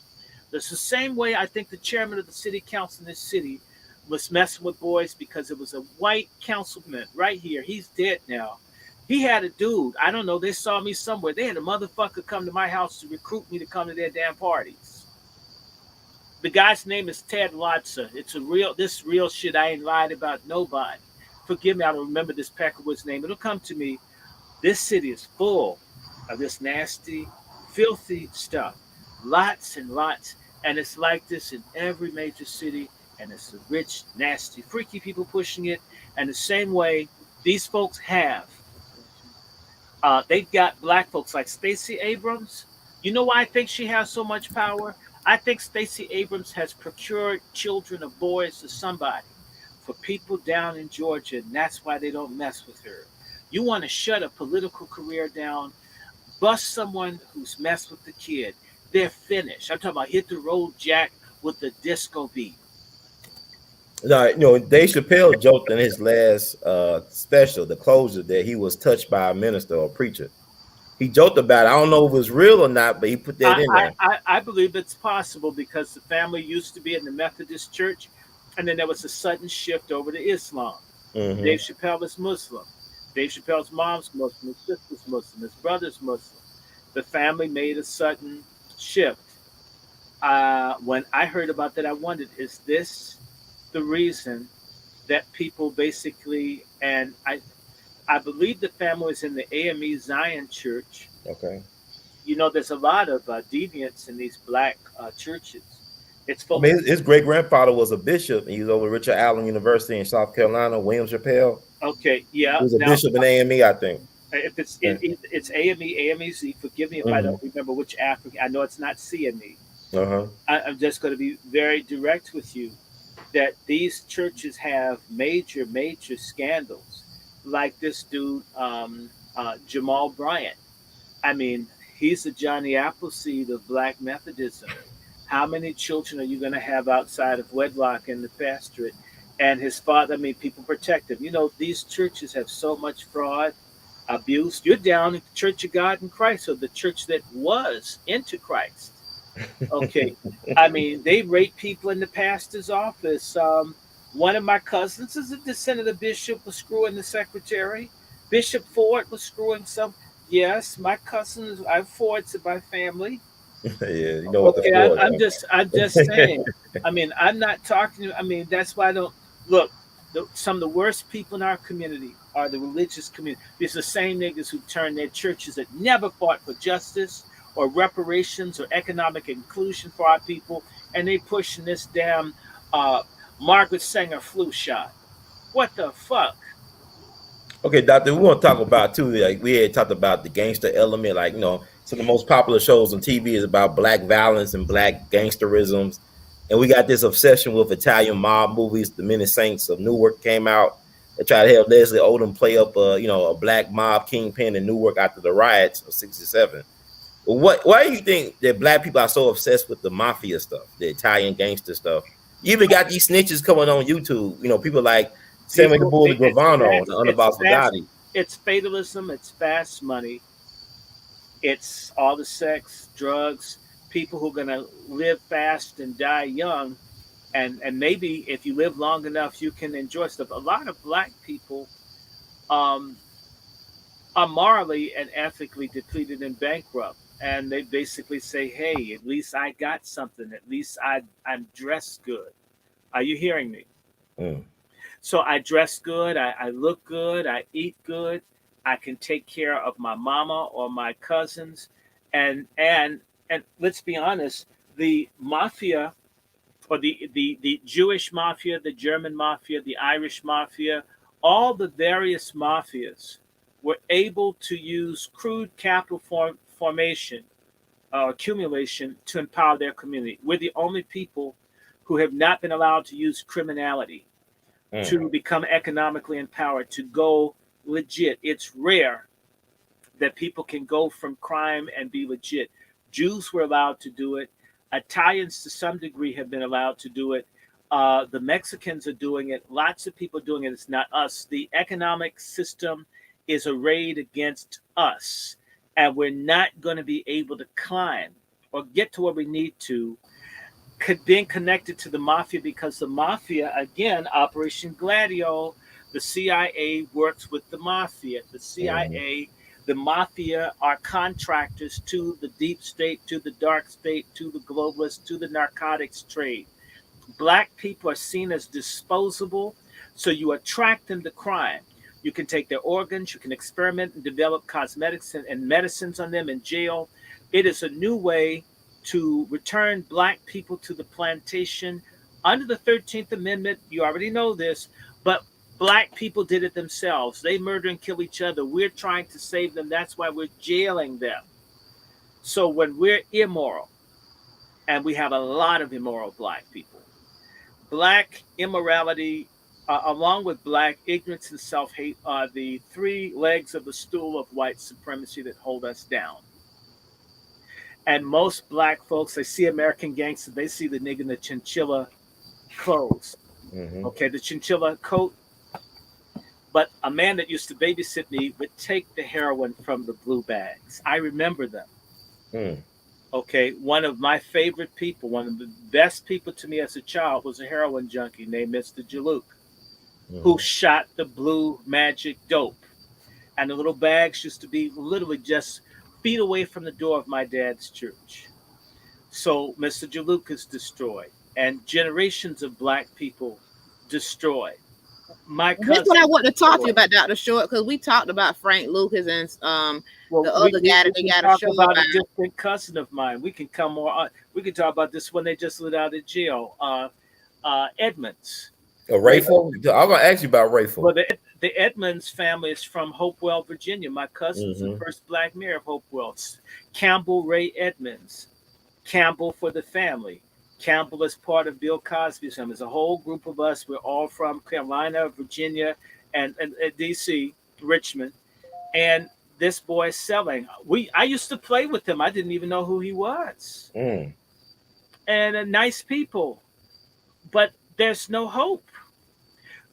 It's the same way I think the chairman of the city council in this city was messing with boys because it was a white councilman right here. He's dead now. He had a dude. I don't know. They saw me somewhere. They had a motherfucker come to my house to recruit me to come to their damn parties. The guy's name is Ted Lotzer. It's this real shit. I ain't lied about nobody. Forgive me. I don't remember this Peckerwood's name. It'll come to me. This city is full of this nasty, filthy stuff. Lots and lots. And it's like this in every major city. And it's the rich, nasty, freaky people pushing it. And the same way these folks have. They've got black folks like Stacey Abrams. You know why I think she has so much power? I think Stacey Abrams has procured children of boys to somebody for people down in Georgia, and that's why they don't mess with her. You want to shut a political career down, bust someone who's messed with the kid. They're finished. I'm talking about hit the road jack with the disco beat. No, Dave Chappelle joked in his last special, the closure, that he was touched by a minister or a preacher. He joked about it. I don't know if it was real or not, but he put that in there. I believe it's possible because the family used to be in the Methodist church, and then there was a sudden shift over to Islam. Mm-hmm. Dave Chappelle is Muslim. Dave Chappelle's mom's Muslim, his sister's Muslim, his brother's Muslim. The family made a sudden shift. When I heard about that, I wondered, is this the reason that people basically, and I believe the family is in the AME Zion Church. Okay. There's a lot of deviants in these black churches. His great grandfather was a bishop, and he was over Richard Allen University in South Carolina. William Chappelle. Okay, yeah. He was a bishop in AME, I think. If it's AMEZ. Forgive me if I don't remember which African. I know it's not CME. I'm just going to be very direct with you. That these churches have major scandals, like this dude Jamal Bryant. I mean, he's the Johnny Appleseed of Black Methodism. How many children are you going to have outside of wedlock in the pastorate? And his father, people protect him. These churches have so much fraud, abuse. You're down at the Church of God in Christ, or the church that was into Christ. Okay. They rape people in the pastor's office. One of my cousins is a descendant of Bishop, was screwing the secretary. Bishop Ford was screwing some. Yes, my cousins, I have Fords in my family. Yeah, what the Ford, I'm just saying. I'm not talking. That's why I don't look. Some of the worst people in our community are the religious community. These are the same niggas who turn their churches that never fought for justice or reparations or economic inclusion for our people, and they pushing this damn Margaret Sanger flu shot. What the fuck? Okay, Doctor, we want to talk about too. Like we had talked about the gangster element. Like some of the most popular shows on TV is about black violence and black gangsterisms, and we got this obsession with Italian mob movies. The Many Saints of Newark came out. They tried to have Leslie Odom play up a black mob kingpin in Newark after the riots of '67. Why do you think that black people are so obsessed with the mafia stuff, the Italian gangster stuff? You even got these snitches coming on YouTube. People like Sammy the Bull Gravano, the Underboss Bugatti. It's fatalism. It's fast money. It's all the sex, drugs, people who are going to live fast and die young. And maybe if you live long enough, you can enjoy stuff. A lot of black people are morally and ethically depleted and bankrupt. And they basically say, hey, at least I got something. At least I'm dressed good. Are you hearing me? Mm. So I dress good. I look good. I eat good. I can take care of my mama or my cousins. And let's be honest, the mafia or the Jewish mafia, the German mafia, the Irish mafia, all the various mafias were able to use crude capital formation, accumulation to empower their community. We're the only people who have not been allowed to use criminality to become economically empowered, to go legit. It's rare that people can go from crime and be legit. Jews were allowed to do it. Italians, to some degree, have been allowed to do it. The Mexicans are doing it. Lots of people doing it. It's not us. The economic system is arrayed against us, and we're not going to be able to climb or get to where we need to, being connected to the mafia, because the mafia, again, Operation Gladio, the CIA works with the mafia. The CIA, the mafia are contractors to the deep state, to the dark state, to the globalists, to the narcotics trade. Black people are seen as disposable, so you attract them to crime. You can take their organs, you can experiment and develop cosmetics and medicines on them in jail. It is a new way to return Black people to the plantation under the 13th Amendment. You already know this, but Black people did it themselves. They murder and kill each other. We're trying to save them. That's why we're jailing them. So when we're immoral, and we have a lot of immoral Black people, Black immorality, along with Black ignorance and self-hate, are the three legs of the stool of white supremacy that hold us down. And most Black folks, they see American Gangster, they see the nigga in the chinchilla clothes. Okay, the chinchilla coat. But a man that used to babysit me would take the heroin from the blue bags. I remember them. Okay, one of my favorite people, one of the best people to me as a child, was a heroin junkie named Mr. Jaluk, who shot the blue magic dope. And the little bags used to be literally just feet away from the door of my dad's church. So Mr. Jaluk is destroyed, and generations of Black people destroyed. My cousin, that's what I want to talk to you about, Dr. Short, because we talked about Frank Lucas and the other guy that they got a show about. A distant cousin of mine. We can come more. We can talk about this when they just let out of jail. Edmonds. Rayful. I'm gonna ask you about Rayful. Well, the Edmonds family is from Hopewell, Virginia. My cousin was the first Black mayor of Hopewell. Campbell Ray Edmonds. Campbell for the family. Campbell is part of Bill Cosby's family. There's a whole group of us. We're all from Carolina, Virginia, and D.C., Richmond. And this boy is selling. I used to play with him. I didn't even know who he was. And nice people. But there's no hope.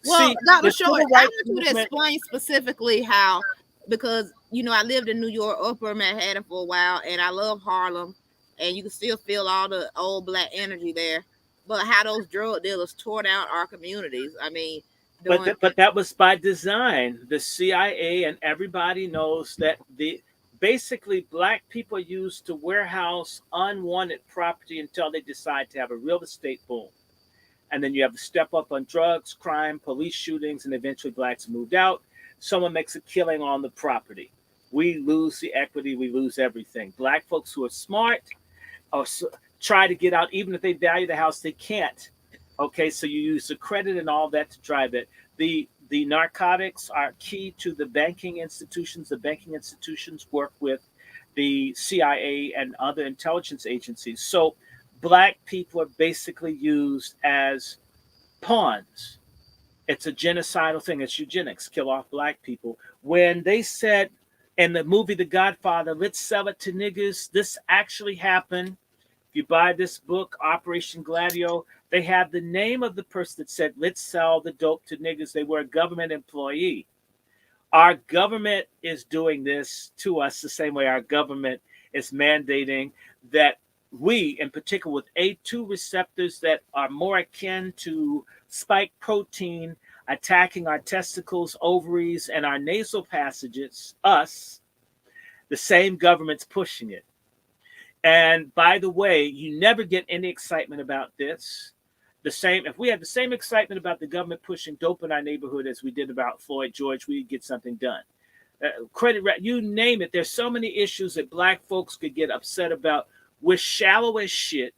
Well, see, Dr. Short, I want you to explain specifically how, because, I lived in New York, Upper Manhattan for a while, and I love Harlem. And you can still feel all the old Black energy there, but how those drug dealers tore down our communities. I mean, but that was by design. The CIA and everybody knows that basically Black people used to warehouse unwanted property until they decide to have a real estate boom, and then you have to step up on drugs, crime, police shootings, and eventually Blacks moved out. Someone makes a killing on the property. We lose the equity. We lose everything. Black folks who are smart or try to get out, even if they value the house, they can't. Okay, so you use the credit and all that to drive it. The narcotics are key to the banking institutions. The banking institutions work with the CIA and other intelligence agencies. So Black people are basically used as pawns. It's a genocidal thing. It's eugenics, kill off Black people. When they said in the movie The Godfather, let's sell it to niggas, this actually happened. If you buy this book, Operation Gladio, they have the name of the person that said, let's sell the dope to niggas. They were a government employee. Our government is doing this to us the same way our government is mandating that we, in particular with A2 receptors that are more akin to spike protein, attacking our testicles, ovaries, and our nasal passages, us, the same government's pushing it. And by the way, you never get any excitement about this. If we had the same excitement about the government pushing dope in our neighborhood as we did about Floyd George, we'd get something done. You name it. There's so many issues that Black folks could get upset about. We're shallow as shit,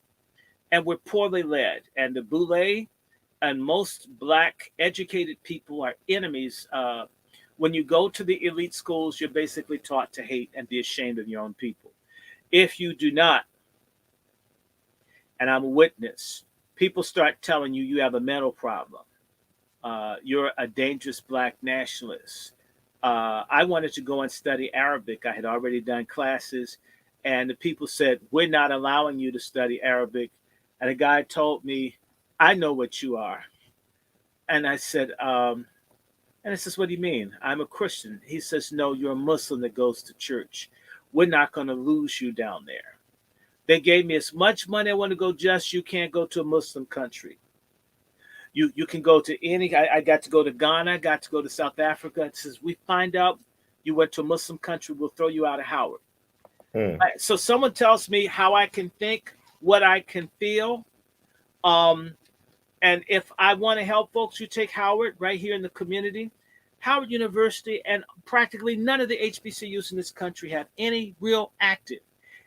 and we're poorly led. And the boule and most black educated people are enemies. When you go to the elite schools, you're basically taught to hate and be ashamed of your own people. If you do not, and I'm a witness, people start telling you you have a mental problem. You're a dangerous black nationalist. I wanted to go and study Arabic. I had already done classes, and the people said, "We're not allowing you to study Arabic." And a guy told me, "I know what you are." And I said, and it says, "What do you mean? I'm a Christian." He says, "No, you're a Muslim that goes to church. We're not going to lose you down there." They gave me as much money I want to go, just you can't go to a Muslim country. You can go to any, I got to go to Ghana, got to go to South Africa. It says, we find out you went to a Muslim country, we'll throw you out of Howard. So someone tells me how I can think, what I can feel. And if I want to help folks, you take Howard right here in the community. Howard University and practically none of the HBCUs in this country have any real active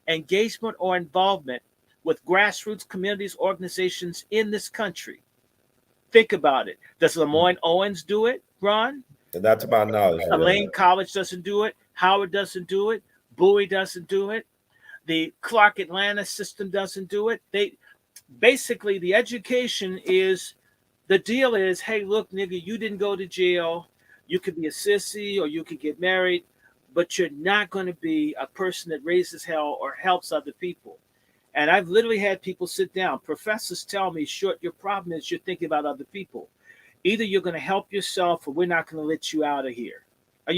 engagement or involvement with grassroots communities, organizations in this country. Think about it. Does Lemoyne Owens do it, Ron? That's my knowledge. Lane College doesn't do it. Howard doesn't do it. Bowie doesn't do it. The Clark Atlanta system doesn't do it. They basically, the education is, the deal is, hey, look, nigga, you didn't go to jail. You could be a sissy or you could get married, but you're not going to be a person that raises hell or helps other people. And I've literally had people sit down. Professors tell me, Short, your problem is you're thinking about other people. Either you're going to help yourself or we're not going to let you out of here. I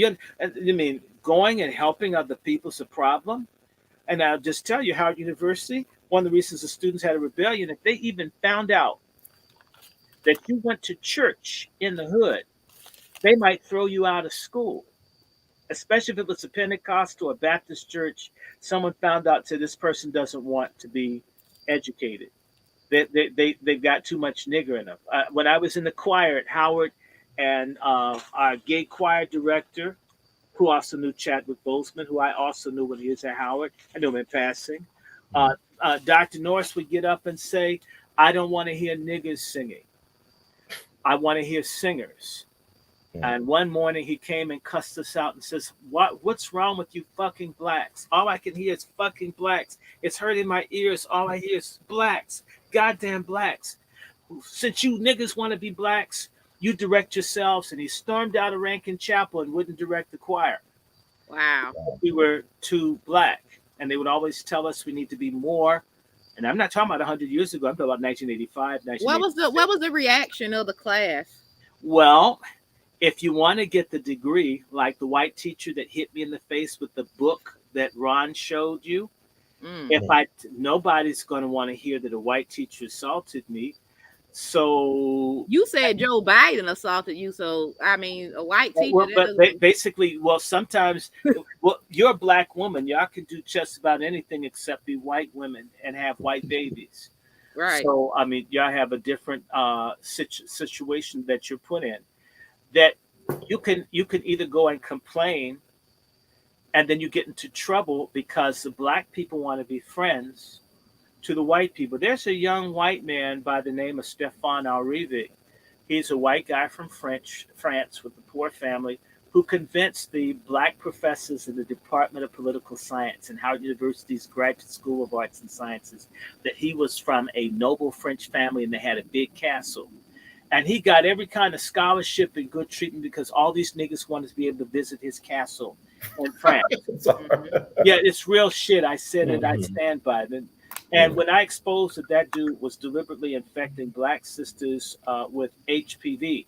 mean, going and helping other people is a problem. And I'll just tell you, Howard University, one of the reasons the students had a rebellion, if they even found out that you went to church in the hood, they might throw you out of school. Especially if it was a Pentecostal or Baptist church, someone found out that this person doesn't want to be educated. They've got too much nigger in them. When I was in the choir at Howard, and our gay choir director, who also knew Chadwick Boseman, who I also knew when he was at Howard, I knew him in passing. Dr. Norris would get up and say, "I don't want to hear niggers singing. I want to hear singers." And one morning he came and cussed us out and says, what's wrong with you fucking blacks? All I can hear is fucking blacks. It's hurting my ears. All I hear is blacks. Goddamn blacks. Since you niggas want to be blacks, you direct yourselves. And he stormed out of Rankin Chapel and wouldn't direct the choir. Wow. We were too black. And they would always tell us we need to be more. And I'm not talking about 100 years ago. I'm talking about 1985, 1986. What was the reaction of the class? Well, if you want to get the degree, like the white teacher that hit me in the face with the book that Ron showed you, nobody's going to want to hear that a white teacher assaulted me. So you said Joe Biden assaulted you. So I mean, a white teacher. Well, sometimes, you're a black woman. Y'all can do just about anything except be white women and have white babies. Right. So I mean, y'all have a different situation that you're put in. That you can either go and complain, and then you get into trouble because the black people want to be friends to the white people. There's a young white man by the name of Stefan Alrivic. He's a white guy from France with a poor family who convinced the black professors in the Department of Political Science and Howard University's Graduate School of Arts and Sciences that he was from a noble French family and they had a big castle. And he got every kind of scholarship and good treatment because all these niggas wanted to be able to visit his castle in France. Yeah, it's real shit. I said it. I stand by it. And when I exposed that dude was deliberately infecting black sisters with HPV,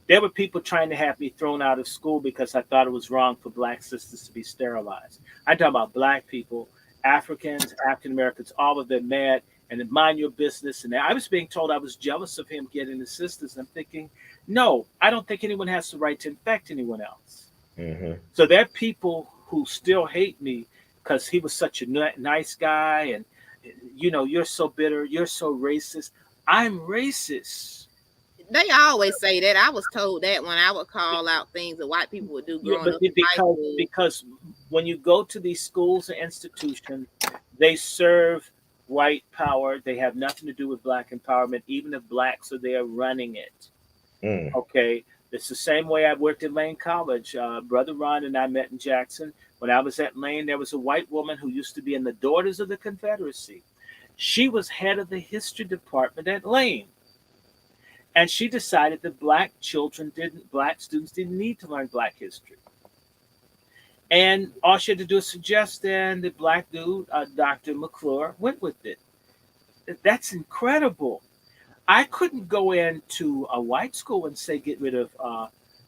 there were people trying to have me thrown out of school because I thought it was wrong for black sisters to be sterilized. I'm talking about black people, Africans, African Americans, all of them mad. And mind your business. And I was being told I was jealous of him getting the sisters. I'm thinking, no, I don't think anyone has the right to infect anyone else. So there are people who still hate me because he was such a nice guy. And, you know, you're so bitter. You're so racist. I'm racist. They always say that. I was told that when I would call out things that white people would do growing up. Because when you go to these schools and institutions, they serve white power. They have nothing to do with black empowerment, even if blacks are there running it. Mm. Okay. It's the same way I worked at Lane College. Brother Ron and I met in Jackson. When I was at Lane, there was a white woman who used to be in the Daughters of the Confederacy. She was head of the history department at Lane. And she decided that black students didn't need to learn black history. And all she had to do is suggest, and the black dude, Dr. McClure, went with it. That's incredible. I couldn't go into a white school and say, get rid of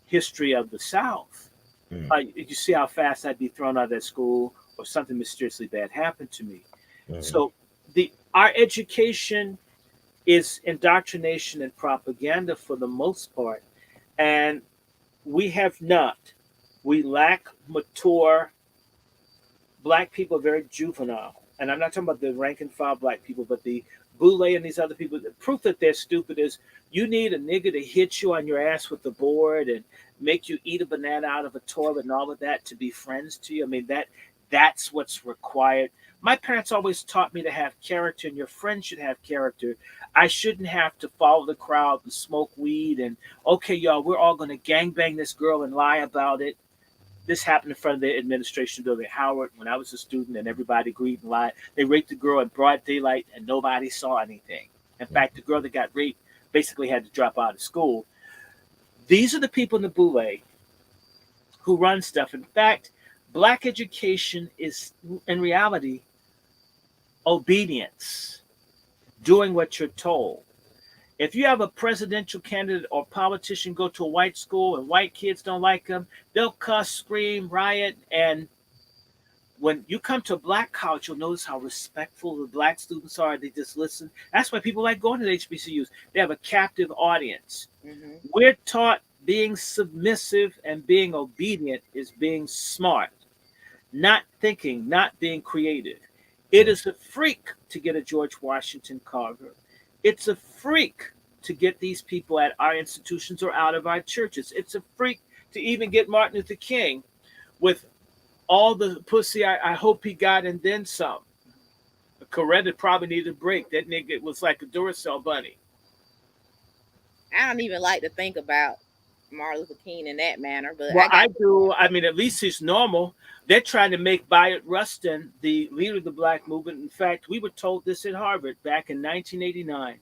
history of the South. Mm. You see how fast I'd be thrown out of that school, or something mysteriously bad happened to me. Mm. So our education is indoctrination and propaganda for the most part. And we lack mature. Black people are very juvenile. And I'm not talking about the rank and file black people, but the Boule and these other people. The proof that they're stupid is you need a nigga to hit you on your ass with the board and make you eat a banana out of a toilet and all of that to be friends to you. I mean, that's what's required. My parents always taught me to have character, and your friends should have character. I shouldn't have to follow the crowd and smoke weed and, okay, y'all, we're all going to gangbang this girl and lie about it. This happened in front of the administration building at Howard when I was a student, and everybody agreed and lied. They raped the girl in broad daylight, and nobody saw anything. In fact, the girl that got raped basically had to drop out of school. These are the people in the Boule who run stuff. In fact, black education is, in reality, obedience, doing what you're told. If you have a presidential candidate or politician go to a white school and white kids don't like them, they'll cuss, scream, riot. And when you come to a black college, you'll notice how respectful the black students are. They just listen. That's why people like going to the HBCUs. They have a captive audience. Mm-hmm. We're taught being submissive and being obedient is being smart, not thinking, not being creative. It is a freak to get a George Washington Carver. It's a freak to get these people at our institutions or out of our churches. It's a freak to even get Martin Luther King with all the pussy I hope he got and then some. Coretta probably needed a break. That nigga was like a Duracell bunny. I don't even like to think about Martin Luther King in that manner, but well, I do. I mean, at least he's normal. They're trying to make Bayard Rustin the leader of the black movement. In fact, we were told this at Harvard back in 1989,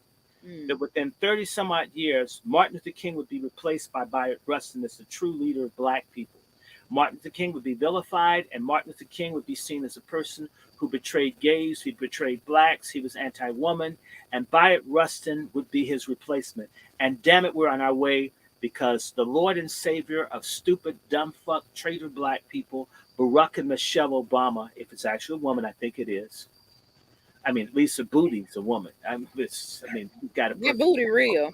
that within 30 some odd years, Martin Luther King would be replaced by Bayard Rustin as the true leader of black people. Martin Luther King would be vilified, and Martin Luther King would be seen as a person who betrayed gays, he betrayed blacks, he was anti-woman, and Bayard Rustin would be his replacement. And damn it, we're on our way, because the Lord and Savior of stupid, dumb fuck, traitor black people, Barack and Michelle Obama, if it's actually a woman, I think it is. I mean, Lisa Booty's a woman. You've got a your booty real.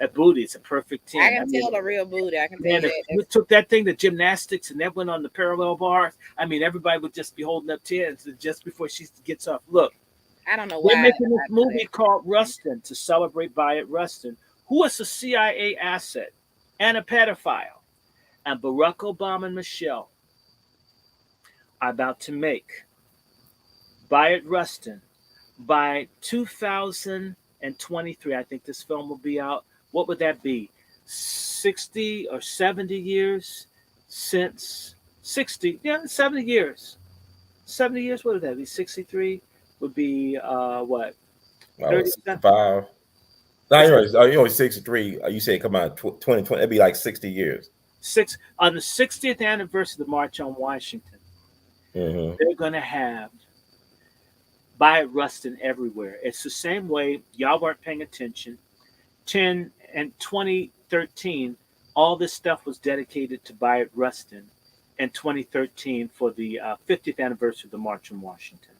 That booty is a perfect 10. I can tell the real booty. I can tell that. If you took that thing to gymnastics and that went on the parallel bars, I mean, everybody would just be holding up 10s just before she gets up. Look, I don't know why. They're making this movie called Rustin to celebrate Bayard Rustin, who was a CIA asset and a pedophile. And Barack Obama and Michelle are about to make Bayard Rustin by 2023. I think this film will be out. What would that be? 60 or 70 years since 60? Yeah, 70 years. 70 years, what would that be? 63 would be what? 35. No, you're only 63. You say come out 2020. It'd be like 60 years. On the 60th anniversary of the March on Washington, they're going to have Bayard Rustin everywhere. It's the same way y'all weren't paying attention. 2013, all this stuff was dedicated to Bayard Rustin in 2013 for the 50th anniversary of the March on Washington.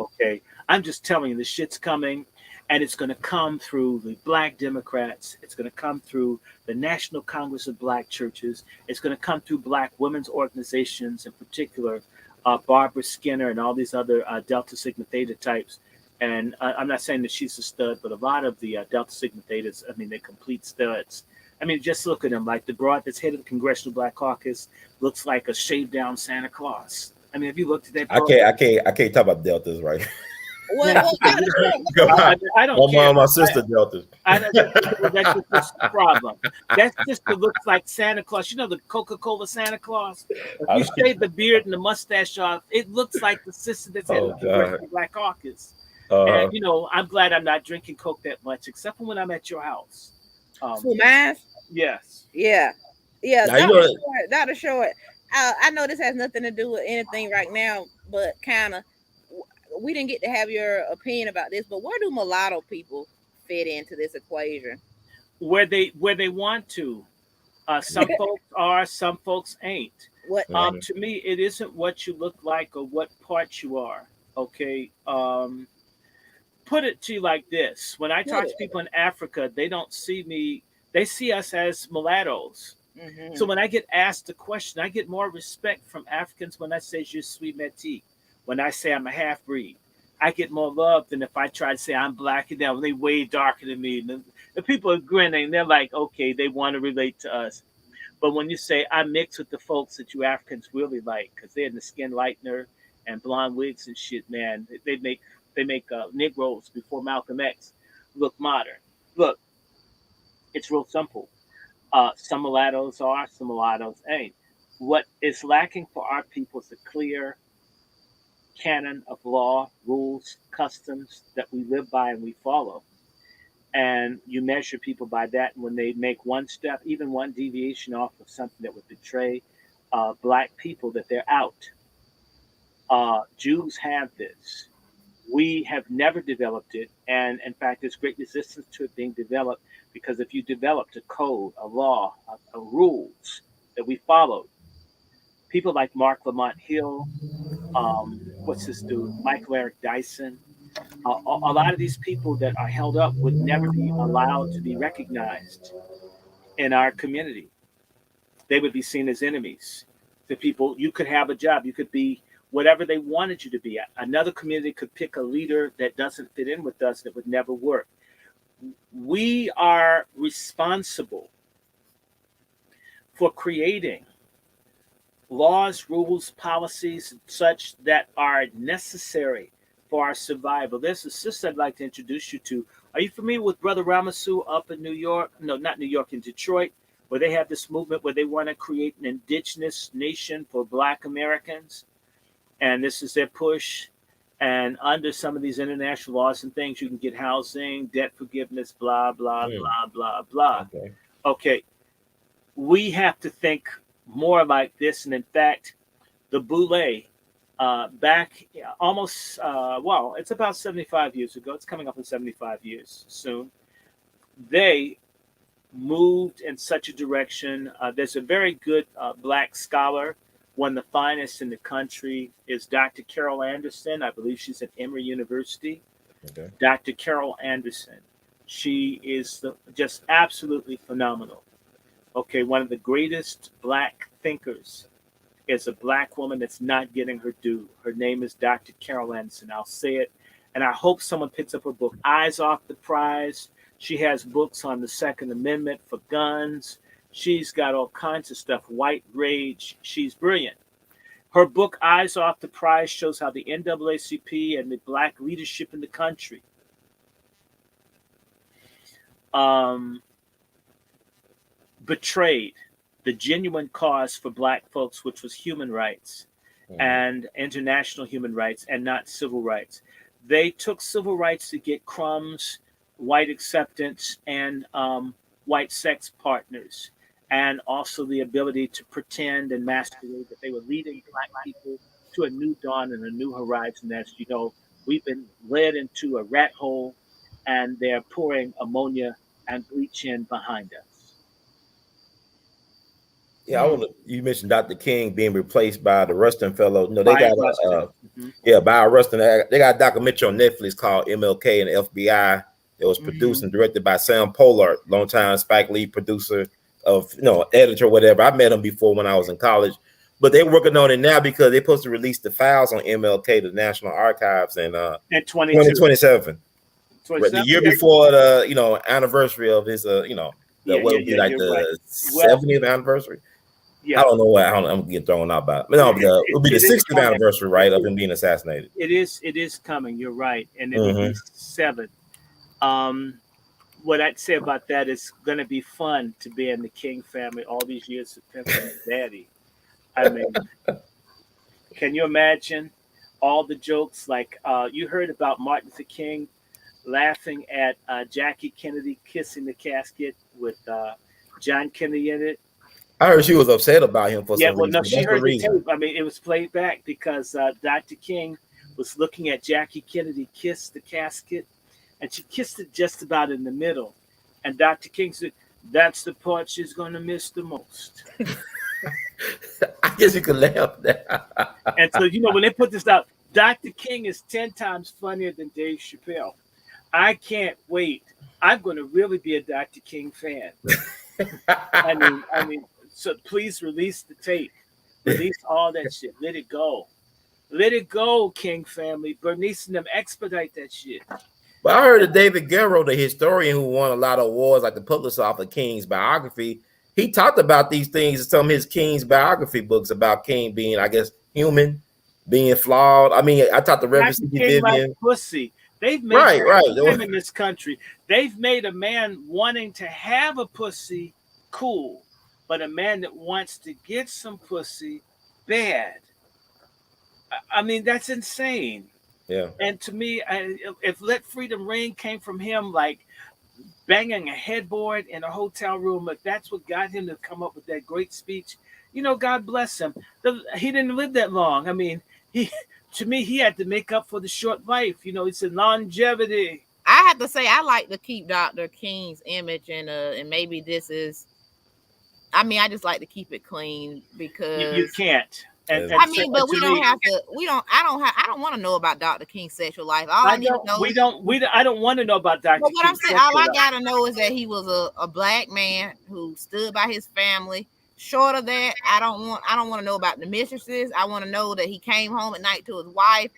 Okay, I'm just telling you, the shit's coming, and it's going to come through the Black Democrats. It's going to come through the National Congress of Black Churches. It's going to come through Black women's organizations, in particular, Barbara Skinner and all these other Delta Sigma Theta types. And I'm not saying that she's a stud, but a lot of the Delta Sigma Thetas, I mean, they're complete studs. I mean, just look at them. Like the broad that's head of the Congressional Black Caucus looks like a shaved down Santa Claus. I mean, have you looked at that? I can't talk about deltas, right? Well, Dr. Come on. I don't My care. mom, my sister Delta. That's just the problem. That sister looks like Santa Claus. You know the Coca-Cola Santa Claus? If you shave the beard and the mustache off, it looks like the sister that's at the Black Caucus. And you know, I'm glad I'm not drinking Coke that much, except for when I'm at your house. For mine? Yes. Yeah. Yeah. Now, Dr. Short, I know this has nothing to do with anything right now, but kind of, we didn't get to have your opinion about this, but where do mulatto people fit into this equation? Where they want to. Some folks are, some folks ain't. What? To me, it isn't what you look like or what part you are. Okay. Put it to you like this: when I talk to people in Africa, they don't see me; they see us as mulattoes. Mm-hmm. So when I get asked a question, I get more respect from Africans when I say "je suis métis." When I say I'm a half breed, I get more love than if I try to say I'm black and down. They way darker than me. And the people are grinning. They're like, okay, they want to relate to us. But when you say I mix with the folks that you Africans really like, because they're in the skin lightener and blonde wigs and shit, man, they make Negroes before Malcolm X look modern. Look, it's real simple. Some mulattoes are, some mulattoes ain't. What is lacking for our people is a clear canon of law, rules, customs that we live by and we follow. And you measure people by that. And when they make one step, even one deviation off of something that would betray Black people, that they're out. Jews have this. We have never developed it. And in fact, there's great resistance to it being developed because if you developed a code, a law, a rules that we followed, people like Mark Lamont Hill, what's this dude, Michael Eric Dyson, a lot of these people that are held up would never be allowed to be recognized in our community. They would be seen as enemies. The people, you could have a job, you could be whatever they wanted you to be. Another community could pick a leader that doesn't fit in with us that would never work. We are responsible for creating laws, rules, policies, such that are necessary for our survival. There's a sister I'd like to introduce you to. Are you familiar with Brother Ramasu up in New York? No, not New York, in Detroit, where they have this movement where they want to create an indigenous nation for Black Americans. And this is their push. And under some of these international laws and things, you can get housing, debt forgiveness, blah, blah, blah, blah, blah. Okay. We have to think more like this. And in fact, the Boule, back almost, it's about 75 years ago. It's coming up in 75 years soon. They moved in such a direction. There's a very good Black scholar, one of the finest in the country, is Dr. Carol Anderson. I believe she's at Emory University. Okay. Dr. Carol Anderson. She is just absolutely phenomenal. Okay, one of the greatest Black thinkers is a Black woman that's not getting her due. Her name is Dr. Carol Anderson. I'll say it, and I hope someone picks up her book, Eyes Off the Prize. She has books on the Second Amendment for guns. She's got all kinds of stuff, white rage. She's brilliant. Her book, Eyes Off the Prize, shows how the NAACP and the Black leadership in the country betrayed the genuine cause for Black folks, which was human rights and international human rights and not civil rights. They took civil rights to get crumbs, white acceptance, and white sex partners, and also the ability to pretend and masquerade that they were leading Black people to a new dawn and a new horizon. As you know, we've been led into a rat hole, and they're pouring ammonia and bleach in behind us. Yeah, you mentioned Dr. King being replaced by the Rustin fellow. No, they got by Rustin. They got a documentary on Netflix called MLK and the FBI. It was produced and directed by Sam Pollard, longtime Spike Lee producer of, editor, whatever. I met him before when I was in college, but they're working on it now because they're supposed to release the files on MLK to the National Archives in 2027. The year before the, anniversary of his, what would be like the 70th anniversary. Yeah. I don't know what I'm getting thrown out by. But no, it'll be the It is 60th coming. anniversary, right, of him being assassinated. It is coming. You're right, and it will be 7th. What I'd say about that is going to be fun to be in the King family all these years of pimping his daddy. I mean, can you imagine all the jokes? Like you heard about Martin Luther King laughing at Jackie Kennedy kissing the casket with John Kennedy in it. I heard she was upset about him for Yeah, some well, no, reason. she That's the heard the reason. tape. I mean, it was played back because Dr. King was looking at Jackie Kennedy kiss the casket, and she kissed it just about in the middle. And Dr. King said, "That's the part she's going to miss the most." I guess you could laugh at that. And so, when they put this out, Dr. King is 10 times funnier than Dave Chappelle. I can't wait. I'm going to really be a Dr. King fan. I mean, so please release the tape. Release all that shit. Let it go. Let it go, King family. Bernice and them expedite that shit. But I heard that David Garrow, the historian who won a lot of awards, like the publisher of King's biography, he talked about these things in some of his King's biography books about King being, I guess, human, being flawed. I mean, I talked to Reverend C.P. Vivian. Like pussy. They've made right in this country. They've made a man wanting to have a pussy cool, but a man that wants to get some pussy bad. I mean, that's insane. Yeah. And to me, if Let Freedom Ring came from him, like banging a headboard in a hotel room, if that's what got him to come up with that great speech, God bless him. He didn't live that long. I mean, to me, he had to make up for the short life. He said longevity. I have to say, I like to keep Dr. King's image, and maybe this is. I mean, I just like to keep it clean because you can't. And I mean, but we don't have to. We don't. I don't want to know about Dr. King's sexual life. All I need to know. I don't want to know about Dr. But what I'm saying, all I gotta know is that he was a black man who stood by his family. Short of that, I don't want to know about the mistresses. I want to know that he came home at night to his wife.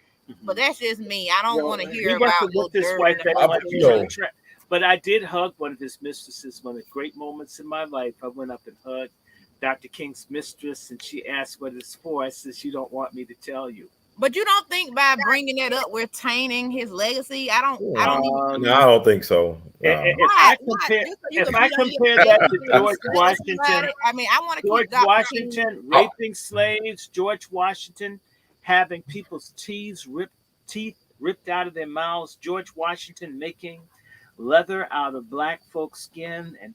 But that's just me. I don't want to hear about this wife. But I did hug one of his mistresses. One of the great moments in my life. I went up and hugged Dr. King's mistress, and she asked what it's for. I said, "You don't want me to tell you." But you don't think by bringing that up we're tainting his legacy? I don't think so. If I compare that to George Washington, I mean, I want to George Washington raping slaves, George Washington having people's teeth ripped out of their mouths, George Washington making leather out of black folks' skin, and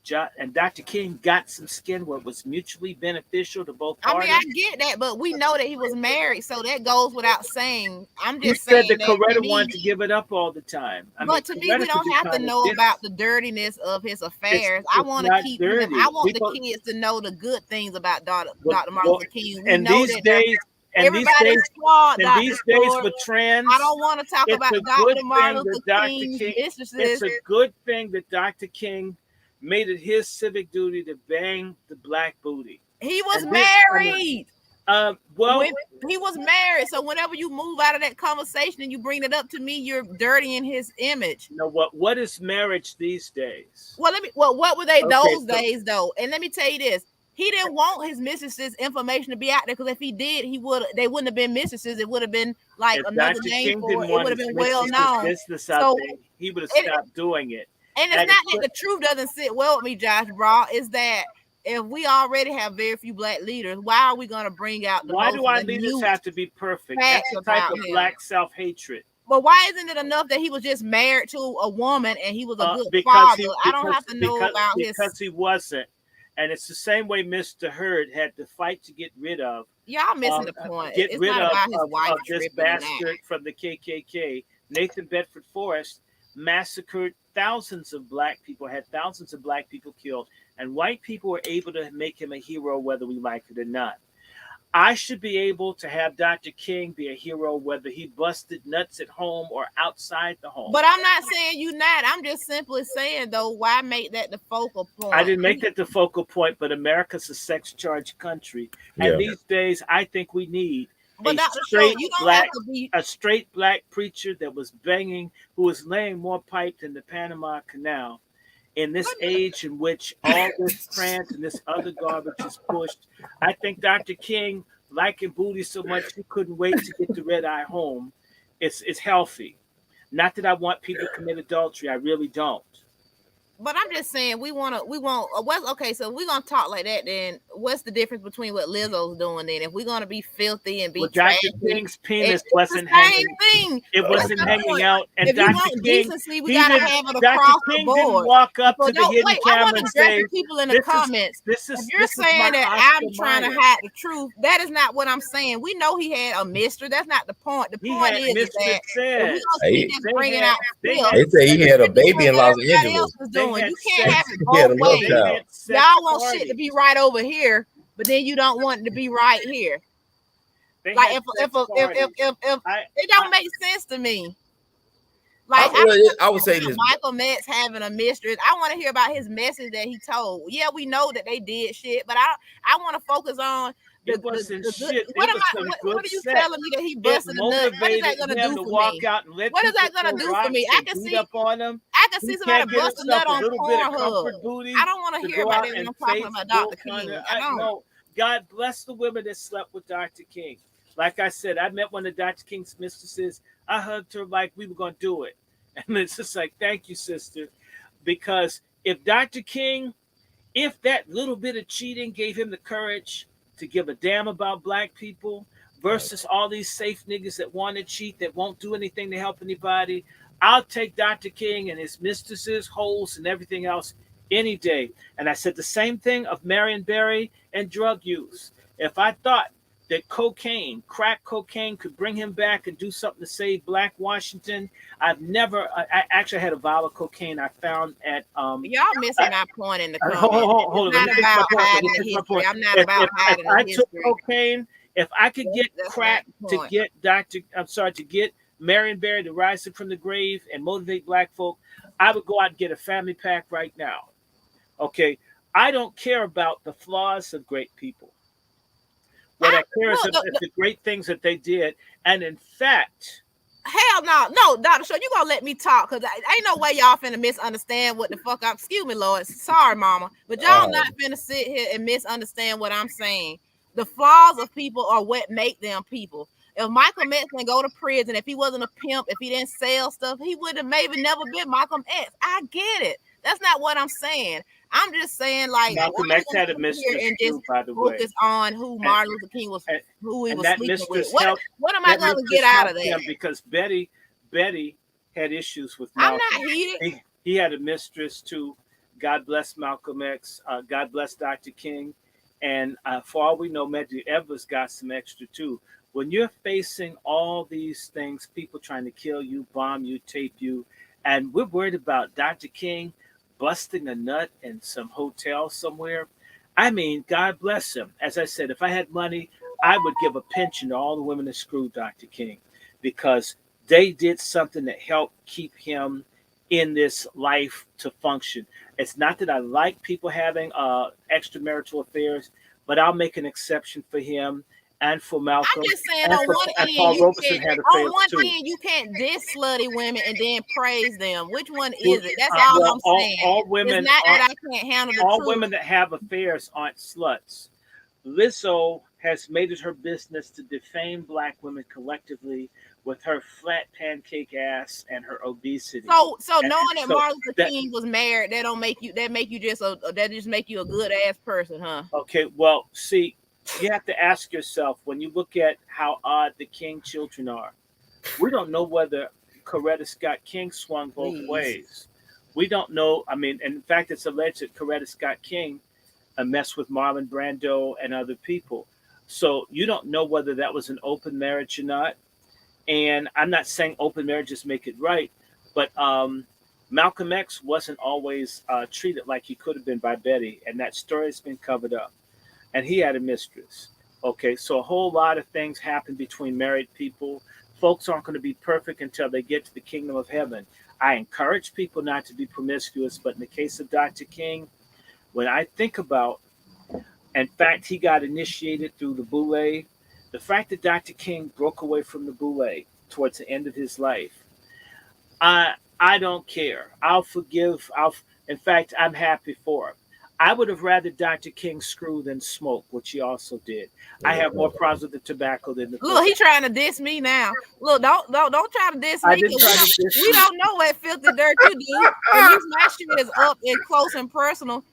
Dr. King got some skin where it was mutually beneficial to both parties. I mean, I get that, but we know that he was married, so that goes without saying. I'm just saying that Kera wanted to give it up all the time. To me, we don't have to know about the dirtiness of his affairs. I want to keep him. I want the kids to know the good things about Dr. Martin Luther King. And these days. Everybody's flawed. These days with trans, I don't want to talk about Dr. Martin Luther King's mistresses. It's a good thing that Dr. King made it his civic duty to bang the black booty. He was married. Well, he was married. So whenever you move out of that conversation and you bring it up to me, you're dirtying his image. What is marriage these days? What were they those days though? And let me tell you this. He didn't want his mistresses' information to be out there because if he did, they wouldn't have been mistresses. It would have been like another name for it. It would have been well known. So he would have stopped doing it. And it's not that the truth doesn't sit well with me, Josh Bra. Is that if we already have very few black leaders, why are we going to bring out why do our leaders have to be perfect? That's the type of black self-hatred. But why isn't it enough that he was just married to a woman and he was a good father? I don't have to know about because he wasn't. And it's the same way Mr. Hurd had to fight to get rid of. Y'all missing the point. Get rid of this bastard from the KKK. Nathan Bedford Forrest massacred thousands of black people, had thousands of black people killed. And white people were able to make him a hero whether we like it or not. I should be able to have Dr. King be a hero whether he busted nuts at home or outside the home. But I'm not saying you not. I'm just simply saying, though, why make that the focal point? I didn't make that the focal point, but America's a sex-charged country. Yeah. And these days, I think we need a straight black preacher that was banging, who was laying more pipe than the Panama Canal in this age in which all this trans and this other garbage is pushed. I think Dr. King liking booty so much he couldn't wait to get the red eye home. It's healthy. Not that I want people to commit adultery. I really don't. But I'm just saying we want. What's okay? So we're gonna talk like that. Then what's the difference between what Lizzo's doing? Then if we're gonna be filthy and be Well, trashy, Dr. King's penis it's wasn't the same hanging. thing. It wasn't hanging out. And if you Dr. want King, decency, we gotta have it Dr. across King the didn't board. walk up So to the hidden I camera want to and address say, the people in the "This comments. is if you're this is saying my that I'm Oscar trying to Mayer." hide the truth, that is not what I'm saying. We know he had a mistress. That's not the point. The point is that Mistress if we said. gonna keep just bringing out They filth, They say he had a baby in Los everybody else Angeles. is They doing. had You can't have it He had a both love ways. child. Y'all want shit to be right over here, but then you don't want it to be right here. Like if it don't make sense to me. Like I would say this. Michael Metz having a mistress. I want to hear about his message that he told. Yeah, we know that they did shit, but I want to focus on it wasn't shit. What are you telling me that he busted a nut? What is that gonna do for me? What is that gonna do for me? I can see up on him. I can see somebody bust a nut on Pornhub. I don't want to hear about it when I'm talking about Dr. King. I don't. No, God bless the women that slept with Dr. King. Like I said, I met one of Dr. King's mistresses. I hugged her like we were going to do it. And it's just like, thank you, sister. Because if Dr. King, if that little bit of cheating gave him the courage to give a damn about black people versus all these safe niggas that want to cheat, that won't do anything to help anybody, I'll take Dr. King and his mistresses, holes, and everything else any day. And I said the same thing of Marion Barry and drug use. If I thought that crack cocaine could bring him back and do something to save Black Washington, I actually had a vial of cocaine I found at y'all missing our point in the comments. Hold on. It's not about hiding the history. I'm not about hiding the history. I took cocaine, if I could get crack to get Marion Barry to rise from the grave and motivate black folk, I would go out and get a family pack right now. Okay. I don't care about the flaws of great people. What I care is the great things that they did. And in fact, hell no, Dr. Shaw, you gonna let me talk, because ain't no way y'all finna misunderstand what the fuck I'm. Excuse me, Lord. Sorry, mama. But y'all not finna sit here and misunderstand what I'm saying. The flaws of people are what make them people. If Michael Metz didn't go to prison, if he wasn't a pimp, if he didn't sell stuff, he would have maybe never been Malcolm X. I get it. That's not what I'm saying. I'm just saying, like, Malcolm X had a mistress too, by the way. Focus on who Martin Luther King was, who he was sleeping with. What am I going to get out of that? Because Betty had issues with Malcolm. I'm not heated. He had a mistress too. God bless Malcolm X. God bless Dr. King. And for all we know, Medgar Evers got some extra too. When you're facing all these things, people trying to kill you, bomb you, tape you, and we're worried about Dr. King busting a nut in some hotel somewhere. I mean, God bless him. As I said, if I had money, I would give a pension to all the women that screwed Dr. King, because they did something that helped keep him in this life to function. It's not that I like people having extramarital affairs, but I'll make an exception for him and for Malcolm. I'm just saying, on one hand, you can't diss slutty women and then praise them. Which one is it? That's all I'm saying. All women, it's not that I can't handle the all truth. women that have affairs aren't sluts. Lizzo has made it her business to defame black women collectively with her flat pancake ass and her obesity. So knowing that Martin Luther King was married, that make you just make you a good ass person, huh? Okay, well, see, you have to ask yourself, when you look at how odd the King children are, we don't know whether Coretta Scott King swung both ways. We don't know. I mean, and in fact, it's alleged that Coretta Scott King messed with Marlon Brando and other people. So you don't know whether that was an open marriage or not. And I'm not saying open marriages make it right, but Malcolm X wasn't always treated like he could have been by Betty, and that story has been covered up. And he had a mistress. Okay, so a whole lot of things happen between married people. Folks aren't going to be perfect until they get to the kingdom of heaven. I encourage people not to be promiscuous, but in the case of Dr. King, when I think about, in fact, he got initiated through the Boule. The fact that Dr. King broke away from the Boule towards the end of his life, I don't care. I'll forgive. In fact, I'm happy for him. I would have rather Dr. King screw than smoke, which he also did. I have more problems with the tobacco than the Look, he trying to diss me now. Look, don't try to diss I me. didn't try to diss We you. don't know what filthy dirt you do. At least my shit is up and close and personal.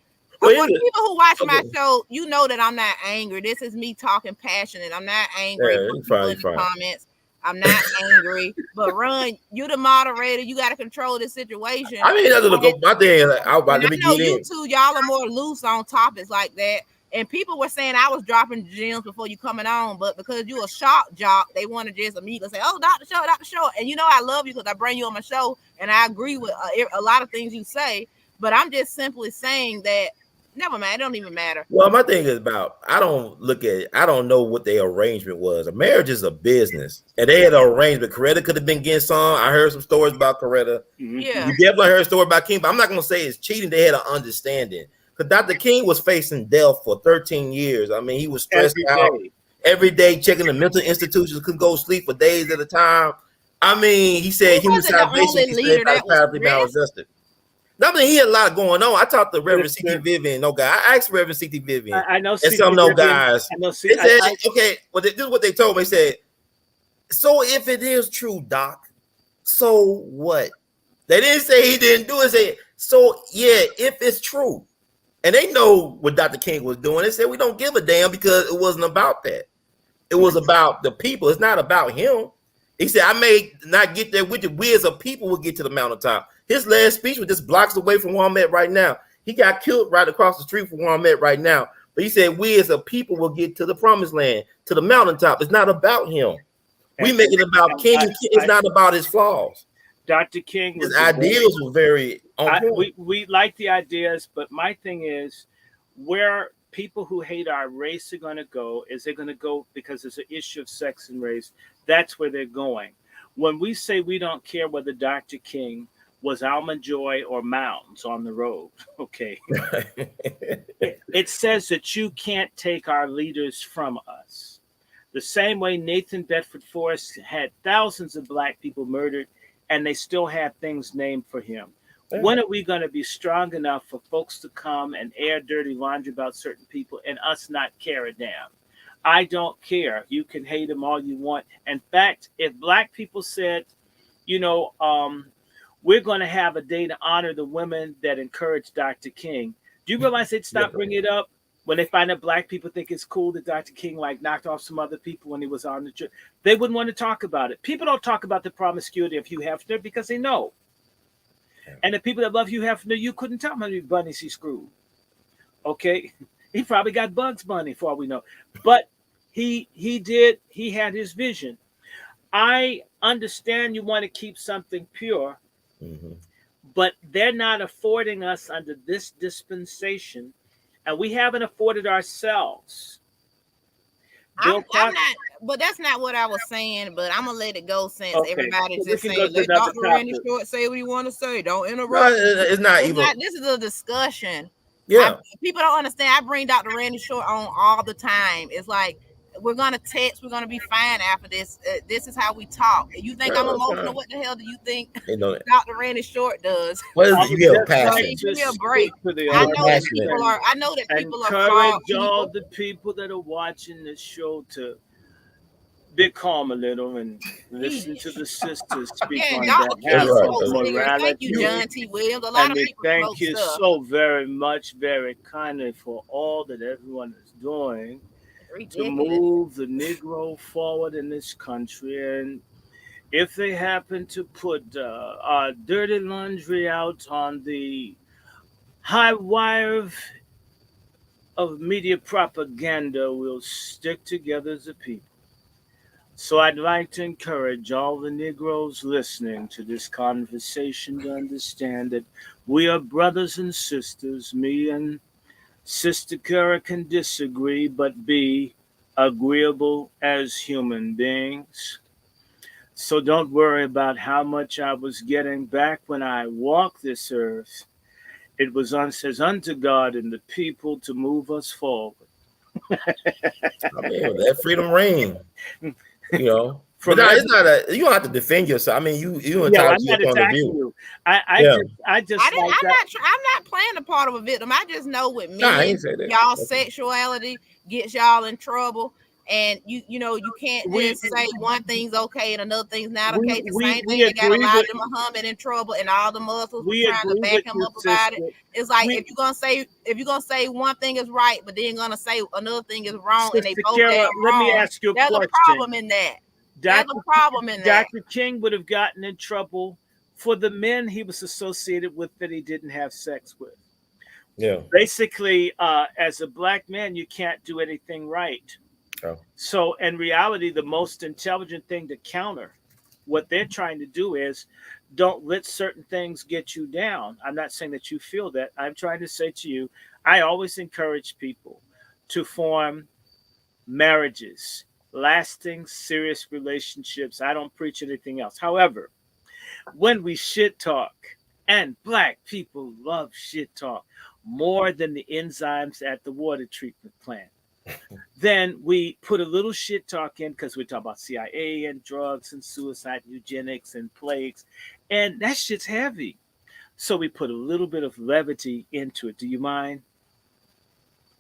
Well, For people who watch my okay. show, you know that I'm not angry. This is me talking passionate. I'm not angry. Yeah, Put it's people fine, in it's the fine. comments. I'm not angry. But Run, you the moderator. You got to control this situation. I mean, that's look. My thing is, let me know get you in. two, y'all are more loose on topics like that. And people were saying I was dropping gems before you coming on, but because you a shock jock, they want to just immediately say, "Oh, Dr. Show." And you know I love you because I bring you on my show, and I agree with a lot of things you say. But I'm just simply saying that. Never mind, it don't even matter. Well, my thing is about I don't know what their arrangement was. A marriage is a business, and they had an arrangement. Coretta could have been getting some. I heard some stories about Coretta. Yeah, You definitely heard a story about King, but I'm not gonna say it's cheating. They had an understanding because Dr. King was facing death for 13 years. I mean, he was stressed out every day, checking the mental institutions, couldn't go to sleep for days at a time. I mean, he said human salvation is paradoxically maladjusted. I mean, he had a lot going on. I talked to Reverend C.T. Vivian. No guy. I asked Reverend C.T. Vivian. I know. And some no guys. They said, okay, well, this is what they told me. They said, so if it is true, Doc, so what? They didn't say he didn't do it. They said, so yeah, if it's true. And they know what Dr. King was doing. They said, we don't give a damn because it wasn't about that. It was about the people. It's not about him. He said, I may not get there with you. We as a people will get to the mountaintop. His last speech was just blocks away from where I'm at right now. He got killed right across the street from where I'm at right now. But he said, we as a people will get to the promised land, to the mountaintop. It's not about him. We make it about King. It's not about his flaws. Dr. King, his ideas were very on point. We like the ideas, but my thing is where people who hate our race are going to go is they're going to go because it's an issue of sex and race. That's where they're going. When we say we don't care whether Dr. King was Almond Joy or Mounds on the road, okay, it says that you can't take our leaders from us. The same way Nathan Bedford Forrest had thousands of black people murdered, and they still have things named for him. Yeah. When are we going to be strong enough for folks to come and air dirty laundry about certain people and us not care a damn? I don't care. You can hate them all you want. In fact, if black people said, we're going to have a day to honor the women that encouraged Dr. King, do you realize they'd stop bringing it up when they find out black people think it's cool that Dr. King knocked off some other people when he was on the trip? They wouldn't want to talk about it. People don't talk about the promiscuity of Hugh Hefner because they know. And the people that love Hugh Hefner, you couldn't tell how many bunnies he screwed. Okay? He probably got Bugs Bunny for all we know. But he had his vision. I understand you want to keep something pure, but they're not affording us under this dispensation, and we haven't afforded ourselves. I'm not, but that's not what I was saying. But I'm gonna let it go since everybody's just saying, let Dr. Randy Short say what he want to say. Don't interrupt. No, it's not even. This is a discussion. Yeah, people don't understand. I bring Dr. Randy Short on all the time. It's like we're gonna text. We're gonna be fine after this. This is how we talk. You think I'm emotional? What the hell do you think Dr. Randy Short does? What is it? You have passion. Give me a break. I know that people are. Encourage all the people that are watching this show to be calm a little and listen to the sisters speak on that. Thank you, John T. Williams. A lot of people thank you so very much, very kindly for all that everyone is doing to move the Negro forward in this country. And if they happen to put dirty laundry out on the high wire of media propaganda, we'll stick together as a people. So I'd like to encourage all the Negroes listening to this conversation to understand that we are brothers and sisters. Me and Sister Kera can disagree, but be agreeable as human beings. So don't worry about how much I was getting back when I walked this earth. It was says unto God and the people to move us forward. I mean, that freedom reign. But no, it's not a. You don't have to defend yourself. I mean, you yeah, entitled I'm to your not point of attacking view. you. I Yeah. just I didn't. like that. I'm not playing the part of a victim. I just know with No, I men, ain't say that. y'all Okay. sexuality gets y'all in trouble, and you know you can't We- just say one thing's okay and another thing's not We- okay. The we- same we thing that got agree with- Elijah Muhammad in trouble, and all the Muslims were We trying to agree back with him you, up about it. sister. It's like We- if you're gonna say one thing is right, but then gonna say another thing is wrong, and they Sister both Kara, damn let wrong. me ask you a There's question. a problem in that. There's a problem in that. Dr. King would have gotten in trouble for the men he was associated with that he didn't have sex with. Yeah. Basically, as a black man, you can't do anything right. Oh. So, in reality, the most intelligent thing to counter what they're trying to do is don't let certain things get you down. I'm not saying that you feel that. I'm trying to say to you, I always encourage people to form marriages, lasting, serious relationships. I don't preach anything else. However, when we shit talk, and black people love shit talk more than the enzymes at the water treatment plant, then we put a little shit talk in because we talk about CIA and drugs and suicide, eugenics and plagues, and that shit's heavy. So we put a little bit of levity into it. Do you mind?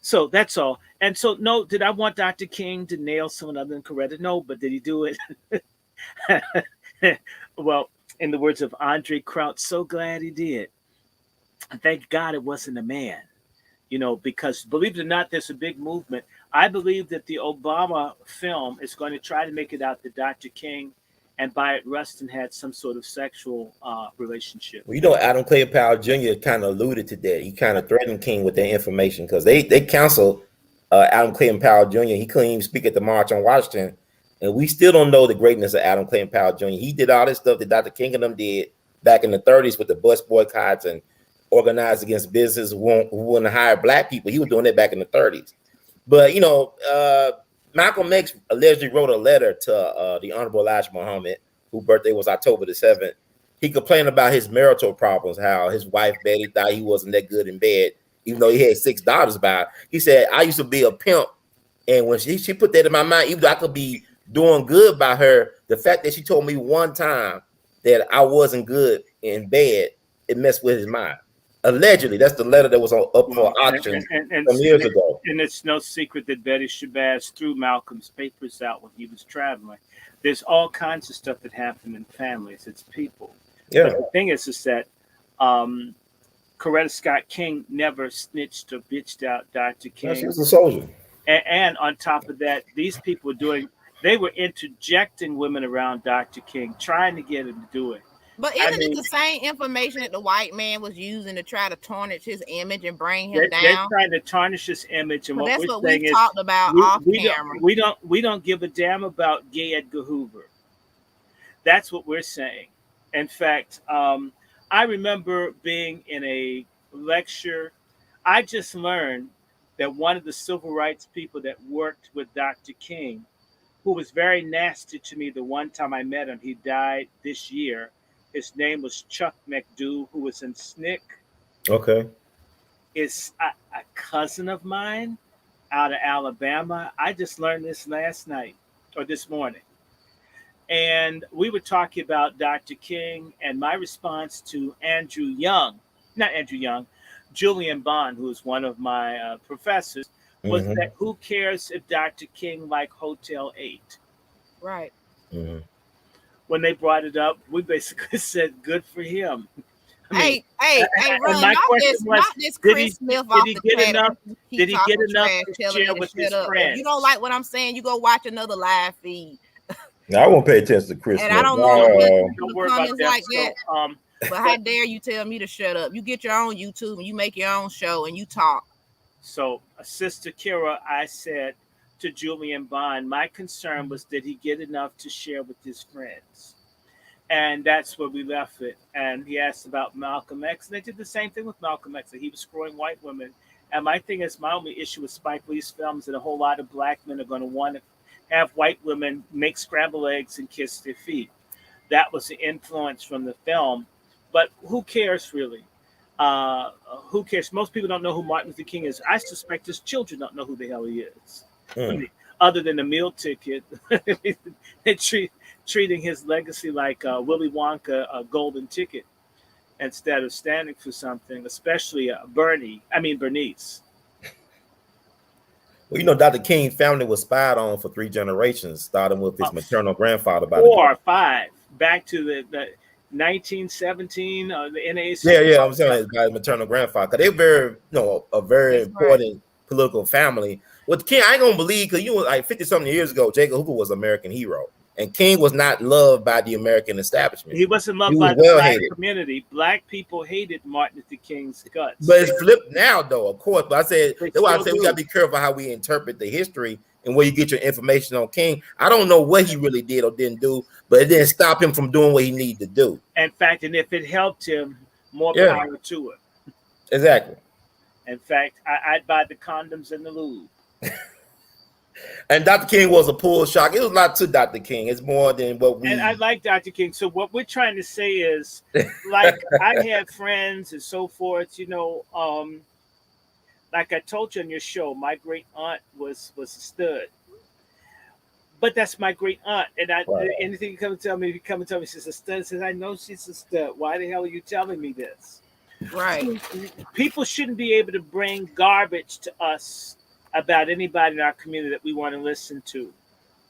So that's all. And so, no, did I want Dr. King to nail someone other than Coretta? No, but did he do it? Well, in the words of Andre Crouch, so glad he did. Thank God it wasn't a man, because believe it or not, there's a big movement. I believe that the Obama film is going to try to make it out that Dr. King and Byatt Rustin had some sort of sexual relationship. Well, Adam Clay Powell Jr. kind of alluded to that. He kind of threatened King with that information because they counseled Adam Clay Powell Jr. He couldn't even speak at the March on Washington. And we still don't know the greatness of Adam Clay Powell Jr. He did all this stuff that Dr. King and them did back in the 30s with the bus boycotts and organized against businesses who wouldn't hire black people. He was doing that back in the 30s. But, Malcolm X allegedly wrote a letter to the Honorable Elijah Muhammad, whose birthday was October the 7th. He complained about his marital problems, how his wife Betty thought he wasn't that good in bed, even though he had 6 daughters by her. He said, I used to be a pimp, and when she put that in my mind, even though I could be doing good by her, the fact that she told me one time that I wasn't good in bed, it messed with his mind. Allegedly, that's the letter that was up for auction some years ago. And it's no secret that Betty Shabazz threw Malcolm's papers out when he was traveling. There's all kinds of stuff that happen in families. It's people. Yeah. But the thing is that Coretta Scott King never snitched or bitched out Dr. King. Yeah, she was a soldier. And on top of that, these people they were interjecting women around Dr. King, trying to get him to do it. But isn't it the same information that the white man was using to try to tarnish his image and bring him down? They're trying to tarnish his image, and that's what we talked about off camera. We don't give a damn about Gay Edgar Hoover. That's what we're saying. In fact, I remember being in a lecture. I just learned that one of the civil rights people that worked with Dr. King, who was very nasty to me the one time I met him, he died this year. His name was Chuck McDougall, who was in SNCC. Okay. Is a cousin of mine out of Alabama. I just learned this last night or this morning. And we were talking about Dr. King, and my response to Julian Bond, who is one of my professors, was that who cares if Dr. King liked Hotel 8? Right. Mm-hmm. When they brought it up, we basically said, good for him. Hey, Ron, not this Chris Smith off the chat. Did he get enough to share with his friends? If you don't like what I'm saying, you go watch another live feed. No, I won't pay attention to Chris and Smith. I don't know don't worry about that. Like that. But how dare you tell me to shut up? You get your own YouTube and you make your own show and you talk. So, Sister Kera, I said to Julian Bond, my concern was did he get enough to share with his friends? And that's where we left it. And he asked about Malcolm X. And they did the same thing with Malcolm X. That he was screwing white women. And my thing is, my only issue with Spike Lee's films that a whole lot of black men are going to want to have white women make scrambled eggs and kiss their feet. That was the influence from the film. But who cares, really? Who cares? Most people don't know who Martin Luther King is. I suspect his children don't know who the hell he is. I mean, other than the meal ticket, treating his legacy like Willy Wonka, a golden ticket, instead of standing for something, especially Bernice. Well, Dr. King's family was spied on for 3 generations, starting with his maternal grandfather. 4 or 5, back to the 1917, the NAC. Yeah, I'm saying his maternal grandfather, because they're very, a very That's important political family. With King, I ain't gonna believe, because like 50-something years ago, Jacob Hoover was an American hero, and King was not loved by the American establishment. He wasn't loved by the black community. Black people hated Martin Luther King's guts. But it's flipped now, though, of course. But I said, that's why I said we gotta be careful how we interpret the history and where you get your information on King. I don't know what he really did or didn't do, but it didn't stop him from doing what he needed to do. In fact, and if it helped him, more power to it. Exactly. In fact, I'd buy the condoms in the lube. And Dr. King was a pull shock. It was not to Dr. King. It's more than what we. And I like Dr. King. So what we're trying to say is, like, I had friends and so forth. Like I told you on your show, my great aunt was a stud. But that's my great aunt, and anything you come and tell me, if you come and tell me she's a stud, says I know she's a stud. Why the hell are you telling me this? Right. People shouldn't be able to bring garbage to us about anybody in our community that we want to listen to.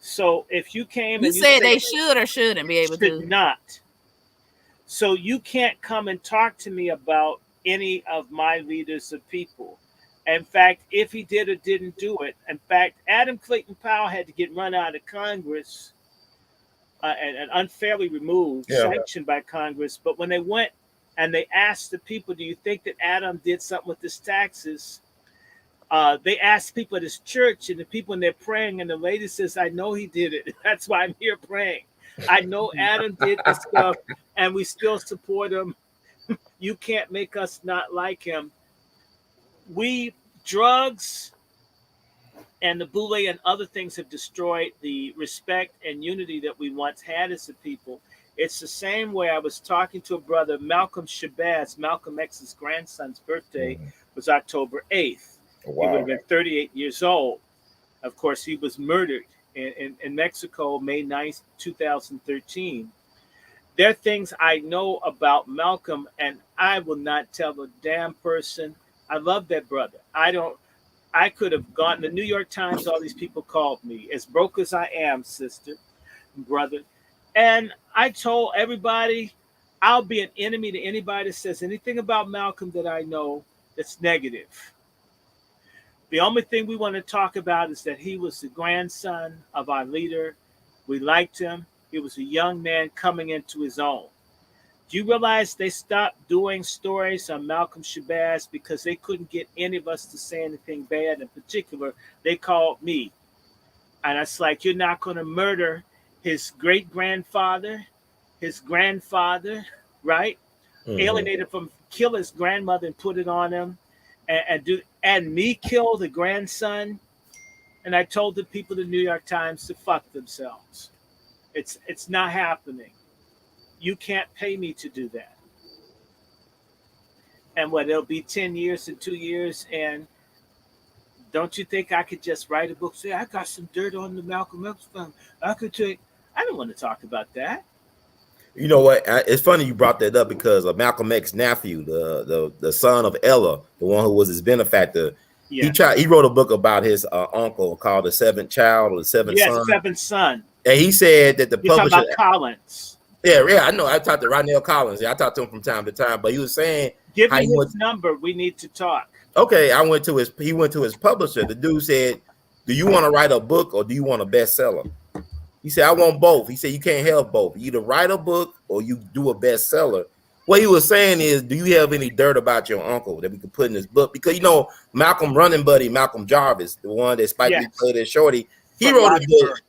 So if you came, you said they should or shouldn't be able to. Not. So you can't come and talk to me about any of my leaders of people. In fact, if he did or didn't do it, in fact, Adam Clayton Powell had to get run out of Congress and unfairly removed, sanctioned by Congress. But when they went and they asked the people, do you think that Adam did something with his taxes? They asked people at his church, and the people in there praying, and the lady says, I know he did it. That's why I'm here praying. I know Adam did this stuff, and we still support him. You can't make us not like him. Drugs and the boule and other things have destroyed the respect and unity that we once had as a people. It's the same way. I was talking to a brother, Malcolm Shabazz. Malcolm X's grandson's birthday was October 8th. Wow. He would have been 38 years old. Of course, he was murdered in Mexico, May 9th, 2013. There are things I know about Malcolm, and I will not tell a damn person. I love that brother. I could have gone to the New York Times. All these people called me, as broke as I am, sister, brother. And I told everybody, I'll be an enemy to anybody that says anything about Malcolm that I know that's negative. The only thing we want to talk about is that he was the grandson of our leader. We liked him. He was a young man coming into his own. Do you realize they stopped doing stories on Malcolm Shabazz because they couldn't get any of us to say anything bad? In particular, they called me. And it's like, you're not going to murder his great-grandfather, his grandfather, right? Mm-hmm. Alienated from, kill his grandmother and put it on him, and me kill the grandson. And I told the people of the New York Times to fuck themselves. It's not happening. You can't pay me to do that. And it'll be 10 years and 2 years. And don't you think I could just write a book, say, I got some dirt on the Malcolm X family. I don't want to talk about that. You know what? It's funny you brought that up because of Malcolm X's nephew, the son of A.L.L, the one who was his benefactor. Yeah. He wrote a book about his uncle called The Seventh Child or The Seventh Son. Yes, Seventh Son. And he said that the publisher. Talking about Collins. Yeah, I know. I talked to Rodnell Collins. Yeah, I talked to him from time to time, but he was saying, "Give me his number. We need to talk." Okay, he went to his publisher. The dude said, "Do you want to write a book or do you want a bestseller?" He said, "I want both." He said, "You can't have both. You either write a book or you do a bestseller." What he was saying is, do you have any dirt about your uncle that we could put in this book? Because Malcolm running buddy, Malcolm Jarvis, the one that Spike Lee played as Shorty, he wrote a book.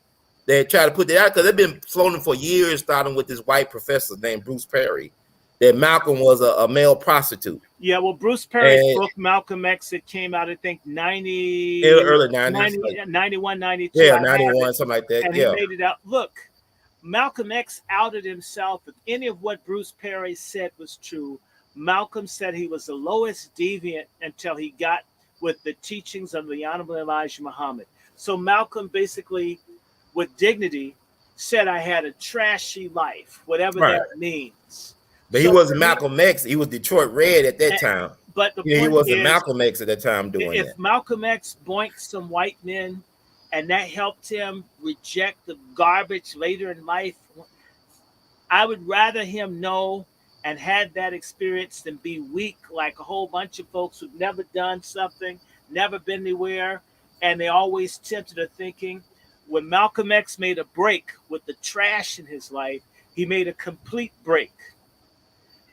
They tried to put that out because they've been floating for years, starting with this white professor named Bruce Perry, that Malcolm was a male prostitute. Yeah, well, Bruce Perry's book, Malcolm X, it came out, I think, early 90s. 91, 92. Yeah, 91, something like that. And he made it out. Look, Malcolm X outed himself. If any of what Bruce Perry said was true, Malcolm said he was the lowest deviant until he got with the teachings of the Honorable Elijah Muhammad. So Malcolm basically, with dignity, said I had a trashy life, whatever Right. that means. But he So wasn't for me, Malcolm X. He was Detroit Red at that and- time. but the Yeah, he point wasn't is, Malcolm X at that time doing if that. Malcolm X boinked some white men and that helped him reject the garbage later in life, I would rather him know and had that experience than be weak like a whole bunch of folks who've never done something, never been anywhere, and they always tempted to thinking when Malcolm X made a break with the trash in his life, he made a complete break.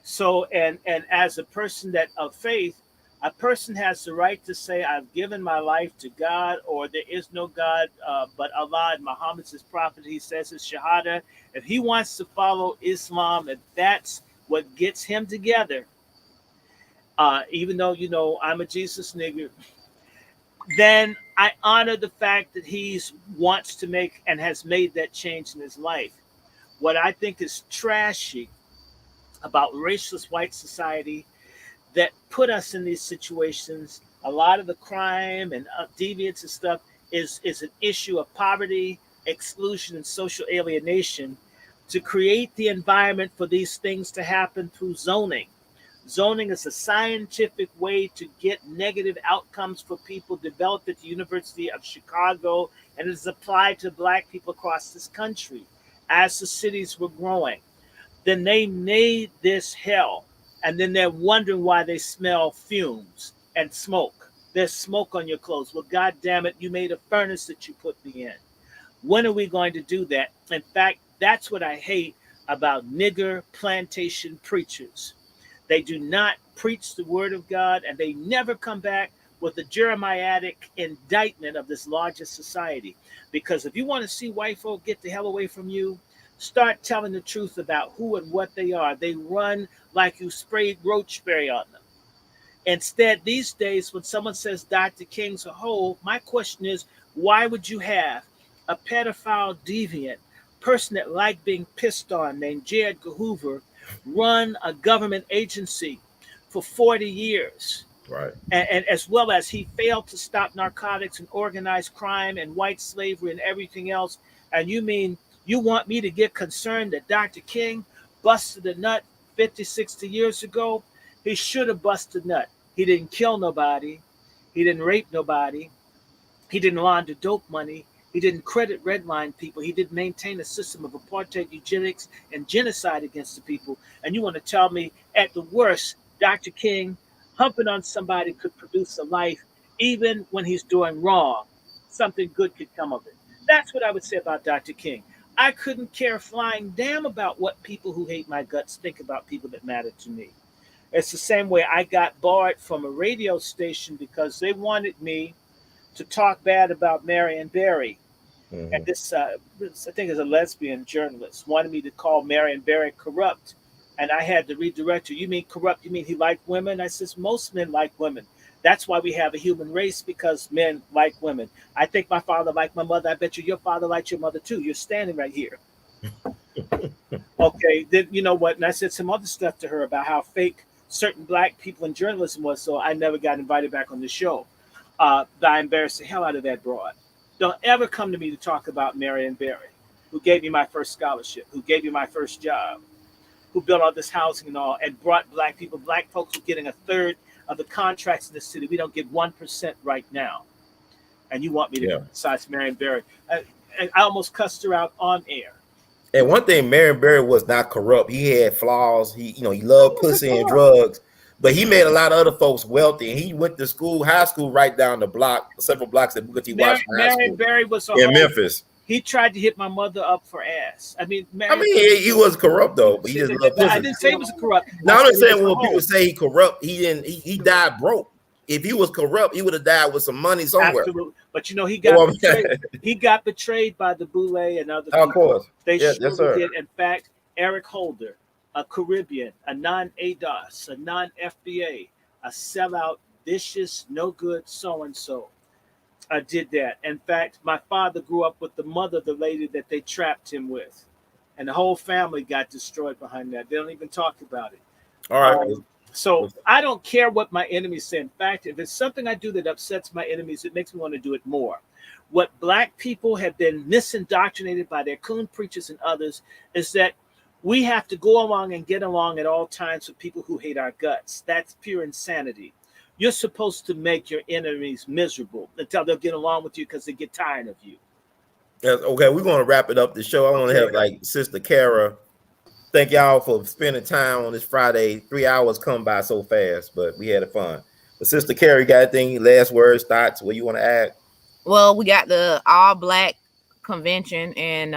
So and as a person that of faith, a person has the right to say, I've given my life to God, or there is no God but Allah, and Muhammad's his prophet. He says his shahada. If he wants to follow Islam, if that's what gets him together, even though, you know, I'm a Jesus nigger, then I honor the fact that he's wants to make and has made that change in his life. What I think is trashy about racist white society that put us in these situations, a lot of the crime and deviance and stuff is an issue of poverty, exclusion, and social alienation to create the environment for these things to happen through zoning. Zoning is a scientific way to get negative outcomes for people, developed at the University of Chicago, and it is applied to Black people across this country as the cities were growing. Then they made this hell, and then they're wondering why they smell fumes and smoke. There's smoke on your clothes. Well, God damn it, you made a furnace that you put me in. When are we going to do that? In fact, that's what I hate about nigger plantation preachers. They do not preach the word of God, and they never come back with a Jeremiatic indictment of this largest society. Because if you want to see white folk get the hell away from you, start telling the truth about who and what they are. They run like you sprayed roach spray on them. Instead, these days, when someone says Dr. King's a hole, my question is, why would you have a pedophile deviant person that liked being pissed on named J. Edgar Hoover run a government agency for 40 years? Right. And as well as he failed to stop narcotics and organized crime and white slavery and everything else. And you mean you want me to get concerned that Dr. King busted a nut 50, 60 years ago? He should have busted a nut. He didn't kill nobody. He didn't rape nobody. He didn't launder dope money. He didn't credit redline people. He didn't maintain a system of apartheid, eugenics, and genocide against the people. And you want to tell me, at the worst, Dr. King humping on somebody could produce a life, even when he's doing wrong. Something good could come of it. That's what I would say about Dr. King. I couldn't care flying damn about what people who hate my guts think about people that matter to me. It's the same way I got barred from a radio station because they wanted me to talk bad about Marion Barry. Mm-hmm. And this I think, is a lesbian journalist, wanted me to call Marion Barry corrupt. And I had to redirect her. You mean corrupt? You mean he liked women? I says, most men like women. That's why we have a human race, because men like women. I think my father liked my mother. I bet you your father liked your mother too. You're standing right here. Okay, then you know what? And I said some other stuff to her about how fake certain Black people in journalism was, so I never got invited back on the show. I embarrassed the hell out of that broad. Don't ever come to me to talk about Marion Barry, who gave me my first scholarship, who gave me my first job, who built all this housing and all, and brought Black people. Black folks were getting a third of the contracts in the city. We don't get 1% right now. And you want me to criticize Marion Barry. I almost cussed her out on air. And one thing, Marion Barry was not corrupt. He had flaws. He loved pussy and drugs, but he made a lot of other folks wealthy. And he went to school, high school, right down the block, several blocks at Booker T. Washington High School. Marion Barry was in Memphis. He tried to hit my mother up for ass. I mean, he was corrupt though, but he just loved pussy. I didn't say he was corrupt. No, I'm not saying when people say he corrupt, he didn't. He died broke. If he was corrupt, he would have died with some money somewhere. Absolutely. But he got betrayed. He got betrayed by the Boule and other people. Of course. They surely did. In fact, Eric Holder, a Caribbean, a non-ADOS, a non-FBA, a sellout, vicious, no good, so-and-so, did that. In fact, my father grew up with the mother, the lady that they trapped him with. And the whole family got destroyed behind that. They don't even talk about it. All right. So I don't care what my enemies say. In fact, if it's something I do that upsets my enemies, it makes me want to do it more. What black people have been misindoctrinated by their coon preachers and others is that we have to go along and get along at all times with people who hate our guts. That's pure insanity. You're supposed to make your enemies miserable until they'll get along with you because they get tired of you. Yes, okay, we're going to wrap it up the show. I want to have like Sister Kara. Thank y'all for spending time on this Friday. 3 hours come by so fast, but we had fun. But Sister Kara, you got anything, last words, thoughts, what you want to add? Well, we got the All Black convention in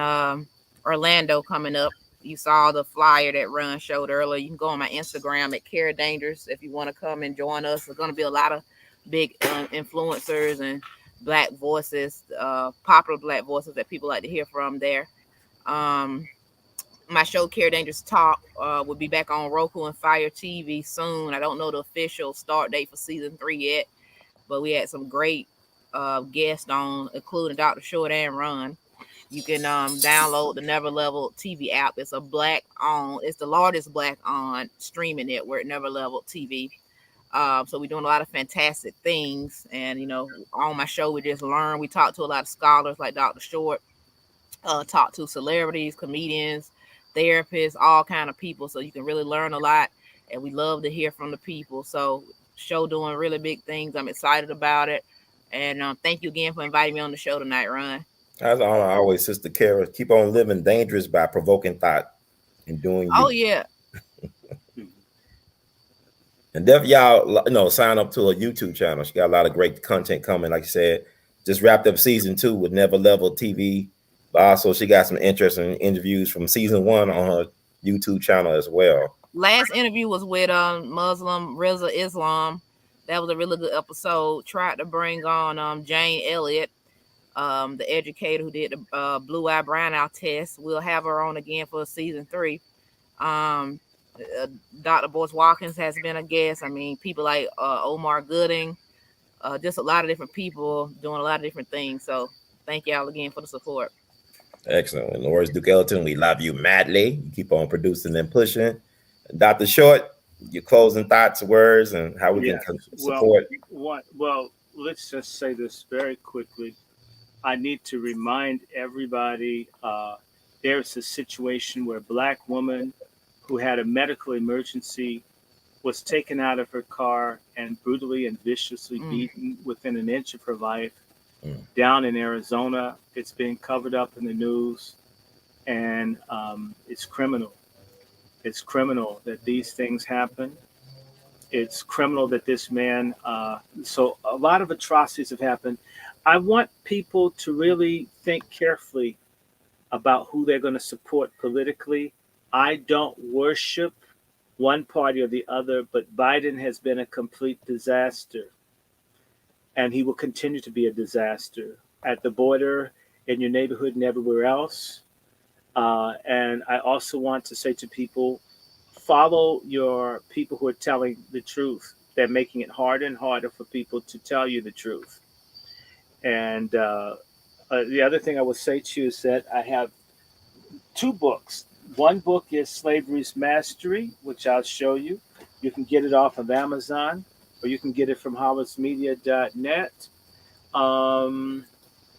Orlando coming up. You saw the flyer that Run showed earlier. You can go on my Instagram at Kera Dangerous if you want to come and join us. There's going to be a lot of big influencers and black voices, popular black voices that people like to hear from there. My show Kera Dangerous Talk will be back on Roku and Fire TV soon. I don't know the official start date for season 3 yet, but we had some great guests on, including Dr. Short and Run. You can download the Never Level TV app. It's a it's the largest black on streaming network, Never Level TV. So we're doing a lot of fantastic things. And, on my show, we just learn. We talk to a lot of scholars like Dr. Short, talk to celebrities, comedians, therapists, all kind of people. So you can really learn a lot. And we love to hear from the people. So show doing really big things. I'm excited about it. And thank you again for inviting me on the show tonight, Ron. As I always, Sister Kara, keep on living dangerous by provoking thought and doing you. Oh, yeah. And definitely, y'all, sign up to a YouTube channel. She got a lot of great content coming. Like you said, just wrapped up season 2 with Never Level TV. But also, she got some interesting interviews from season 1 on her YouTube channel as well. Last interview was with Muslim Reza Islam. That was a really good episode. Tried to bring on Jane Elliott, the educator who did the blue eye brown eye test. We'll have her on again for season 3. Dr. Boyce Watkins has been a guest. I mean, people like Omar Gooding, just a lot of different people doing a lot of different things. So thank y'all again for the support. Excellent. And Loris Duke Ellington, we love you madly. You keep on producing and pushing. Dr. Short, your closing thoughts, words, and how we can support. Well, let's just say this very quickly. I need to remind everybody there's a situation where a black woman who had a medical emergency was taken out of her car and brutally and viciously beaten within an inch of her life down in Arizona. It's being covered up in the news, and it's criminal. It's criminal that these things happen. It's criminal that this man, so a lot of atrocities have happened. I want people to really think carefully about who they're going to support politically. I don't worship one party or the other, but Biden has been a complete disaster. And he will continue to be a disaster at the border, in your neighborhood, and everywhere else. And I also want to say to people, follow your people who are telling the truth. They're making it harder and harder for people to tell you the truth. And the other thing I will say to you is that I have 2 books. One book is Slavery's Mastery, which I'll show you. You can get it off of Amazon, or you can get it from hollismedia.net.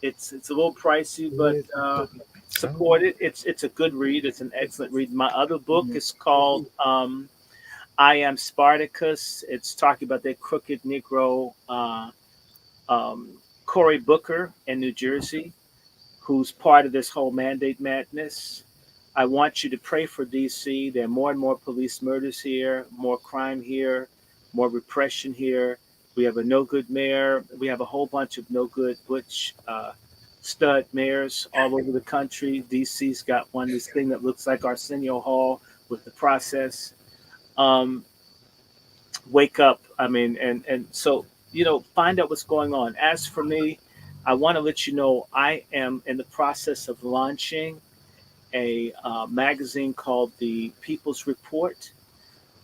It's a little pricey, but support it. It's a good read. It's an excellent read. My other book is called I Am Spartacus. It's talking about that crooked Negro, Cory Booker in New Jersey, who's part of this whole mandate madness. I want you to pray for DC. There are more and more police murders here, more crime here, more repression here. We have a no good mayor. We have a whole bunch of no good butch stud mayors all over the country. DC's got one, this thing that looks like Arsenio Hall with the process. Wake up. I mean, and so, find out what's going on. As for me, I want to let you know I am in the process of launching a magazine called The People's Report.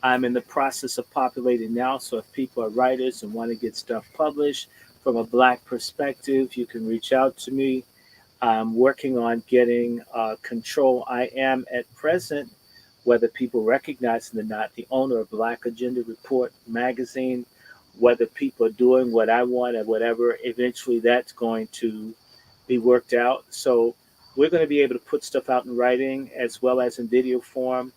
I'm in the process of populating now, so if people are writers and want to get stuff published from a Black perspective, you can reach out to me. I'm working on getting Control. I am at present, whether people recognize it or not, the owner of Black Agenda Report magazine. Whether people are doing what I want or whatever, eventually that's going to be worked out. So we're going to be able to put stuff out in writing as well as in video form.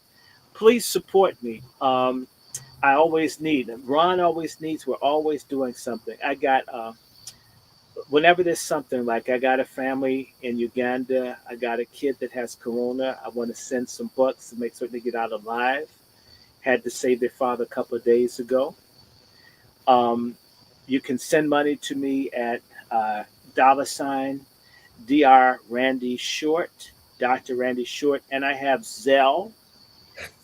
Please support me. I always need. Ron always needs. We're always doing something. I got whenever there's something, like I got a family in Uganda. I got a kid that has corona. I want to send some bucks to make certain they get out alive. Had to save their father a couple of days ago. Um, you can send money to me at $ Dr. Randy Short, Dr. Randy Short, and I have Zelle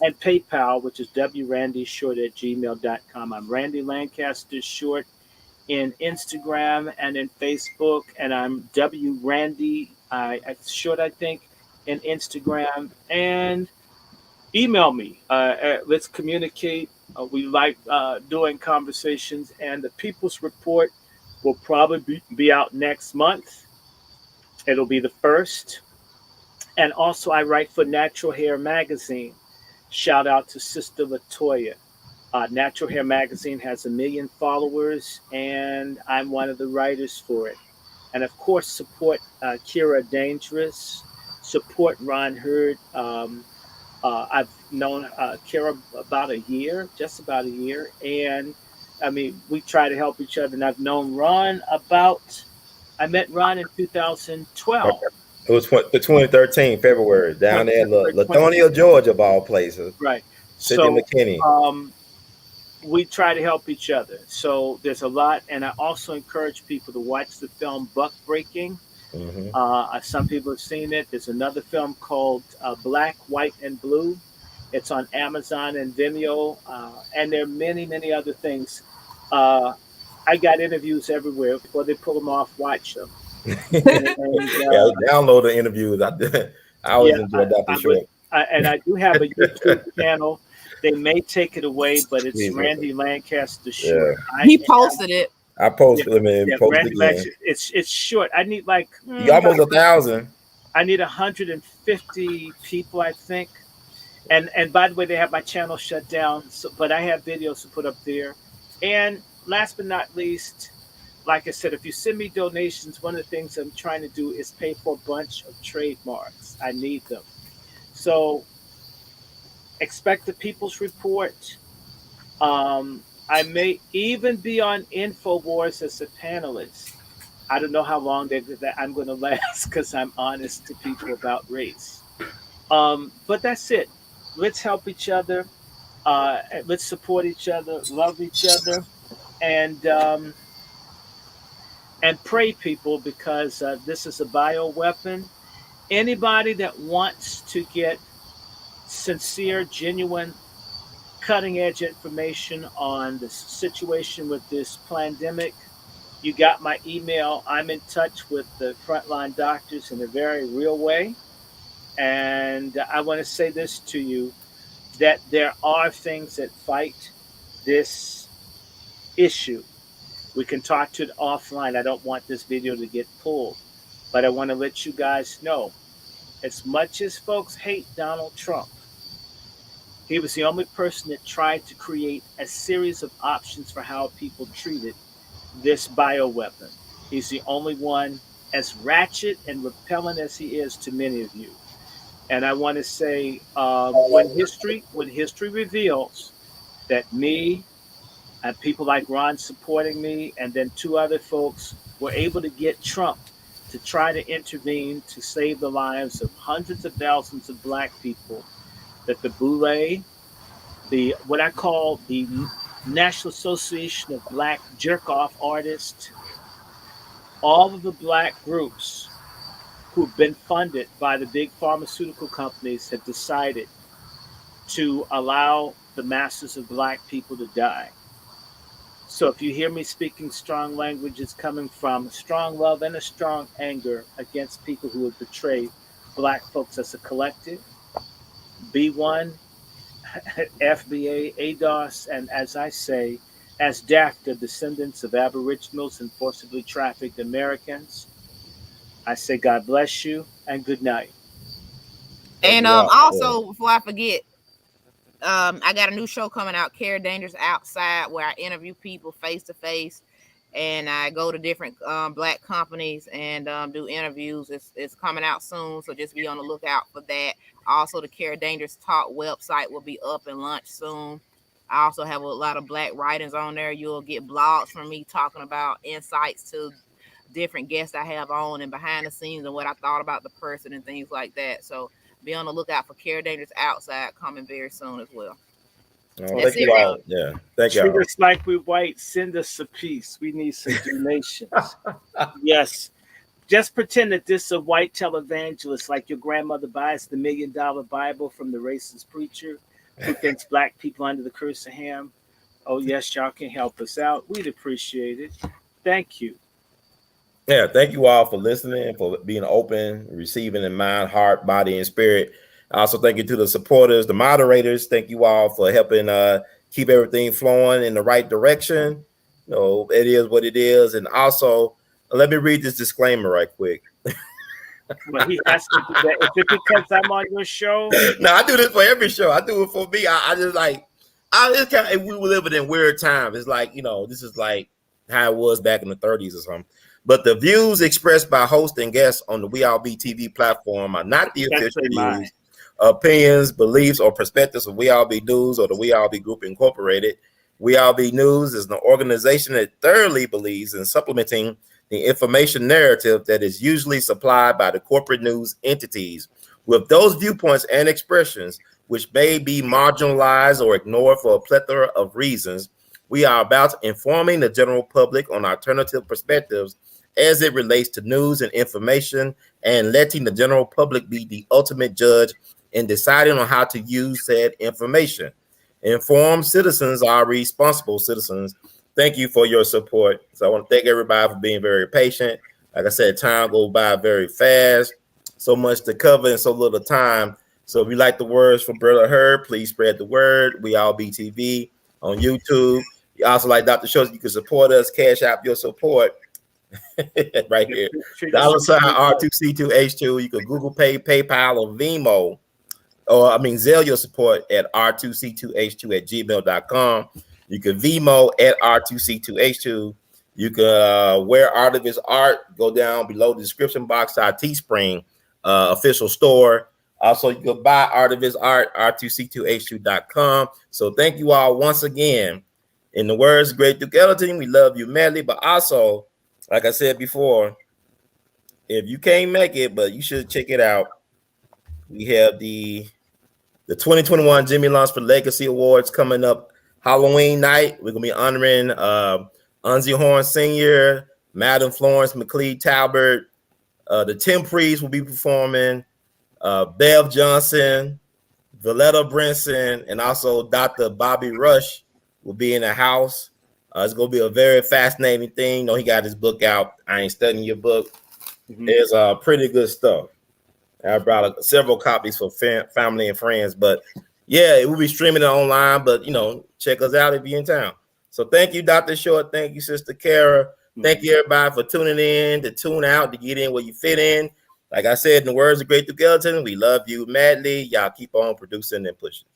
and PayPal, which is wrandyshort@gmail.com. I'm Randy Lancaster Short in Instagram and in Facebook, and I'm W Randy Short, I think, in Instagram. And email me. Let's communicate. We like doing conversations, and the People's Report will probably be out next month. It'll be the first. And also, I write for Natural Hair Magazine. Shout out to Sister Latoya. Natural Hair Magazine has 1 million followers, and I'm one of the writers for it. And of course, support Kera Dangerous, support Ron Hurd. I've known Kara about a year, just about a year, and I mean we try to help each other. And I've known Ron about. I met Ron in 2012. It was the 2013 February down there in Lithonia, Georgia, of all places. Right. Sidney So McKinney. we try to help each other. So there's a lot, and I also encourage people to watch the film Buck Breaking. Some people have seen it. There's another film called Black, White, and Blue. It's on Amazon and Vimeo, and there are many, many other things. I got interviews everywhere. Before they pull them off, watch them. Download the interviews. I always enjoy Dr. Short. And I do have a YouTube channel. They may take it away, but it's Randy Lancaster Short. Yeah. He posted it. I posted it. Post Randy again. It's short. I need like you almost 1,000. I need 150 people, I think. And by the way, they have my channel shut down. So, but I have videos to put up there. And last but not least, like I said, if you send me donations, one of the things I'm trying to do is pay for a bunch of trademarks. I need them. So expect the People's Report. I may even be on InfoWars as a panelist. I don't know how long that I'm going to last because I'm honest to people about race. But that's it. Let's help each other. Let's support each other, love each other, and pray, people, because this is a bioweapon. Anybody that wants to get sincere, genuine, cutting-edge information on the situation with this pandemic, you got my email. I'm in touch with the frontline doctors in a very real way. And I want to say this to you, that there are things that fight this issue. We can talk to it offline. I don't want this video to get pulled, but I want to let you guys know, as much as folks hate Donald Trump, he was the only person that tried to create a series of options for how people treated this bioweapon. He's the only one, as ratchet and repellent as he is to many of you. And I want to say, when history reveals that me and people like Ron supporting me, and then 2 other folks were able to get Trump to try to intervene to save the lives of hundreds of thousands of Black people, that the Boule, what I call the National Association of Black Jerk-Off Artists, all of the Black groups who've been funded by the big pharmaceutical companies have decided to allow the masses of Black people to die. So if you hear me speaking strong language, it's coming from strong love and a strong anger against people who have betrayed Black folks as a collective. B1, FBA, ADOS, and as I say, as DAFTA, descendants of Aboriginals and forcibly trafficked Americans, I say God bless you and good night. And also, before I forget, I got a new show coming out, Kera Dangerous Outside, where I interview people face to face. and I go to different black companies and do interviews. It's coming out soon, so just be on the lookout for that. Also, the Kera Dangerous Talk website will be up and launched soon. I also have a lot of black writings on there. You'll get blogs from me talking about insights to different guests I have on and behind the scenes and what I thought about the person and things like that. So be on the lookout for Kera Dangerous Outside coming very soon as well. Thank you all. Yeah, thank you. Treat us like we white. Send us a piece. We need some donations. Yes. Just pretend that this is a white televangelist, like your grandmother buys the $1 Million Bible from the racist preacher who thinks black people under the curse of Ham. Oh, yes, y'all can help us out. We'd appreciate it. Thank you. Yeah, thank you all for listening, for being open, receiving in mind, heart, body, and spirit. Also, thank you to the supporters, the moderators. Thank you all for helping keep everything flowing in the right direction. You know, it is what it is. And also, let me read this disclaimer right quick. Well, he has to do that. Is it because I'm on your show? No, I do this for every show. I do it for me. I just like, it's kind of, we were living in weird times. It's like, you know, this is like how it was back in the 30s or something. But the views expressed by host and guests on the We All Be TV platform are not the official views, opinions, beliefs, or perspectives of We All Be News or the We All Be Group Incorporated. We All Be News is an organization that thoroughly believes in supplementing the information narrative that is usually supplied by the corporate news entities with those viewpoints and expressions which may be marginalized or ignored for a plethora of reasons. We are about informing the general public on alternative perspectives as it relates to news and information, and letting the general public be the ultimate judge in deciding on how to use said information. Informed citizens are responsible citizens. Thank you for your support. So I want to thank everybody for being very patient. Like I said, time goes by very fast. So much to cover in so little time. So if you like the words from Brother Herb, please spread the word. We All Be TV on YouTube. You also like Dr. Schultz, you can support us, cash out your support right here. $sign R2C2H2. You can Google Pay, PayPal, or Venmo, or Zelle your support at R2C2H2 at gmail.com. You can Venmo at R2C2H2. You can wear Art of His Art. Go down below the description box to our Teespring official store. Also, you can buy Art of His Art, R2C2H2.com. So thank you all once again. In the words of Great Duke Ellington, we love you madly, but also, like I said before, if you can't make it, but you should check it out. We have the 2021 Jimmy Lunsford Legacy Awards coming up Halloween night. We're going to be honoring Unzi Horn Sr., Madam Florence McLeod Talbert. The Tim Priest will be performing, Bev Johnson, Valletta Brinson, and also Dr. Bobby Rush will be in the house. It's going to be a very fascinating thing. You know, he got his book out. I Ain't Studying Your Book. Mm-hmm. It's pretty good stuff. I brought several copies for family and friends. But, yeah, it will be streaming it online. But, you know, check us out if you're in town. So thank you, Dr. Short. Thank you, Sister Kara. Mm-hmm. Thank you, everybody, for tuning in, to tune out, to get in where you fit in. Like I said, in the words of Great Duke Ellington, we love you madly. Y'all keep on producing and pushing.